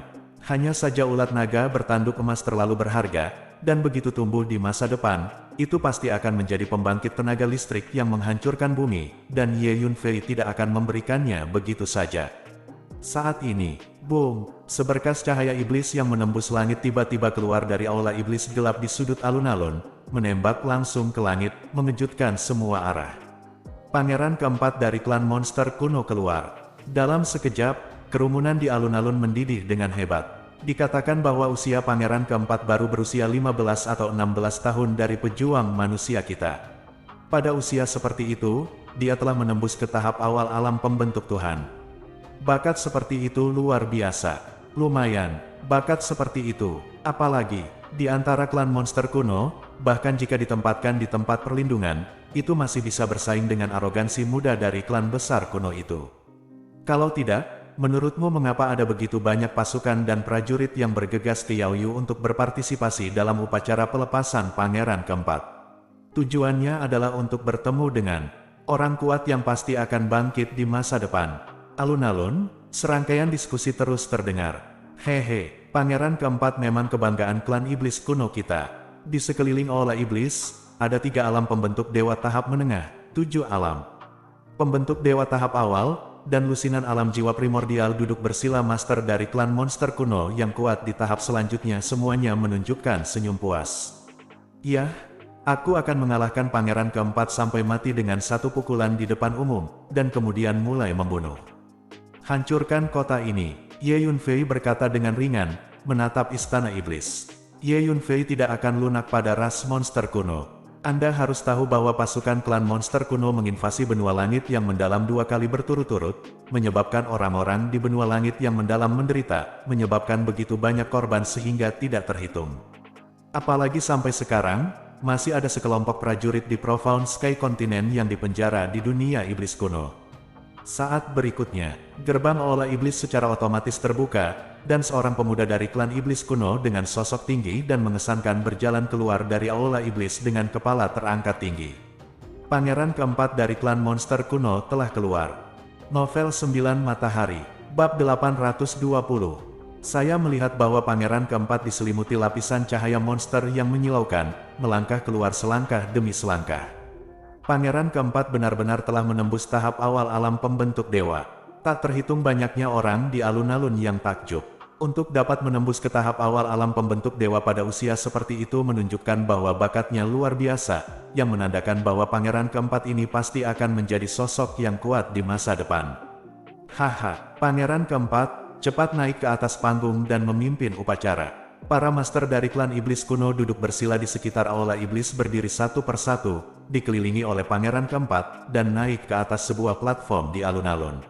Hanya saja ulat naga bertanduk emas terlalu berharga, dan begitu tumbuh di masa depan, itu pasti akan menjadi pembangkit tenaga listrik yang menghancurkan bumi, dan Ye Yunfei tidak akan memberikannya begitu saja. Saat ini, boom, seberkas cahaya iblis yang menembus langit tiba-tiba keluar dari aula iblis gelap di sudut alun-alun, menembak langsung ke langit, mengejutkan semua arah. Pangeran keempat dari klan monster kuno keluar. Dalam sekejap, kerumunan di alun-alun mendidih dengan hebat. Dikatakan bahwa usia pangeran keempat baru berusia 15 atau 16 tahun dari pejuang manusia kita. Pada usia seperti itu, dia telah menembus ke tahap awal alam pembentuk Tuhan. Bakat seperti itu luar biasa. Lumayan, bakat seperti itu, apalagi di antara klan monster kuno, bahkan jika ditempatkan di tempat perlindungan, itu masih bisa bersaing dengan arogansi muda dari klan besar kuno itu. Kalau tidak, menurutmu mengapa ada begitu banyak pasukan dan prajurit yang bergegas ke Yaoyu untuk berpartisipasi dalam upacara pelepasan pangeran keempat? Tujuannya adalah untuk bertemu dengan orang kuat yang pasti akan bangkit di masa depan. Alun-alun, serangkaian diskusi terus terdengar. Hehe, pangeran keempat memang kebanggaan klan iblis kuno kita. Di sekeliling aula iblis, ada 3 alam pembentuk dewa tahap menengah, 7 alam pembentuk dewa tahap awal, dan lusinan alam jiwa primordial duduk bersila master dari klan monster kuno yang kuat di tahap selanjutnya semuanya menunjukkan senyum puas. Iya, aku akan mengalahkan pangeran keempat sampai mati dengan 1 pukulan di depan umum, dan kemudian mulai membunuh. Hancurkan kota ini, Ye Yunfei berkata dengan ringan, menatap istana iblis. Ye Yunfei tidak akan lunak pada ras monster kuno. Anda harus tahu bahwa pasukan klan monster kuno menginvasi benua langit yang mendalam 2 kali berturut-turut, menyebabkan orang-orang di benua langit yang mendalam menderita, menyebabkan begitu banyak korban sehingga tidak terhitung. Apalagi sampai sekarang, masih ada sekelompok prajurit di Profound Sky Continent yang dipenjara di dunia iblis kuno. Saat berikutnya, gerbang aula iblis secara otomatis terbuka, dan seorang pemuda dari klan iblis kuno dengan sosok tinggi dan mengesankan berjalan keluar dari aula iblis dengan kepala terangkat tinggi. Pangeran keempat dari klan monster kuno telah keluar. Novel 9 Matahari, Bab 820. Saya melihat bahwa pangeran keempat diselimuti lapisan cahaya monster yang menyilaukan, melangkah keluar selangkah demi selangkah. Pangeran keempat benar-benar telah menembus tahap awal alam pembentuk dewa. Tak terhitung banyaknya orang di alun-alun yang takjub. Untuk dapat menembus ke tahap awal alam pembentuk dewa pada usia seperti itu menunjukkan bahwa bakatnya luar biasa, yang menandakan bahwa pangeran keempat ini pasti akan menjadi sosok yang kuat di masa depan. Haha, pangeran keempat, cepat naik ke atas panggung dan memimpin upacara. para master dari klan iblis kuno duduk bersila di sekitar aula iblis berdiri satu persatu, dikelilingi oleh pangeran keempat, dan naik ke atas sebuah platform di alun-alun.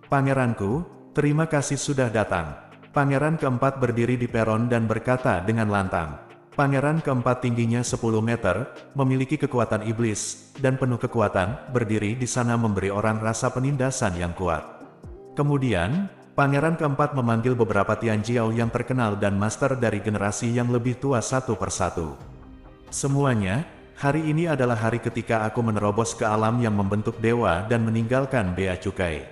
Pangeranku, terima kasih sudah datang. Pangeran keempat berdiri di peron dan berkata dengan lantang. Pangeran keempat tingginya 10 meter, memiliki kekuatan iblis, dan penuh kekuatan, berdiri di sana memberi orang rasa penindasan yang kuat. Kemudian, Pangeran keempat memanggil beberapa Tianjiao yang terkenal dan master dari generasi yang lebih tua satu persatu. Semuanya, hari ini adalah hari ketika aku menerobos ke alam yang membentuk dewa dan meninggalkan bea cukai.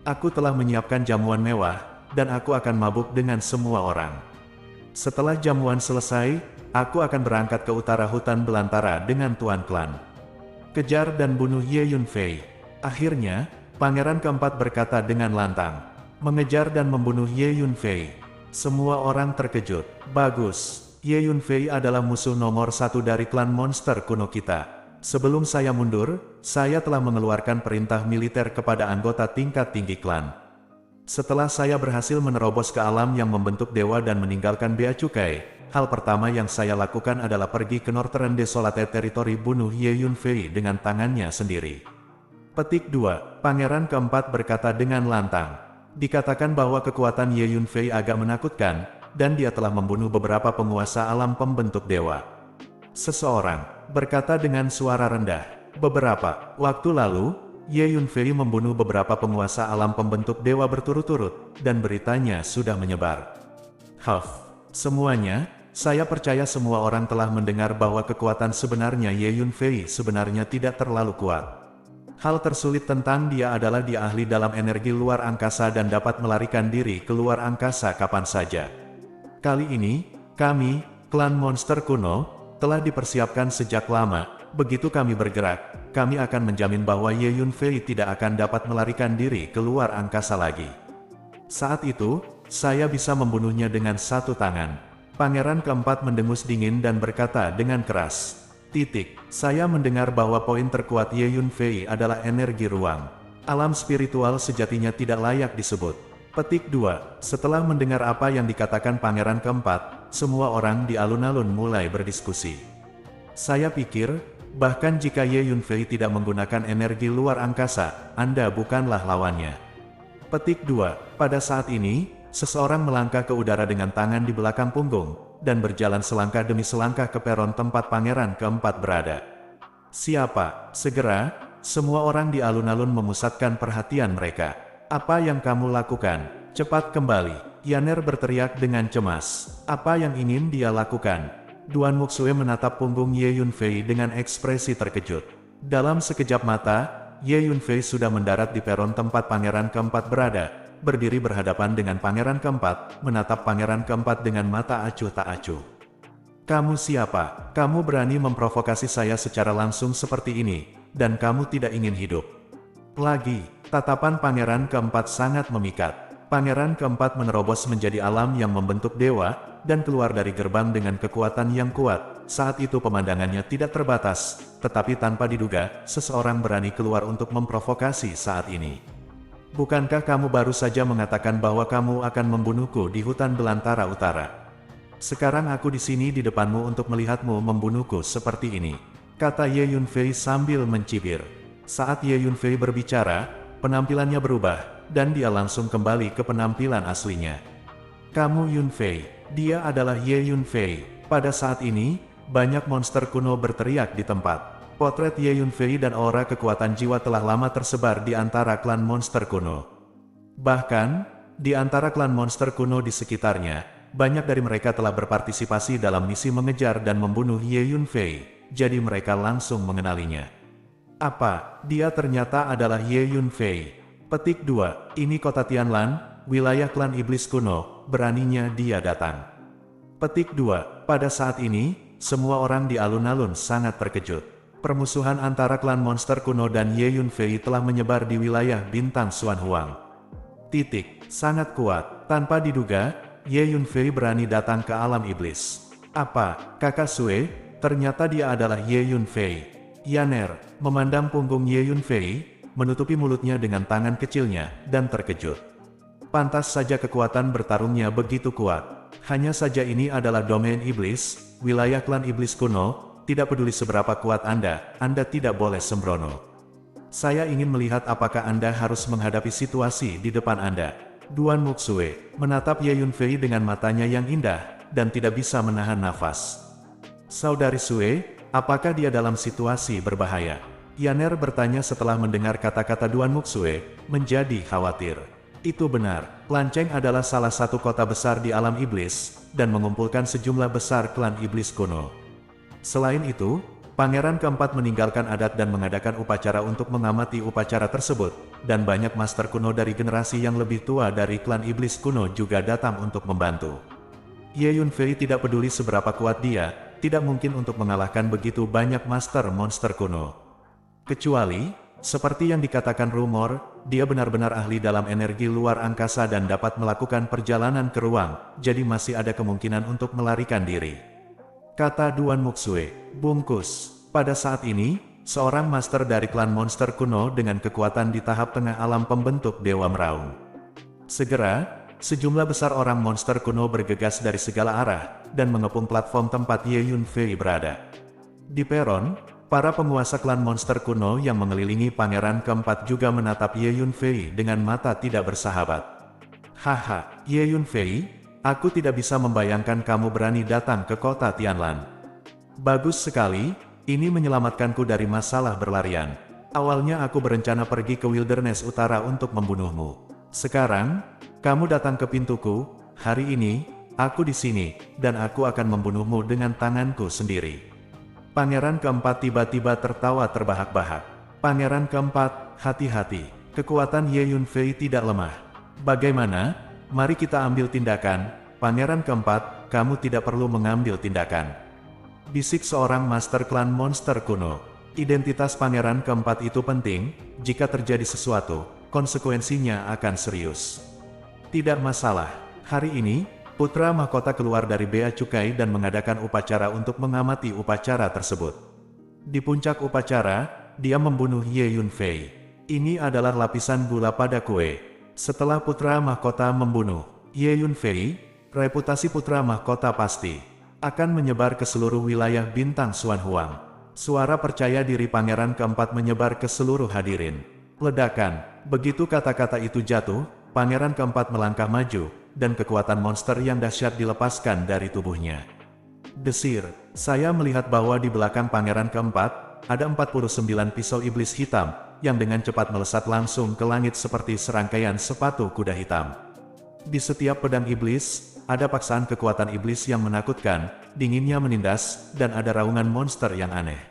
Aku telah menyiapkan jamuan mewah, dan aku akan mabuk dengan semua orang. Setelah jamuan selesai, aku akan berangkat ke utara hutan belantara dengan Tuan Klan. Kejar dan bunuh Ye Yunfei. Akhirnya, Pangeran keempat berkata dengan lantang. Mengejar dan membunuh Ye Yunfei. Semua orang terkejut. Bagus, Ye Yunfei adalah musuh nomor satu dari klan monster kuno kita. Sebelum saya mundur, saya telah mengeluarkan perintah militer kepada anggota tingkat tinggi klan. Setelah saya berhasil menerobos ke alam yang membentuk dewa dan meninggalkan bea cukai, hal pertama yang saya lakukan adalah pergi ke Northern Desolate Territory bunuh Ye Yunfei dengan tangannya sendiri. Petik 2. Pangeran keempat berkata dengan lantang. Dikatakan bahwa kekuatan Ye Yunfei agak menakutkan, dan dia telah membunuh beberapa penguasa alam pembentuk dewa. Seseorang berkata dengan suara rendah, beberapa waktu lalu, Ye Yunfei membunuh beberapa penguasa alam pembentuk dewa berturut-turut, dan beritanya sudah menyebar. Semuanya, saya percaya semua orang telah mendengar bahwa kekuatan sebenarnya Ye Yunfei sebenarnya tidak terlalu kuat. Hal tersulit tentang dia adalah dia ahli dalam energi luar angkasa dan dapat melarikan diri ke luar angkasa kapan saja. Kali ini, kami, klan monster kuno, telah dipersiapkan sejak lama. Begitu kami bergerak, kami akan menjamin bahwa Ye Yunfei tidak akan dapat melarikan diri ke luar angkasa lagi. Saat itu, saya bisa membunuhnya dengan satu tangan. Pangeran keempat mendengus dingin dan berkata dengan keras. Saya mendengar bahwa poin terkuat Ye Yunfei adalah energi ruang. Alam spiritual sejatinya tidak layak disebut. Petik 2. Setelah mendengar apa yang dikatakan pangeran keempat, semua orang di alun-alun mulai berdiskusi. Saya pikir, bahkan jika Ye Yunfei tidak menggunakan energi luar angkasa, Anda bukanlah lawannya. Petik 2. Pada saat ini, seseorang melangkah ke udara dengan tangan di belakang punggung, dan berjalan selangkah demi selangkah ke peron tempat pangeran keempat berada. Siapa? Segera, semua orang di alun-alun memusatkan perhatian mereka. Apa yang kamu lakukan? Cepat kembali, Yaner berteriak dengan cemas. Apa yang ingin dia lakukan? Duan Muxue menatap punggung Ye Yunfei dengan ekspresi terkejut. Dalam sekejap mata, Ye Yunfei sudah mendarat di peron tempat pangeran keempat berada. Berdiri berhadapan dengan pangeran keempat, menatap pangeran keempat dengan mata acuh tak acuh. Kamu siapa? Kamu berani memprovokasi saya secara langsung seperti ini, dan kamu tidak ingin hidup. Lagi, tatapan pangeran keempat sangat memikat. Pangeran keempat menerobos menjadi alam yang membentuk dewa, dan keluar dari gerbang dengan kekuatan yang kuat. Saat itu pemandangannya tidak terbatas, tetapi tanpa diduga, seseorang berani keluar untuk memprovokasi saat ini. Bukankah kamu baru saja mengatakan bahwa kamu akan membunuhku di hutan belantara utara? Sekarang aku di sini di depanmu untuk melihatmu membunuhku seperti ini, kata Ye Yunfei sambil mencibir. Saat Ye Yunfei berbicara, penampilannya berubah, dan dia langsung kembali ke penampilan aslinya. Kamu Yunfei, dia adalah Ye Yunfei. Pada saat ini, banyak monster kuno berteriak di tempat. Potret Ye Yunfei dan aura kekuatan jiwa telah lama tersebar di antara klan monster kuno. Bahkan, di antara klan monster kuno di sekitarnya, banyak dari mereka telah berpartisipasi dalam misi mengejar dan membunuh Ye Yunfei, jadi mereka langsung mengenalinya. Apa, dia ternyata adalah Ye Yunfei? Petik 2, ini kota Tianlan, wilayah klan iblis kuno, beraninya dia datang. Petik 2, pada saat ini, semua orang di alun-alun sangat terkejut. Permusuhan antara klan monster kuno dan Ye Yunfei telah menyebar di wilayah bintang Xuanhuang. Sangat kuat, tanpa diduga, Ye Yunfei berani datang ke alam iblis. Apa, kakak Sue, ternyata dia adalah Ye Yunfei. Yaner, memandang punggung Ye Yunfei, menutupi mulutnya dengan tangan kecilnya, dan terkejut. Pantas saja kekuatan bertarungnya begitu kuat. hanya saja ini adalah domain iblis, wilayah klan iblis kuno, tidak peduli seberapa kuat Anda tidak boleh sembrono. Saya ingin melihat apakah Anda harus menghadapi situasi di depan Anda. Duan Muxue menatap Ye Yunfei dengan matanya yang indah, dan tidak bisa menahan nafas. Saudari Sue, apakah dia dalam situasi berbahaya? Yaner bertanya setelah mendengar kata-kata Duan Muxue, menjadi khawatir. Itu benar, Lanceng adalah salah satu kota besar di alam iblis, dan mengumpulkan sejumlah besar klan iblis kuno. Selain itu, Pangeran keempat meninggalkan adat dan mengadakan upacara untuk mengamati upacara tersebut, dan banyak master kuno dari generasi yang lebih tua dari klan iblis kuno juga datang untuk membantu. Ye Yunfei tidak peduli seberapa kuat dia, tidak mungkin untuk mengalahkan begitu banyak master monster kuno. Kecuali, seperti yang dikatakan rumor, dia benar-benar ahli dalam energi luar angkasa dan dapat melakukan perjalanan ke ruang, jadi masih ada kemungkinan untuk melarikan diri. Kata Duan Muxue, bungkus. Pada saat ini, seorang master dari klan monster kuno dengan kekuatan di tahap tengah alam pembentuk Dewa Meraung. Segera, sejumlah besar orang monster kuno bergegas dari segala arah, dan mengepung platform tempat Ye Yunfei berada. Di peron, para penguasa klan monster kuno yang mengelilingi pangeran keempat juga menatap Ye Yunfei dengan mata tidak bersahabat. Haha, Ye Yunfei, aku tidak bisa membayangkan kamu berani datang ke kota Tianlan. Bagus sekali, ini menyelamatkanku dari masalah berlarian. Awalnya aku berencana pergi ke Wilderness Utara untuk membunuhmu. Sekarang, kamu datang ke pintuku, hari ini, aku di sini, dan aku akan membunuhmu dengan tanganku sendiri. Pangeran keempat tiba-tiba tertawa terbahak-bahak. Pangeran keempat, hati-hati, kekuatan Ye Yunfei tidak lemah. Bagaimana? Mari kita ambil tindakan, Pangeran keempat, kamu tidak perlu mengambil tindakan. Bisik seorang master klan monster kuno. Identitas pangeran keempat itu penting, jika terjadi sesuatu, konsekuensinya akan serius. Tidak masalah, hari ini, putra mahkota keluar dari Bea Cukai dan mengadakan upacara untuk mengamati upacara tersebut. Di puncak upacara, dia membunuh Ye Yunfei. Ini adalah lapisan gula pada kue. Setelah putra mahkota membunuh Ye Yunfei, reputasi putra mahkota pasti akan menyebar ke seluruh wilayah bintang Xuan Huang. Suara percaya diri pangeran keempat menyebar ke seluruh hadirin. Ledakan, begitu kata-kata itu jatuh, pangeran keempat melangkah maju, dan kekuatan monster yang dahsyat dilepaskan dari tubuhnya. Desir, saya melihat bahwa di belakang pangeran keempat, ada 49 pisau iblis hitam, yang dengan cepat melesat langsung ke langit seperti serangkaian sepatu kuda hitam. Di setiap pedang iblis, ada paksaan kekuatan iblis yang menakutkan, dinginnya menindas, dan ada raungan monster yang aneh.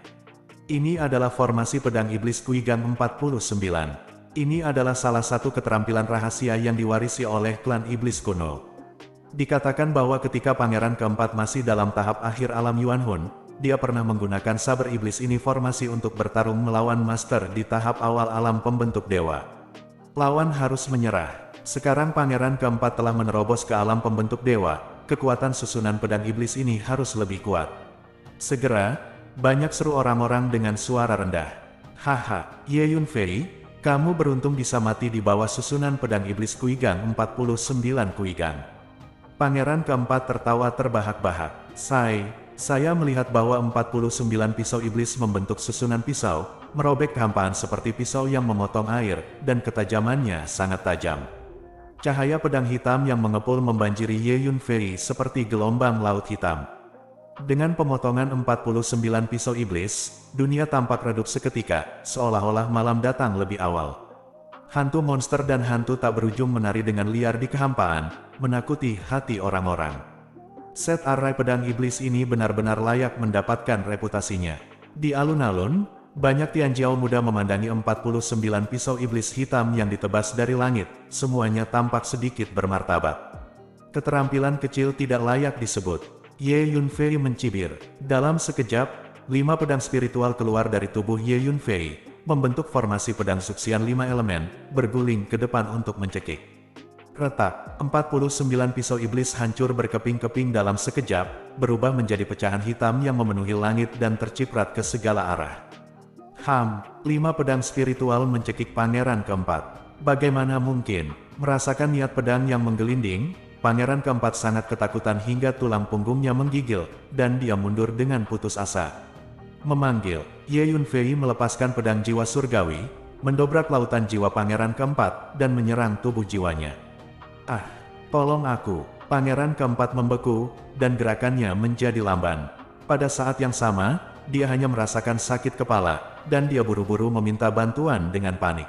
Ini adalah formasi pedang iblis Kuigang 49. Ini adalah salah satu keterampilan rahasia yang diwarisi oleh klan iblis kuno. Dikatakan bahwa ketika pangeran keempat masih dalam tahap akhir alam Yuanhun, dia pernah menggunakan saber iblis ini formasi untuk bertarung melawan master di tahap awal alam pembentuk dewa. Lawan harus menyerah. Sekarang pangeran keempat telah menerobos ke alam pembentuk dewa, kekuatan susunan pedang iblis ini harus lebih kuat. Segera, banyak seru orang-orang dengan suara rendah. Haha, Ye Yunfei, kamu beruntung bisa mati di bawah susunan pedang iblis Kuigang 49 Kuigang. Pangeran keempat tertawa terbahak-bahak. Saya melihat bahwa 49 pisau iblis membentuk susunan pisau, merobek kehampaan seperti pisau yang memotong air, dan ketajamannya sangat tajam. Cahaya pedang hitam yang mengepul membanjiri Ye Yunfei seperti gelombang laut hitam. Dengan pemotongan 49 pisau iblis, dunia tampak redup seketika, seolah-olah malam datang lebih awal. Hantu monster dan hantu tak berujung menari dengan liar di kehampaan, menakuti hati orang-orang. Set arai pedang iblis ini benar-benar layak mendapatkan reputasinya. Di alun-alun, banyak Tianjiao muda memandangi 49 pisau iblis hitam yang ditebas dari langit, semuanya tampak sedikit bermartabat. Keterampilan kecil tidak layak disebut. Ye Yunfei mencibir. Dalam sekejap, 5 pedang spiritual keluar dari tubuh Ye Yunfei, membentuk formasi pedang suksian 5 elemen, berguling ke depan untuk mencekik. Retak, 49 pisau iblis hancur berkeping-keping dalam sekejap, berubah menjadi pecahan hitam yang memenuhi langit dan terciprat ke segala arah. 5 pedang spiritual mencekik pangeran keempat. Bagaimana mungkin? Merasakan niat pedang yang menggelinding, Pangeran keempat sangat ketakutan hingga tulang punggungnya menggigil, dan dia mundur dengan putus asa. Memanggil, Ye Yunfei melepaskan pedang jiwa surgawi, mendobrak lautan jiwa pangeran keempat, dan menyerang tubuh jiwanya. Ah, tolong aku. Pangeran keempat membeku, dan gerakannya menjadi lamban. Pada saat yang sama, dia hanya merasakan sakit kepala, dan dia buru-buru meminta bantuan dengan panik.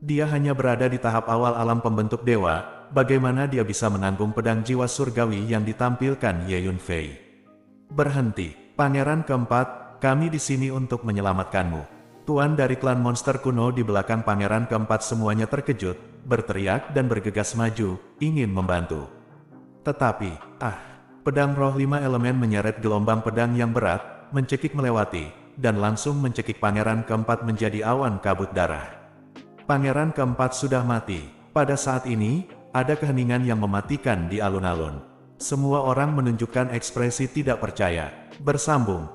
Dia hanya berada di tahap awal alam pembentuk dewa, bagaimana dia bisa menanggung pedang jiwa surgawi yang ditampilkan Ye Yunfei. Berhenti, Pangeran keempat, kami di sini untuk menyelamatkanmu. Tuan dari klan monster kuno di belakang pangeran keempat semuanya terkejut, berteriak dan bergegas maju, ingin membantu. Tetapi, pedang roh 5 elemen menyeret gelombang pedang yang berat, mencekik melewati, dan langsung mencekik pangeran keempat menjadi awan kabut darah. Pangeran keempat sudah mati. Pada saat ini, ada keheningan yang mematikan di alun-alun. Semua orang menunjukkan ekspresi tidak percaya. Bersambung,